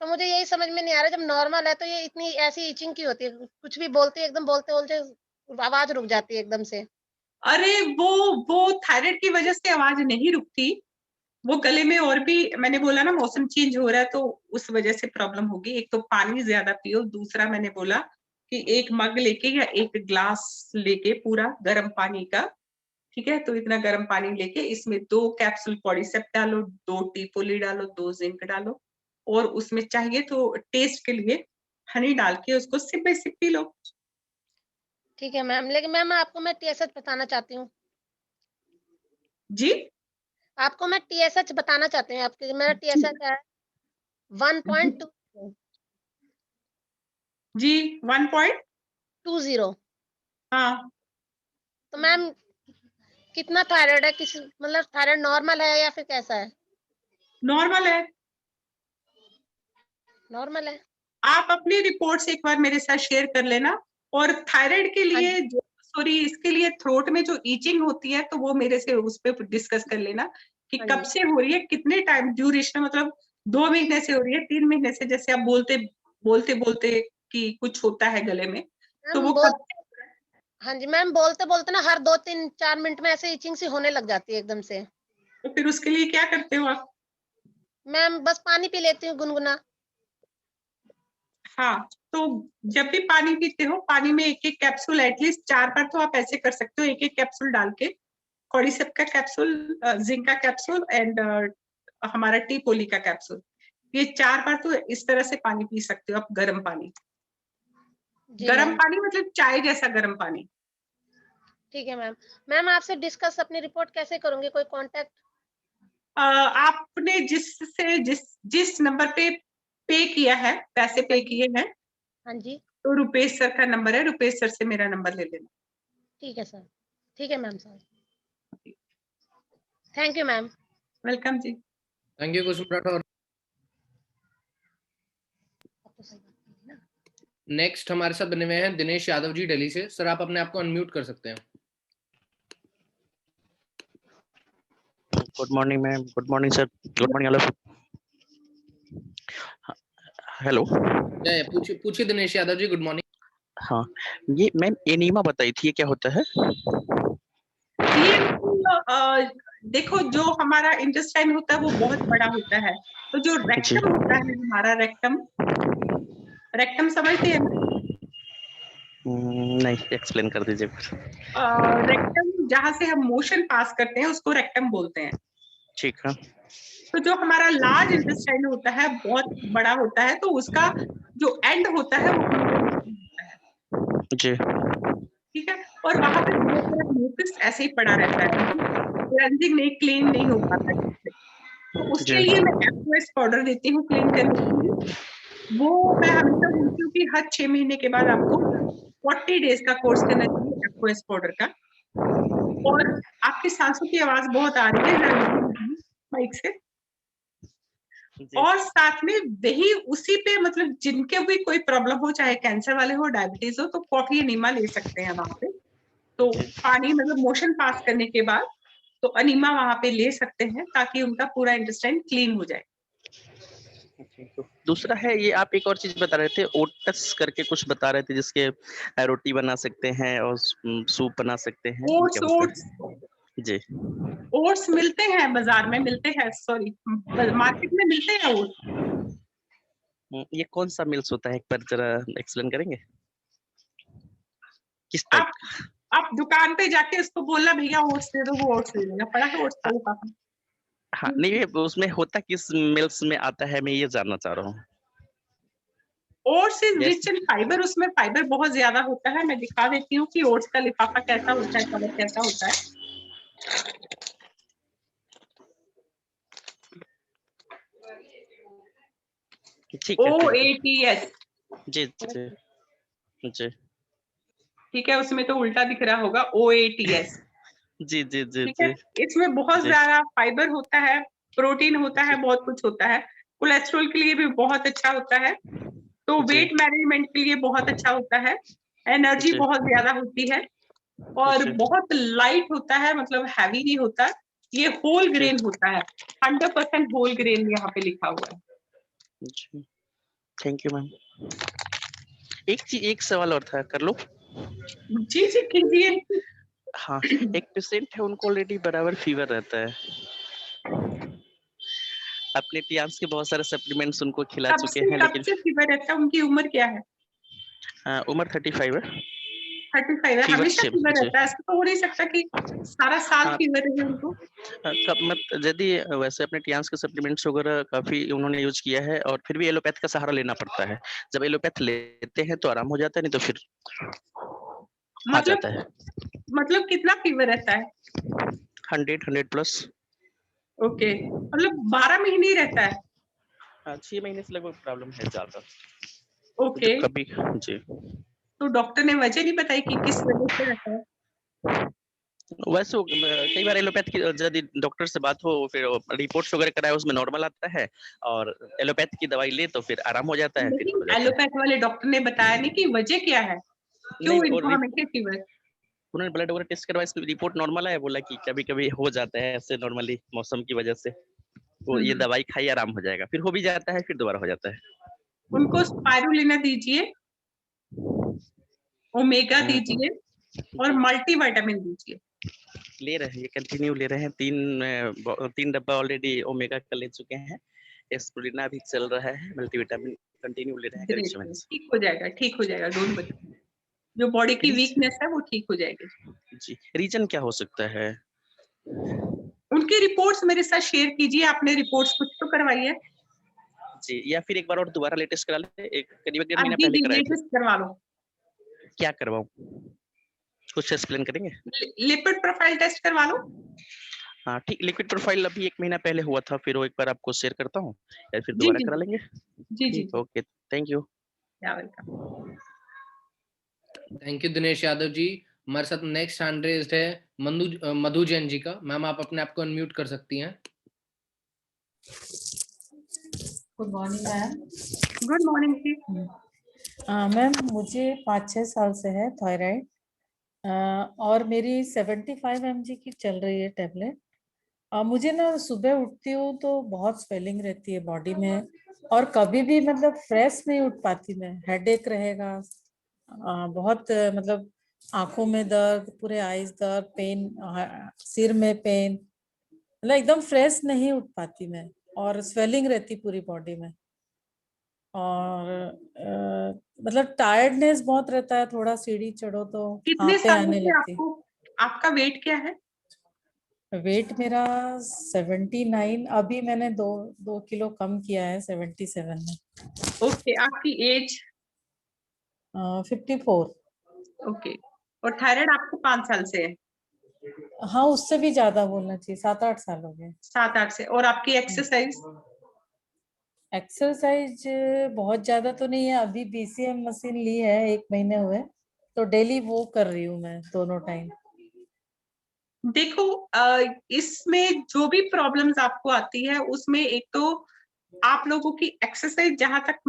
Speaker 8: तो मुझे यही समझ में नहीं आ रहा, जब नॉर्मल है तो ये इतनी ऐसी इचिंग की होती है? कुछ भी बोलती है, एकदम बोलते आवाज रुक जाती है एकदम से।
Speaker 1: अरे वो थायराइड की वजह से आवाज नहीं रुकती, वो गले में और भी, मैंने बोला ना मौसम चेंज हो रहा है तो उस वजह से प्रॉब्लम होगी। एक तो पानी ज्यादा पियो, दूसरा मैंने बोला कि 1 मग लेके या 1 ग्लास लेके पूरा गर्म पानी का, ठीक है, तो इतना गर्म पानी लेके इसमें 2 कैप्सूल कॉर्डिसेप डालो, 2 टीपोली डालो, 2 जिंक डालो, और उसमें चाहिए तो टेस्ट के लिए हनी डाल के उसको SIP bye SIP P low.
Speaker 8: ठीक है मैम, लेकिन मैम आपको मैं TSH बताना चाहती हूँ।
Speaker 1: जी,
Speaker 8: आपको मैं TSH बताना चाहती हूँ, आपके मेरा TSH है 1.2।
Speaker 1: जी 1.20। हाँ,
Speaker 8: तो मैम कितना थायराइड है, किस मतलब थायराइड नॉर्मल है या फिर कैसा है?
Speaker 1: नॉर्मल है।
Speaker 8: नॉर्मल है।
Speaker 1: आप अपनी रिपोर्ट्स एक बार मेरे साथ शेयर कर लेना, और थायराइड के लिए जो, सॉरी, इसके लिए थ्रोट में जो ईचिंग होती है तो वो मेरे से उस पे डिस्कस कर लेना कि कब से हो रही है, कितने टाइम ड्यूरेशन, मतलब 2 महीने से हो रही है, 3 महीने से, जैसे आप बोलते बोलते बोलते कि कुछ होता है गले में, तो वो कब?
Speaker 8: हाँ जी मैम, बोलते बोलते ना हर 2-3-4 मिनट में ऐसे इचिंग सी होने लग जाती है एकदम से।
Speaker 1: तो फिर उसके लिए क्या करते हो आप?
Speaker 8: मैम बस पानी पी लेती हूँ गुनगुना।
Speaker 1: हाँ, तो जब भी पानी पीते हो, पानी में 1-1 कैप्सूल, एटलीस्ट 4 बार तो आप ऐसे कर सकते हो, 1-1 कैप्सूल डाल के, कॉर्डिसेप का कैप्सूल, जिंक का कैप्सूल एंड हमारा टी पोली का कैप्सूल, ये 4 बार तो इस तरह से पानी पी सकते हो आप, गर्म पानी। गर्म पानी मतलब चाय जैसा गर्म पानी।
Speaker 8: ठीक है मैम। मैम आपसे डिस्कस अपनी रिपोर्ट कैसे करूंगी, कोई कांटेक्ट?
Speaker 1: आपने जिस नंबर पे पे किया है, पैसे पे किए हैं,
Speaker 8: हाँ जी,
Speaker 1: तो रुपेश सर का नंबर है, रुपेश सर से मेरा नंबर ले लेना।
Speaker 8: ठीक है सर। ठीक है ma'am sir. Thank you ma'am.
Speaker 1: Welcome ji.
Speaker 2: Thank you Kusum Rathore. Next हमारे साथ बने हुए हैं दिनेश यादव जी दिल्ली से। सर आप अपने आप को अनम्यूट कर सकते हैं।
Speaker 14: Good morning ma'am, good morning sir, good morning all of. Hello,
Speaker 2: पूछिए दिनेश यादव जी, गुड मॉर्निंग।
Speaker 14: हाँ, ये मैम एनीमा बताई थी, ये क्या होता है?
Speaker 1: ये देखो, जो हमारा इंटेस्टाइन होता है वो बहुत बड़ा होता है, तो जो रेक्टम होता है हमारा, रेक्टम समझते हैं ना?
Speaker 14: नहीं, एक्सप्लेन कर दीजिए।
Speaker 1: रेक्टम जहाँ से हम मोशन पास करते हैं उसको रेक्टम बोलते हैं।
Speaker 14: ठीक है।
Speaker 1: तो जो हमारा लार्ज इंटेस्टाइन होता है बहुत बड़ा होता है, तो उसका जो एंड होता है वो होता है
Speaker 14: जी,
Speaker 1: ठीक है, और वहां पे बहुत सारा म्यूकस ऐसे ही पड़ा रहता है, क्लेंजिंग नहीं, क्लीन नहीं हो पाता है। तो उसके लिए मैं एक्वास पाउडर देती हूँ क्लीन करने के लिए। वो मैं हमेशा बोलती हूँ कि हर 6 महीने के बाद आपको 40 डेज का कोर्स करना चाहिए एक्वास पाउडर का। और आपकी सांसों की आवाज बहुत आ रही है माइक से, और साथ में वही उसी पे, मतलब जिनके भी कोई प्रॉब्लम हो, चाहे कैंसर वाले हो, डायबिटीज हो, तो कॉफी एनीमा ले सकते हैं वहां पे। तो पानी मतलब मोशन पास करने के बाद तो अनीमा वहां पे ले सकते हैं, ताकि उनका पूरा इंटेस्टाइन क्लीन हो जाए।
Speaker 14: दूसरा है ये, आप एक और चीज बता रहे थे, ओट्स करके कुछ बता रहे थे, जिसके रोटी बना सकते हैं और सूप बना सकते हैं।
Speaker 1: ओट्स
Speaker 14: जी,
Speaker 1: ओट्स मिलते हैं, बाजार में मिलते हैं, सॉरी मार्केट में मिलते हैं ओट्स।
Speaker 14: ये कौन सा मिल्स होता है, एक बार जरा एक्सप्लेन करेंगे? किस टाइप?
Speaker 1: आप दुकान पे जाके उसको बोलना भैया ओट्स दे दो, वो ओट्स दे देगा, पड़ा है ओट्स दे पापा।
Speaker 14: हाँ, नहीं ये उसमें होता किस मिल्स में आता है, मैं ये जानना चाह रहा हूँ।
Speaker 1: Oats is rich in fibre, उसमें फाइबर बहुत ज्यादा होता है। मैं दिखा देती हूँ कि ओट्स का लिफाफा कैसा होता है, कलर कैसा होता है।
Speaker 14: ठीक है,
Speaker 1: OATS।
Speaker 14: जी जी जी,
Speaker 1: ठीक है, उसमें तो उल्टा दिख रहा होगा, OATS।
Speaker 14: जी जी जी
Speaker 1: ठीक है, इसमें बहुत ज्यादा फाइबर होता है, प्रोटीन होता है, बहुत कुछ होता है, कोलेस्ट्रॉल के लिए भी बहुत अच्छा होता है। तो
Speaker 14: जी।
Speaker 1: वेट मैनेजमेंट के लिए बहुत अच्छा होता है, एनर्जी
Speaker 14: जी।
Speaker 1: बहुत ज्यादा होती है और
Speaker 14: जी।
Speaker 1: बहुत लाइट होता है, मतलब हैवी नहीं होता। ये होल
Speaker 14: जी।
Speaker 1: ग्रेन होता है, 100% होल ग्रेन यहाँ पे लिखा हुआ है।
Speaker 14: जी, थैंक यू मैम। एक सवाल और था, कर लो?
Speaker 1: जी जी कीजिए।
Speaker 14: हाँ, एक पेशेंट है, उनको ऑलरेडी बराबर फीवर रहता है। अपने टियांस के बहुत सारे सप्लीमेंट्स उनको खिला
Speaker 1: कब
Speaker 14: चुके
Speaker 1: से
Speaker 14: हैं,
Speaker 1: कब
Speaker 14: लेकिन
Speaker 1: से फीवर रहता है? उनकी उम्र क्या है?
Speaker 14: उम्र 35 है।
Speaker 1: 35 है,
Speaker 14: फीवर
Speaker 1: हमेशा
Speaker 14: सेम,
Speaker 1: फीवर
Speaker 14: जी।
Speaker 1: रहता है? ऐसा तो हो नहीं सकता कि सारा साल
Speaker 14: हाँ,
Speaker 1: फीवर रहे उनको।
Speaker 14: कब मत यदि वैसे अपने टियांस के सप्लीमेंट्स वगैरह काफी उन्होंने यूज किया है, और फिर भी एलोपैथ का सहारा लेना पड़ता है। जब एलोपैथ लेते हैं तो आराम हो जाता है, नहीं तो फिर आ जाता है।
Speaker 1: मतलब कितना फीवर रहता है?
Speaker 14: 100 प्लस।
Speaker 1: ओके, मतलब 12 महीने ही रहता है?
Speaker 14: हाँ, 6 महीने से लगभग प्रॉब्लम है ज्यादा।
Speaker 1: ओके,
Speaker 14: जब कभी, जी।
Speaker 1: तो डॉक्टर ने वजह नहीं बताई कि किस वजह से रहता है?
Speaker 14: वैसे कई बार एलोपैथ की यदि डॉक्टर से बात हो, फिर रिपोर्ट्स वगैरह कराए, उसमें नॉर्मल आता है, और एलोपैथ की दवाई ले तो फिर आराम हो जाता है, फिर
Speaker 1: नहीं,
Speaker 14: हो जाता है।
Speaker 1: एलोपैथ वाले डॉक्टर ने बताया नहीं कि वजह क्या है, क्यों
Speaker 14: नहीं,
Speaker 1: इनको हमेशा फीवर?
Speaker 14: उन्होंने ब्लड वगैरह टेस्ट करवाया, इसमें रिपोर्ट नॉर्मल आया, बोला कि कभी कभी हो जाता है ऐसे नॉर्मली मौसम की वजह से, तो ये दवाई खाई आराम हो जाएगा, फिर हो भी जाता है, फिर दोबारा हो जाता है।
Speaker 1: उनको स्पाइरुलिना दीजिए, ओमेगा दीजिए और मल्टीविटामिन दीजिए।
Speaker 14: ले रहे हैं, ये कंटिन्यू ले रहे हैं। 3 डब्बा ऑलरेडी ओमेगा का ले चुके हैं, एस्पिरिन भी चल रहा है, मल्टीविटामिन कंटिन्यू ले रहे हैं करीब 7 से।
Speaker 1: ठीक हो जाएगा, ठीक हो जाएगा, डोंट वरी। जो बॉडी की वीकनेस है वो ठीक हो जाएगी।
Speaker 14: जी, रीजन क्या हो सकता है?
Speaker 1: उनकी रिपोर्ट्स मेरे साथ शेयर कीजिए, आपने रिपोर्ट्स कुछ तो करवाई है?
Speaker 14: जी, या फिर एक बार और दोबारा लेटेस्ट करा लें, एक करीब 1.5
Speaker 1: आप
Speaker 14: महीना
Speaker 1: जी
Speaker 14: पहले
Speaker 1: जी
Speaker 14: कराए थे।
Speaker 1: लेटेस्ट करवा लो।
Speaker 14: क्या करवाऊं? कुछ एक्सप्लेन करेंगे?
Speaker 1: लिपिड प्रोफाइल टेस्ट करवा लो।
Speaker 14: हाँ ठीक, लिक्विड प्रोफाइल अभी 1 महीना पहले हुआ था, फिर वो एक बार आपको शेयर करता हूँ, या फिर
Speaker 1: जी
Speaker 14: दोबारा
Speaker 1: जी
Speaker 14: करा लेंगे?
Speaker 1: जी जी
Speaker 14: ठीक, okay, thank you.
Speaker 1: Welcome.
Speaker 2: Thank you Dinesh Yadav ji. हमारे साथ नेक्स्ट हैंड रेज्ड है मधु जैन जी का। मैम आप अपने आप को अनम्यूट कर सकती हैं।
Speaker 15: Good morning ma'am.
Speaker 1: Good morning जी।
Speaker 15: मैम मुझे 5-6 साल से है थायराइड, और मेरी 75 mg की चल रही है टेबलेट। मुझे ना सुबह उठती हूँ तो बहुत स्वेलिंग रहती है बॉडी में, और कभी भी मतलब फ्रेश नहीं उठ पाती मैं, हेडेक रहेगा, बहुत मतलब आंखों में दर्द, पूरे आईज दर्द, पेन, सिर में पेन, मतलब एकदम फ्रेश नहीं उठ पाती मैं, और स्वेलिंग रहती पूरी बॉडी में, और मतलब टायर्डनेस बहुत रहता है, थोड़ा सीढ़ी चढ़ो तो
Speaker 1: कितने
Speaker 15: आंखें
Speaker 1: सालों
Speaker 15: आने
Speaker 1: से
Speaker 15: लगती।
Speaker 1: आपको, आपका वेट क्या है?
Speaker 15: वेट मेरा 79, अभी मैंने 2 किलो कम किया है 77 में।
Speaker 1: ओके, आपकी एज?
Speaker 15: 54।
Speaker 1: ओके, और थायराइड आपको 5 साल से है?
Speaker 15: हाँ, उससे भी ज्यादा बोलना चाहिए, 7-8 साल हो गए।
Speaker 1: 7-8 से। और आपकी एक्सरसाइज?
Speaker 15: एक्सरसाइज बहुत ज्यादा तो नहीं है, अभी BCM मशीन ली है 1 महीने हुए, तो डेली वो कर रही हूँ मैं दोनों टाइम।
Speaker 1: देखो, इसमें जो भी प्रॉब्लम्स आपको आती है उसमें एक तो आप लोगों की एक्सरसाइज, जहां तक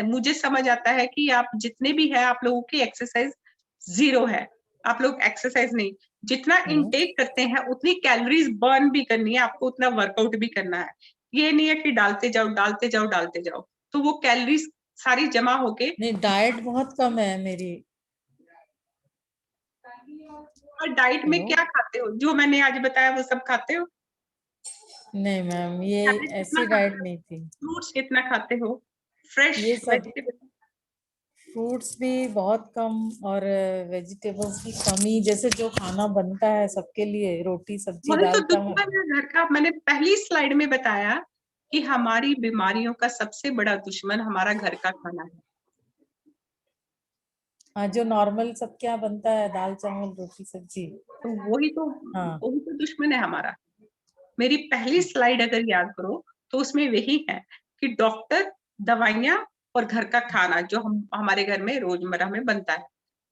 Speaker 1: मुझे समझ आता है कि आप जितने भी है आप लोगों की एक्सरसाइज 0 है। आप लोग एक्सरसाइज नहीं, जितना इनटेक करते हैं उतनी कैलोरीज बर्न भी करनी है आपको, उतना वर्कआउट भी करना है। ये नहीं है कि डालते जाओ डालते जाओ डालते जाओ, तो वो कैलोरीज सारी जमा होके।
Speaker 15: नहीं, डाइट बहुत कम है मेरी।
Speaker 1: और डाइट में क्या खाते हो? जो मैंने आज बताया वो सब खाते हो?
Speaker 15: नहीं मैम, ये ऐसी डाइट नहीं थी।
Speaker 1: फ्रूट्स कितना खाते हो? फ्रेश
Speaker 15: ये सब
Speaker 1: वेजिटेबल?
Speaker 15: फ्रूट्स भी बहुत कम, और वेजिटेबल्स की कमी, जैसे जो खाना बनता है सबके लिए, रोटी सब्जी
Speaker 1: वही तो
Speaker 15: दाल चावल।
Speaker 1: दुश्मन है घर का। मैंने पहली स्लाइड में बताया कि हमारी बीमारियों का सबसे बड़ा दुश्मन हमारा घर का खाना है।
Speaker 15: हाँ, जो नॉर्मल सब क्या बनता है, दाल चावल रोटी सब्जी,
Speaker 1: तो वही तो दुश्मन है हमारा। मेरी पहली स्लाइड अगर याद करो तो उसमें यही है कि डॉक्टर, दवाइयां और घर का खाना जो हमारे घर में रोजमर्रा में बनता है,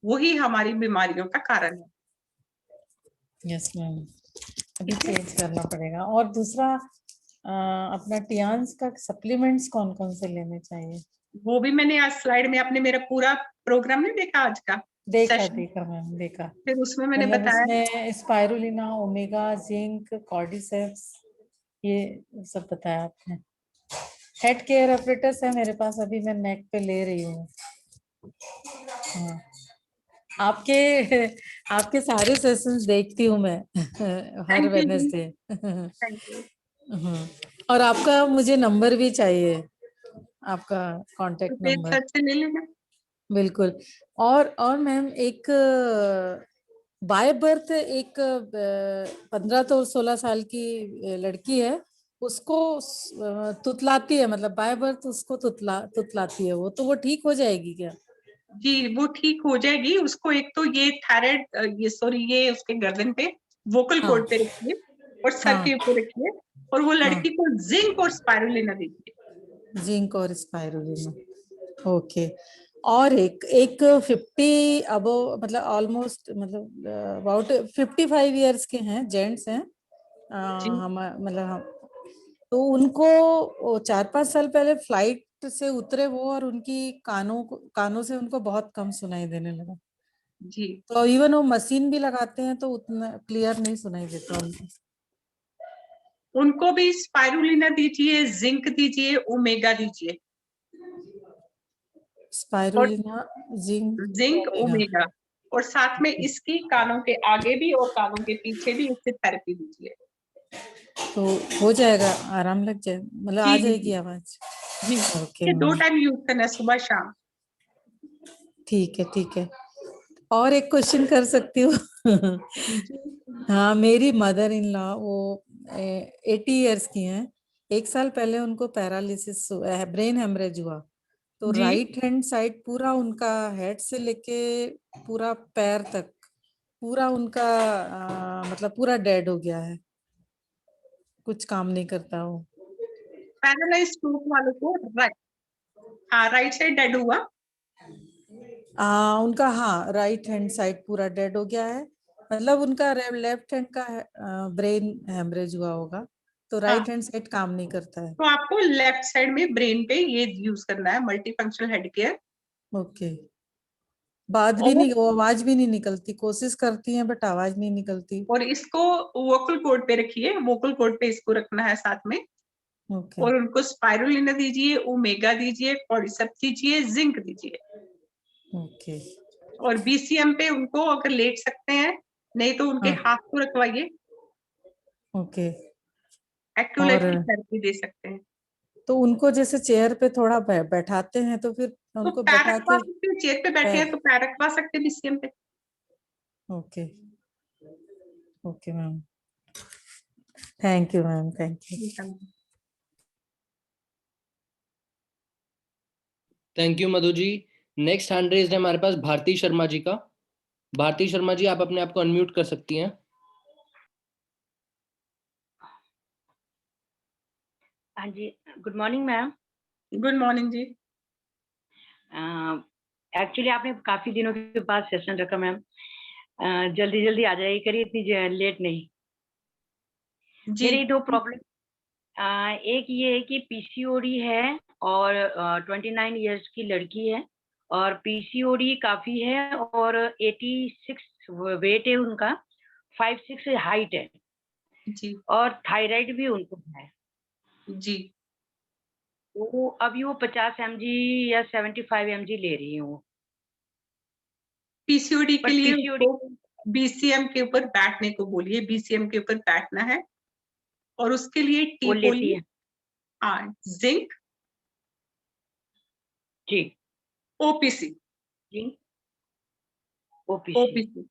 Speaker 1: वही हमारी बीमारियों का कारण है।
Speaker 15: यस मैम, अभी चेंज करना पड़ेगा। और दूसरा, अपना टियांस का सप्लीमेंट्स कौन कौन से लेने चाहिए?
Speaker 1: वो भी मैंने आज स्लाइड में आपने मेरा पूरा प्रोग्राम नहीं देखा आज का
Speaker 15: देखा
Speaker 1: सेशन,
Speaker 15: देखा मैम देखा।
Speaker 1: फिर उसमें मैंने
Speaker 15: मतलब
Speaker 1: बताया
Speaker 15: इसमें स्पाइरुलिना, ओमेगा, जिंक, कॉर्डिसेप्स, ये सब बताया आपने। हेड केयर ऑपरेटर्स है मेरे पास, अभी मैं नेक पे ले रही हूँ। हाँ, आपके आपके सारे सेशंस देखती हूँ मैं हर
Speaker 1: थैंक यू जी,
Speaker 15: वेडनेसडे।
Speaker 1: Thank you.
Speaker 15: और आपका मुझे नंबर भी चाहिए, आपका
Speaker 1: तो
Speaker 15: कांटेक्ट
Speaker 1: फिर
Speaker 15: नंबर।
Speaker 1: सर से ले लेना।
Speaker 15: बिल्कुल। और मैम एक बाय बर्थ एक 15 तो 16 साल की लड़की है, उसको तुतलाती है, मतलब बाय बर्थ उसको तुतलाती है वो, तो वो ठीक हो जाएगी क्या?
Speaker 1: जी वो ठीक हो जाएगी। उसको एक तो ये थायराइड, ये सॉरी, ये उसके गर्दन पे वोकल
Speaker 15: हाँ
Speaker 1: कॉर्ड पे रखिए और सर
Speaker 15: हाँ
Speaker 1: के ऊपर रखिए, और वो
Speaker 15: हाँ,
Speaker 1: लड़की को जिंक और स्पाइरुलिना दीजिए।
Speaker 15: जिंक और स्पाइरुलिना। ओके। और एक 50 अबो, मतलब ऑलमोस्ट, मतलब अबाउट 55 इयर्स के हैं, जेंट्स हैं।
Speaker 1: जी
Speaker 15: हम मतलब हम तो उनको 4-5 साल पहले फ्लाइट से उतरे वो, और उनकी कानों से उनको बहुत कम सुनाई देने लगा।
Speaker 1: जी
Speaker 15: तो इवन वो मशीन भी लगाते हैं तो उतना क्लियर नहीं सुनाई देता उनको।
Speaker 1: उनको भी स्पाइरुलिना दीजिए, जिंक दीजिए, ओमेगा दीजिए, और
Speaker 15: spirulina, zinc,
Speaker 1: zinc
Speaker 15: omega.
Speaker 1: Omega, और साथ में इसकी कानों के आगे भी और कानों के पीछे भी इससे थेरेपी दीजिए।
Speaker 15: तो हो जाएगा, आराम लग जाए, मतलब आ
Speaker 1: जी जी
Speaker 15: जाएगी
Speaker 1: जी
Speaker 15: आवाज।
Speaker 1: जी,
Speaker 15: ओके
Speaker 1: ये 2
Speaker 15: मैम,
Speaker 1: टाइम यूज करना है, सुबह शाम।
Speaker 15: ठीक है ठीक है। और एक क्वेश्चन कर सकती हूँ?
Speaker 1: जी
Speaker 15: हाँ, मेरी मदर इन लॉ वो 80 इयर्स की हैं। 1 साल पहले उनको पैरालिसिस, ब्रेन हेमरेज हुआ। तो
Speaker 1: जी
Speaker 15: राइट हैंड साइड पूरा उनका, हेड से लेके पूरा पैर तक, पूरा उनका मतलब पूरा डेड हो गया है, कुछ काम नहीं करता वो।
Speaker 1: पैरालाइज स्ट्रोक वालों को हाँ राइट साइड डेड हुआ।
Speaker 15: उनका, हाँ, राइट हैंड साइड पूरा डेड हो गया है, मतलब उनका लेफ्ट हैंड का ब्रेन हेमरेज हुआ होगा, तो
Speaker 1: हाँ,
Speaker 15: राइट हैंड साइड काम नहीं करता है।
Speaker 1: तो आपको लेफ्ट साइड में ब्रेन पे ये यूज करना है, multi functional head care.
Speaker 15: Okay. बात भी
Speaker 1: और
Speaker 15: नहीं, वो आवाज भी नहीं निकलती, कोशिश करती हैं बट आवाज नहीं निकलती।
Speaker 1: और इसको वोकल कॉर्ड पे रखिए, वोकल कॉर्ड पे इसको रखना है साथ में।
Speaker 15: ओके
Speaker 1: और उनको स्पाइरुलिना दीजिए, ओमेगा दीजिए, कॉर्डिसेप्स दीजिए, जिंक दीजिए।
Speaker 15: ओके।
Speaker 1: और बीसीएम पे उनको अगर लेट सकते हैं, नहीं तो उनके
Speaker 15: हाँ
Speaker 1: हाथ को रखवाइए,
Speaker 15: ओके। और
Speaker 1: एक्टोलाइफ की थेरेपी दे सकते हैं।
Speaker 15: तो उनको जैसे चेयर पे थोड़ा बैठाते हैं, तो फिर
Speaker 1: तो
Speaker 15: उनको
Speaker 1: पैर
Speaker 15: बैठा
Speaker 1: रखवा
Speaker 15: के
Speaker 1: सकते हैं, चेयर पे बैठे हैं
Speaker 15: पैर।
Speaker 1: तो पैर रखवा सकते हैं बीसीएम पे।
Speaker 15: Okay okay ma'am, thank you ma'am, thank you.
Speaker 2: Thank you Madhu ji. Next hand raised है हमारे पास भारती शर्मा जी का। भारती शर्मा जी, आप अपने आप को अनम्यूट कर सकती हैं।
Speaker 16: हाँ जी, good morning ma'am.
Speaker 1: Good morning जी।
Speaker 16: एक्चुअली आपने काफी दिनों के बाद सेशन रखा मैम, जल्दी जल्दी आ जाइए करिए, इतनी लेट नहीं।
Speaker 1: जी
Speaker 16: मेरी 2 प्रॉब्लम, एक ये है कि पीसीओडी है और 29 इयर्स की लड़की है, और पीसीओडी काफी है और 86 वेट है उनका, 5'6" हाइट है,
Speaker 1: जी
Speaker 16: और थायराइड भी उनको है।
Speaker 1: जी
Speaker 16: तो अभी वो 50 mg या 75 mg ले रही है वो।
Speaker 1: पीसीओडी के
Speaker 16: बट
Speaker 1: लिए
Speaker 16: पीसीओडी
Speaker 1: उसको बीसीएम के ऊपर बैठने को बोलिए, बीसीएम के ऊपर बैठना है, और उसके लिए
Speaker 16: वो लेती
Speaker 1: टीपोली,
Speaker 16: है।
Speaker 1: हाँ, जिंक,
Speaker 16: जी
Speaker 1: ओपीसी,
Speaker 16: जी, ओपीसी।
Speaker 1: ओपीसी।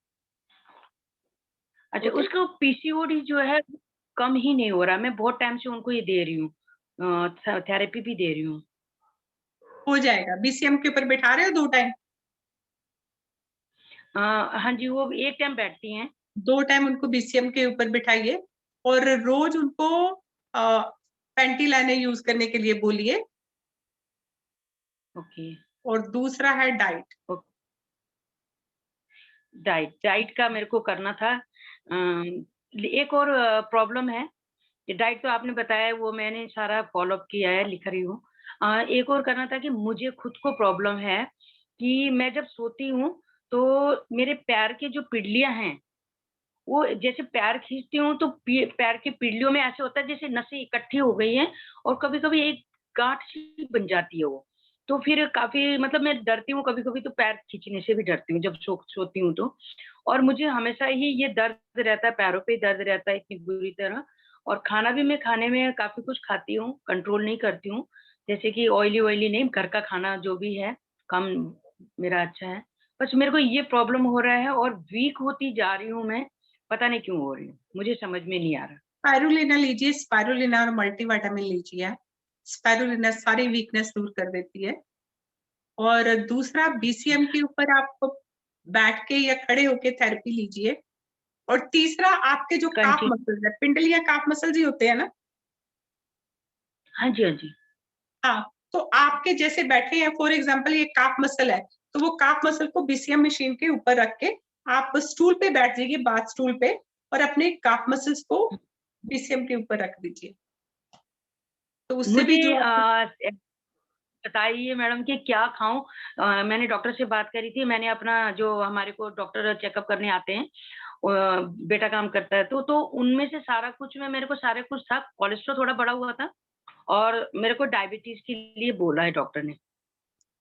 Speaker 16: अच्छा,
Speaker 1: ओके,
Speaker 16: उसका पीसीओडी जो है कम ही नहीं हो रहा, मैं बहुत टाइम से उनको ये दे रही हूँ, थेरेपी भी दे रही हूँ।
Speaker 1: हो जाएगा। बीसीएम के ऊपर बैठा रहे हो 2 टाइम?
Speaker 16: हाँ जी, वो एक टाइम बैठती हैं।
Speaker 1: 2 टाइम उनको बीसीएम के ऊपर बिठाइए, और रोज उनको पैंटी लाइनर यूज करने के लिए बोलिए।
Speaker 16: ओके।
Speaker 1: और दूसरा है डाइट।
Speaker 16: डाइट का मेरे को करना था। एक और प्रॉब्लम है, डाइट तो आपने बताया, वो मैंने सारा फॉलो अप किया है, लिख रही हूँ। एक और करना था कि मुझे खुद को प्रॉब्लम है कि मैं जब सोती हूँ तो मेरे पैर के जो पिड़लियां हैं, वो जैसे पैर खींचती हूँ तो पैर की पिड़लियों में ऐसे होता है जैसे नसें इकट्ठी हो गई हैं और कभी-कभी एक गांठ सी बन जाती है वो। तो फिर काफ़ी मतलब मैं डरती हूँ, कभी-कभी तो पैर खींचने से भी डरती हूँ जब सोती हूँ तो। और मुझे हमेशा ही ये दर्द रहता है, पैरों पे दर्द रहता है इतनी बुरी तरह। और खाना भी मैं खाने में काफ़ी कुछ खाती हूँ, कंट्रोल नहीं करती हूँ। जैसे कि ऑयली नहीं, घर का खाना जो भी है, कम मेरा अच्छा है। बस मेरे को ये प्रॉब्लम हो रहा है और वीक होती जा रही हूँ मैं, पता नहीं क्यों हो रही हूँ, मुझे समझ में नहीं आ रहा।
Speaker 1: स्पाइरुलिना लीजिए, स्पाइरुलिना और मल्टीविटामिन लीजिए। स्पाइरुलिना सारी वीकनेस दूर कर देती है। और दूसरा बीसीएम के ऊपर आप बैठ के या खड़े होके थेरेपी लीजिए। और तीसरा आपके जो काफ मसल्स है, पिंडल या काफ मसल्स ही होते हैं ना?
Speaker 16: हाँ जी, हाँ जी।
Speaker 1: हाँ, तो आपके जैसे बैठे हैं, फॉर एग्जांपल ये काफ मसल है, तो वो काफ मसल को बीसीएम मशीन के ऊपर रख के आप स्टूल पे बैठ जाइए, बाथ स्टूल पे, और अपने काफ मसल्स को बीसीएम के ऊपर रख दीजिए। तो उससे भी जो
Speaker 16: बताइए मैडम कि क्या खाऊं? मैंने डॉक्टर से बात करी थी, मैंने अपना जो हमारे को डॉक्टर चेकअप करने आते हैं, बेटा काम करता है, तो उनमें से सारा कुछ मेरे को सारा कुछ था। कोलेस्ट्रॉल थोड़ा बढ़ा हुआ था और मेरे को डायबिटीज के लिए बोला है डॉक्टर ने।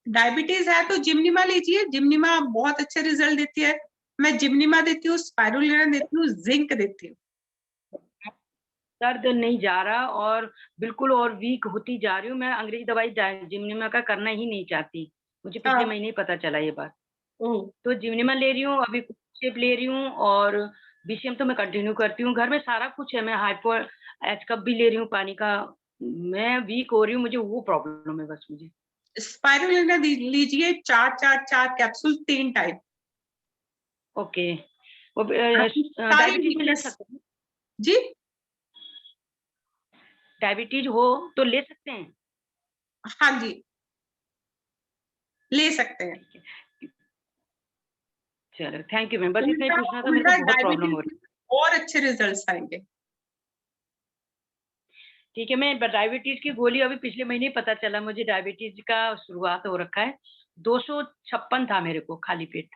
Speaker 1: डायबिटीज है तो जिम्निमा लीजिए, जिम्निमा बहुत अच्छे रिजल्ट देती है। मैं जिम्निमा देती हूँ, स्पाइरुलिना देती हूँ, जिंक देती हूँ।
Speaker 16: दर्द नहीं जा रहा और बिल्कुल और वीक होती जा रही हूँ। मैं अंग्रेजी दवाई जिम्निमा का करना ही नहीं चाहती, मुझे पिछले महीने ही पता चला ये बात। तो जिम्निमा ले रही हूँ, अभी शेप ले रही हूँ और बीसीएम तो मैं कंटिन्यू करती हूँ। घर में सारा कुछ है, मैं हाइपर एच कप भी ले रही हूँ पानी का। मैं वीक हो रही हूँ, मुझे वो प्रॉब्लम है बस मुझे।
Speaker 1: स्पाइरुलिना लीजिए 4 कैप्सूल 3 टाइम।
Speaker 16: ओके, वो डायबिटीज में ले सकते हैं
Speaker 1: जी?
Speaker 16: डायबिटीज हो तो ले सकते हैं?
Speaker 1: हाँ जी, ले सकते हैं।
Speaker 16: चलो थैंक यू मैम, बस इतना ही पूछना था, मेरे को बहुत प्रॉब्लम हो रही है।
Speaker 1: और अच्छे रिजल्ट्स आएंगे।
Speaker 16: ठीक है, मैं डायबिटीज की गोली अभी पिछले महीने ही पता चला मुझे, डायबिटीज का शुरुआत हो रखा है। 256 था मेरे को खाली पेट,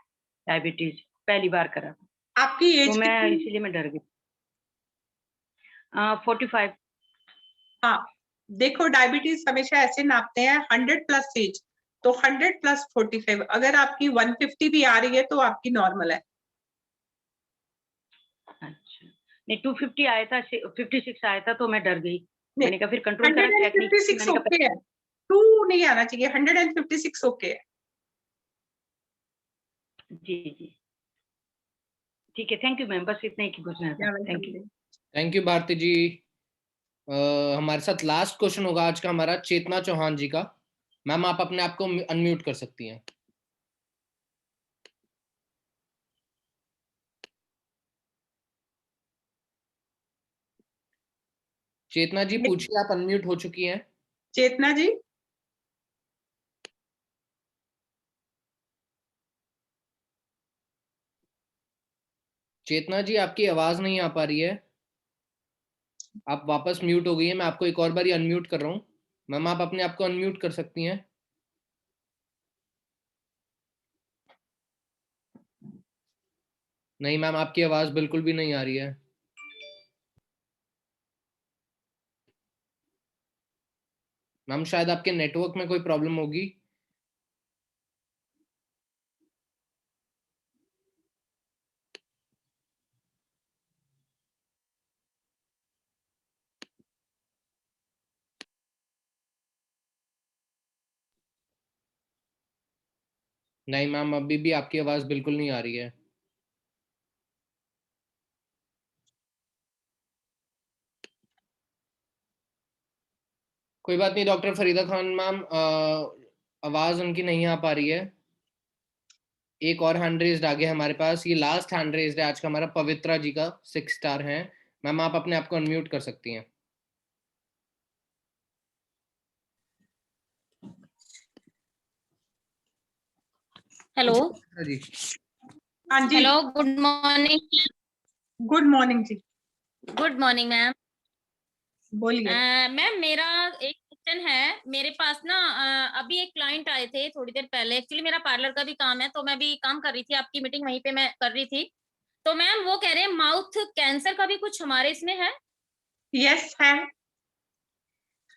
Speaker 16: डायबिटीज पहली बार करा।
Speaker 1: आपकी एज
Speaker 16: तो मैं इसीलिए मैं डर गई। 45।
Speaker 1: हाँ, देखो डायबिटीज हमेशा ऐसे नापते हैं 100 प्लस एज, तो 100 प्लस 45। अगर आपकी 150 भी आ रही है तो आपकी नॉर्मल है।
Speaker 16: अच्छा, नहीं 250 आया था, 56 आया था तो मैं डर गई। मैंने कहा फिर कंट्रोल करा, चेक नहीं किया, मैंने
Speaker 1: ओके है, 2 नहीं आना चाहिए, 156 ओके है।
Speaker 16: जी जी ठीक है, थैंक यू मैम, बस इतना ही पूछना था।
Speaker 2: थैंक यू भारती जी। हमारे साथ लास्ट क्वेश्चन होगा आज का हमारा चेतना चौहान जी का। मैम आप अपने आप को अनम्यूट कर सकती हैं। चेतना जी पूछिए, आप अनम्यूट हो चुकी हैं।
Speaker 1: चेतना जी,
Speaker 2: चेतना जी आपकी आवाज नहीं आ पा रही है, आप वापस म्यूट हो गई है। मैं आपको एक और बार अनम्यूट कर रहा हूँ। मैम आप अपने आप को अनम्यूट कर सकती हैं। नहीं मैम, आपकी आवाज बिल्कुल भी नहीं आ रही है। मैम शायद आपके नेटवर्क में कोई प्रॉब्लम होगी। नहीं मैम, अभी भी आपकी आवाज बिल्कुल नहीं आ रही है। कोई बात नहीं डॉक्टर फरीदा खान मैम, आवाज उनकी नहीं आ पा रही है। एक और हैंड रेज्ड आ गया हमारे पास, ये लास्ट हैंड रेज्ड है आज का हमारा, पवित्रा जी का 6 स्टार है। मैम आप अपने आप को अनम्यूट कर सकती हैं।
Speaker 13: हेलो
Speaker 2: जी।
Speaker 1: हाँ जी,
Speaker 13: hello, good morning.
Speaker 1: Good morning जी,
Speaker 13: गुड मॉर्निंग मैम।
Speaker 1: बोलिए।
Speaker 13: मैम मेरा एक
Speaker 17: क्वेश्चन है मेरे पास ना, अभी एक क्लाइंट आए थे थोड़ी देर पहले। एक्चुअली मेरा पार्लर का भी काम है, तो मैं भी काम कर रही थी, आपकी मीटिंग वहीं पे मैं कर रही थी। तो मैम वो कह रहे हैं माउथ कैंसर का भी कुछ हमारे इसमें है।
Speaker 1: यस है।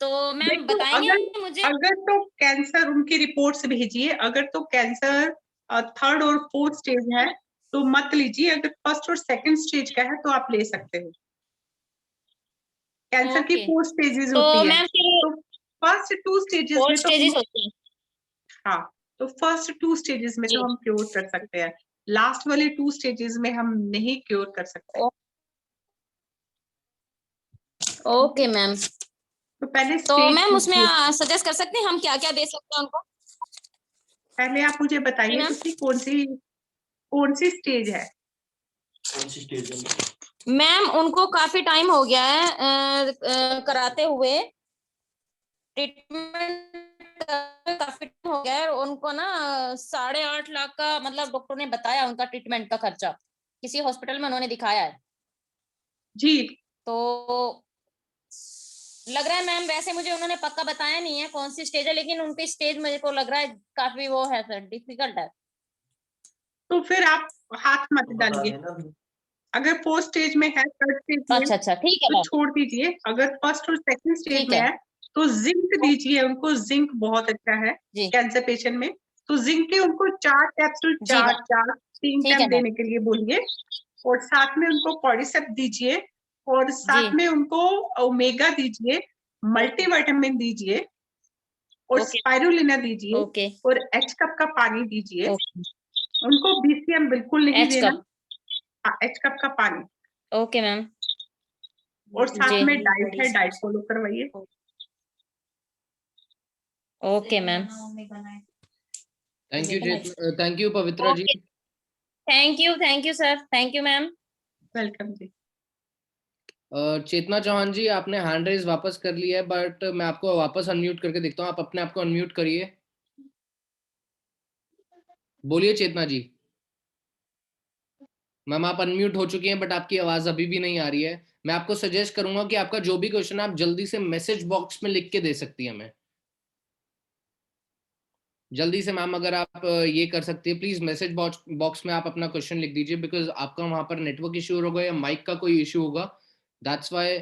Speaker 17: तो मैम
Speaker 1: देखो,
Speaker 17: बताएंगे
Speaker 1: अगर
Speaker 17: मुझे।
Speaker 1: अगर तो कैंसर, उनकी रिपोर्ट्स भेजिए। अगर तो कैंसर 3rd और 4th स्टेज है तो मत लीजिए। अगर 1st और 2nd स्टेज का है तो आप ले सकते हो। कैंसर की
Speaker 17: ओके
Speaker 1: 4 स्टेजेस
Speaker 17: तो
Speaker 1: होती है।
Speaker 17: मैम फिर
Speaker 1: तो फर्स्ट 2 स्टेजेस
Speaker 17: 4
Speaker 1: में तो
Speaker 17: स्टेजेस
Speaker 1: हम,
Speaker 17: होती हैं।
Speaker 1: हाँ, तो फर्स्ट 2 स्टेजेस में तो
Speaker 17: जी
Speaker 1: हम क्योर कर सकते हैं। लास्ट वाले 2 स्टेजेस में हम नहीं क्योर कर सकते।
Speaker 17: Okay ma'am.
Speaker 1: तो पहले
Speaker 17: तो
Speaker 1: स्टेज
Speaker 17: मैम उसमें
Speaker 1: पूछिए।
Speaker 17: सजेस्ट कर सकते हैं हम क्या क्या दे सकते हैं उनको।
Speaker 1: पहले आप मुझे
Speaker 17: जी
Speaker 1: बताइए
Speaker 17: मैम।
Speaker 1: उसकी कौन सी स्टेज है।
Speaker 17: मैम उनको काफी टाइम हो गया है कराते हुए ट्रीटमेंट, काफी टाइम हो गया है। उनको ना 8.5 लाख का मतलब डॉक्टर ने बताया उनका ट्रीटमेंट का खर्चा, किसी हॉस्पिटल में उन्होंने दिखाया है।
Speaker 1: जी।
Speaker 17: तो लग रहा है मैम, वैसे मुझे उन्होंने पक्का बताया नहीं है कौन सी स्टेज है, लेकिन उनकी स्टेज मुझे को लग रहा है काफी वो है सर, डिफिकल्ट है।
Speaker 1: तो फिर आप हाथ मत डालिए। अगर 4th स्टेज में है, 3rd स्टेज में
Speaker 17: अच्छा अच्छा ठीक है
Speaker 1: तो
Speaker 17: मैम।
Speaker 1: छोड़ दीजिए। अगर 1st और 2nd स्टेज
Speaker 17: ठीक
Speaker 1: में
Speaker 17: है
Speaker 1: है तो जिंक दीजिए उनको। जिंक बहुत अच्छा है
Speaker 17: जी
Speaker 1: कैंसर पेशेंट में। तो जिंक के उनको 4 कैप्सूल,
Speaker 17: जी मैम।
Speaker 1: 3
Speaker 17: ठीक
Speaker 1: टाइम
Speaker 17: है मैम।
Speaker 1: देने के लिए बोलिए। और साथ में उनको कॉर्डिसेप दीजिए। और
Speaker 17: जी
Speaker 1: साथ में उनको ओमेगा दीजिए, मल्टीविटामिन दीजिए, और
Speaker 17: ओके
Speaker 1: स्पाइरुलिना दीजिए,
Speaker 17: ओके
Speaker 1: और H कप का पानी दीजिए।
Speaker 17: ओके
Speaker 1: उनको BCM बिल्कुल नहीं
Speaker 17: एच
Speaker 1: देना।
Speaker 17: कप।
Speaker 1: H कप का पानी।
Speaker 17: Okay ma'am.
Speaker 1: और साथ
Speaker 17: जी
Speaker 1: में डाइट है, डाइट फॉलो करवाइए।
Speaker 17: Okay ma'am.
Speaker 2: Thank you Pavitra ji.
Speaker 17: Okay thank you sir, thank you ma'am.
Speaker 1: Welcome ji.
Speaker 2: Chetna Chauhan ji, आपने हैंड रेज वापस कर लिया है, बट मैं आपको वापस अनम्यूट करके देखता हूँ। आप अपने आप को अनम्यूट करिए। बोलिए चेतना जी। मैम आप अनम्यूट हो चुकी हैं, बट आपकी आवाज अभी भी नहीं आ रही है। मैं आपको सजेस्ट करूंगा कि आपका जो भी क्वेश्चन है आप जल्दी से मैसेज बॉक्स में लिख के दे सकती है हमें। जल्दी से मैम, अगर आप ये कर सकती है, प्लीज मैसेज बॉक्स में आप अपना क्वेश्चन लिख दीजिए, बिकॉज आपका वहां पर नेटवर्क इशू होगा या माइक का कोई इशू होगा। दैट्स वाई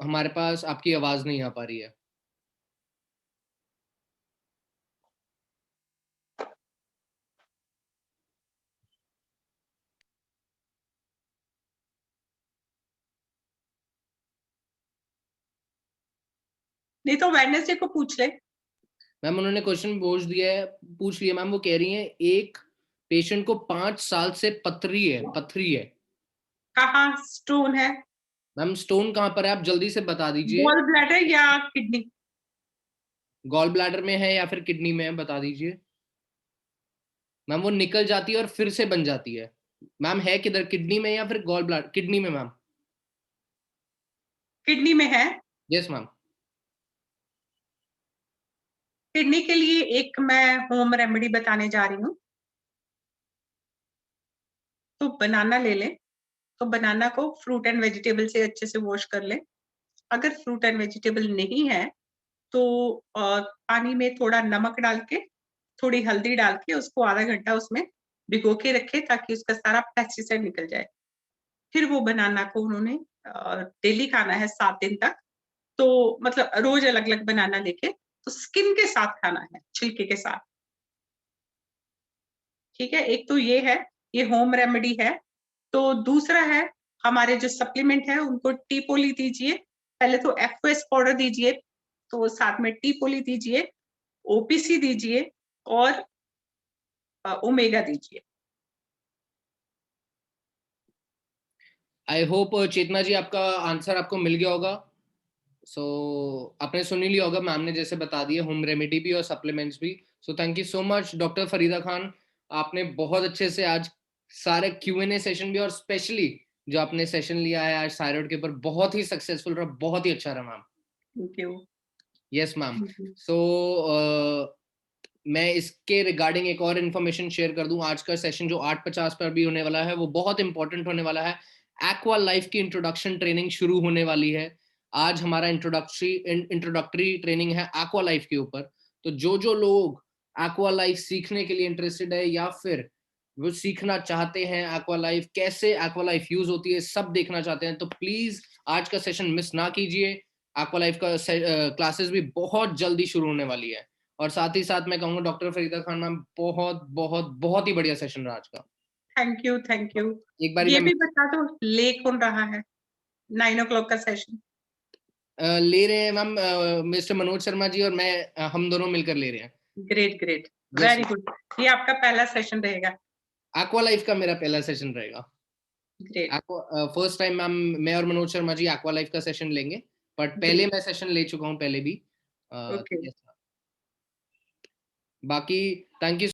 Speaker 2: हमारे पास आपकी आवाज नहीं आ पा रही है।
Speaker 1: नहीं तो वेडनेसडे को पूछ ले।
Speaker 2: मैम उन्होंने क्वेश्चन पूछ लिया मैम। वो कह रही हैं एक पेशेंट को 5 साल से पथरी है।
Speaker 1: कहाँ स्टोन है?
Speaker 2: मैम स्टोन कहाँ पर है, आप जल्दी से बता दीजिए।
Speaker 1: गॉल ब्लैडर या किडनी?
Speaker 2: गॉल ब्लैडर में है या फिर किडनी में है, बता दीजिए। मैम वो निकल जाती है और फिर से बन जाती है। मैम है किधर, किडनी में या फिर गॉल ब्लैडर? किडनी में मैम।
Speaker 1: किडनी में है।
Speaker 2: Yes ma'am.
Speaker 1: किडनी के लिए एक मैं होम रेमेडी बताने जा रही हूँ। तो बनाना ले लें। तो बनाना को फ्रूट एंड वेजिटेबल से अच्छे से वॉश कर लें। अगर फ्रूट एंड वेजिटेबल नहीं है तो पानी में थोड़ा नमक डाल के, थोड़ी हल्दी डाल के उसको आधा घंटा उसमें भिगो के रखे, ताकि उसका सारा पेस्टिसाइड निकल जाए। फिर वो बनाना को उन्होंने डेली खाना है 7 दिन तक। तो मतलब रोज अलग अलग बनाना लेके, तो स्किन के साथ खाना है, छिलके के साथ। ठीक है, एक तो ये है, ये होम रेमेडी है। तो दूसरा है, हमारे जो सप्लीमेंट है उनको टी पोली दीजिए। पहले तो FOS पाउडर दीजिए, तो साथ में टी पोली दीजिए, OPC दीजिए, और ओमेगा दीजिए।
Speaker 2: आई होप चेतना जी आपका आंसर आपको मिल गया होगा। सो आपने सुन ही लिया होगा, मैम ने जैसे बता दिया, होम रेमेडी भी और सप्लीमेंट्स भी। So thank you so much doctor Farida Khan. आपने बहुत अच्छे से आज सारे Q&A सेशन भी, और स्पेशली जो आपने सेशन लिया है आज थायराइड के ऊपर, बहुत ही सक्सेसफुल रहा, बहुत ही अच्छा रहा ma'am.
Speaker 1: Thank you.
Speaker 2: Yes ma'am. So मैं इसके रिगार्डिंग एक और इन्फॉर्मेशन शेयर कर दूं। आज का सेशन जो 8:50 पर भी होने वाला है वो बहुत इंपॉर्टेंट होने वाला है। एक्वा लाइफ की इंट्रोडक्शन ट्रेनिंग शुरू होने वाली है। आज हमारा इंट्रोडक्टरी ट्रेनिंग है एक्वा लाइफ के ऊपर। तो जो लोग एक्वा लाइफ सीखने के लिए इंटरेस्टेड है या फिर वो सीखना चाहते हैं एक्वा लाइफ, कैसे एक्वा लाइफ यूज होती है, सब देखना चाहते हैं, तो प्लीज आज का सेशन मिस ना कीजिए। एक्वा लाइफ का क्लासेस भी बहुत जल्दी शुरू होने वाली है। और साथ ही साथ मैं कहूंगा डॉक्टर फरीदा खान मैम, बहुत बहुत बहुत ही बढ़िया सेशन रहा आज का।
Speaker 1: Thank you, thank you.
Speaker 2: एक बार
Speaker 1: ये भी बता दो ले कौन रहा है 9 o'clock का सेशन?
Speaker 2: ले रहे हैं मैम मिस्टर मनोज शर्मा जी और मैं, हम दोनों मिलकर ले रहे हैं।
Speaker 1: Great great, very good. ये आपका पहला सेशन रहेगा?
Speaker 2: एक्वा लाइफ का मेरा पहला सेशन रहेगा।
Speaker 1: ग्रेट।
Speaker 2: फर्स्ट टाइम मैम मैं और मनोज शर्मा जी एक्वा लाइफ का सेशन लेंगे, बट पहले मैं सेशन ले चुका हूँ पहले भी।
Speaker 1: ओके।
Speaker 2: बाकी थैंक यू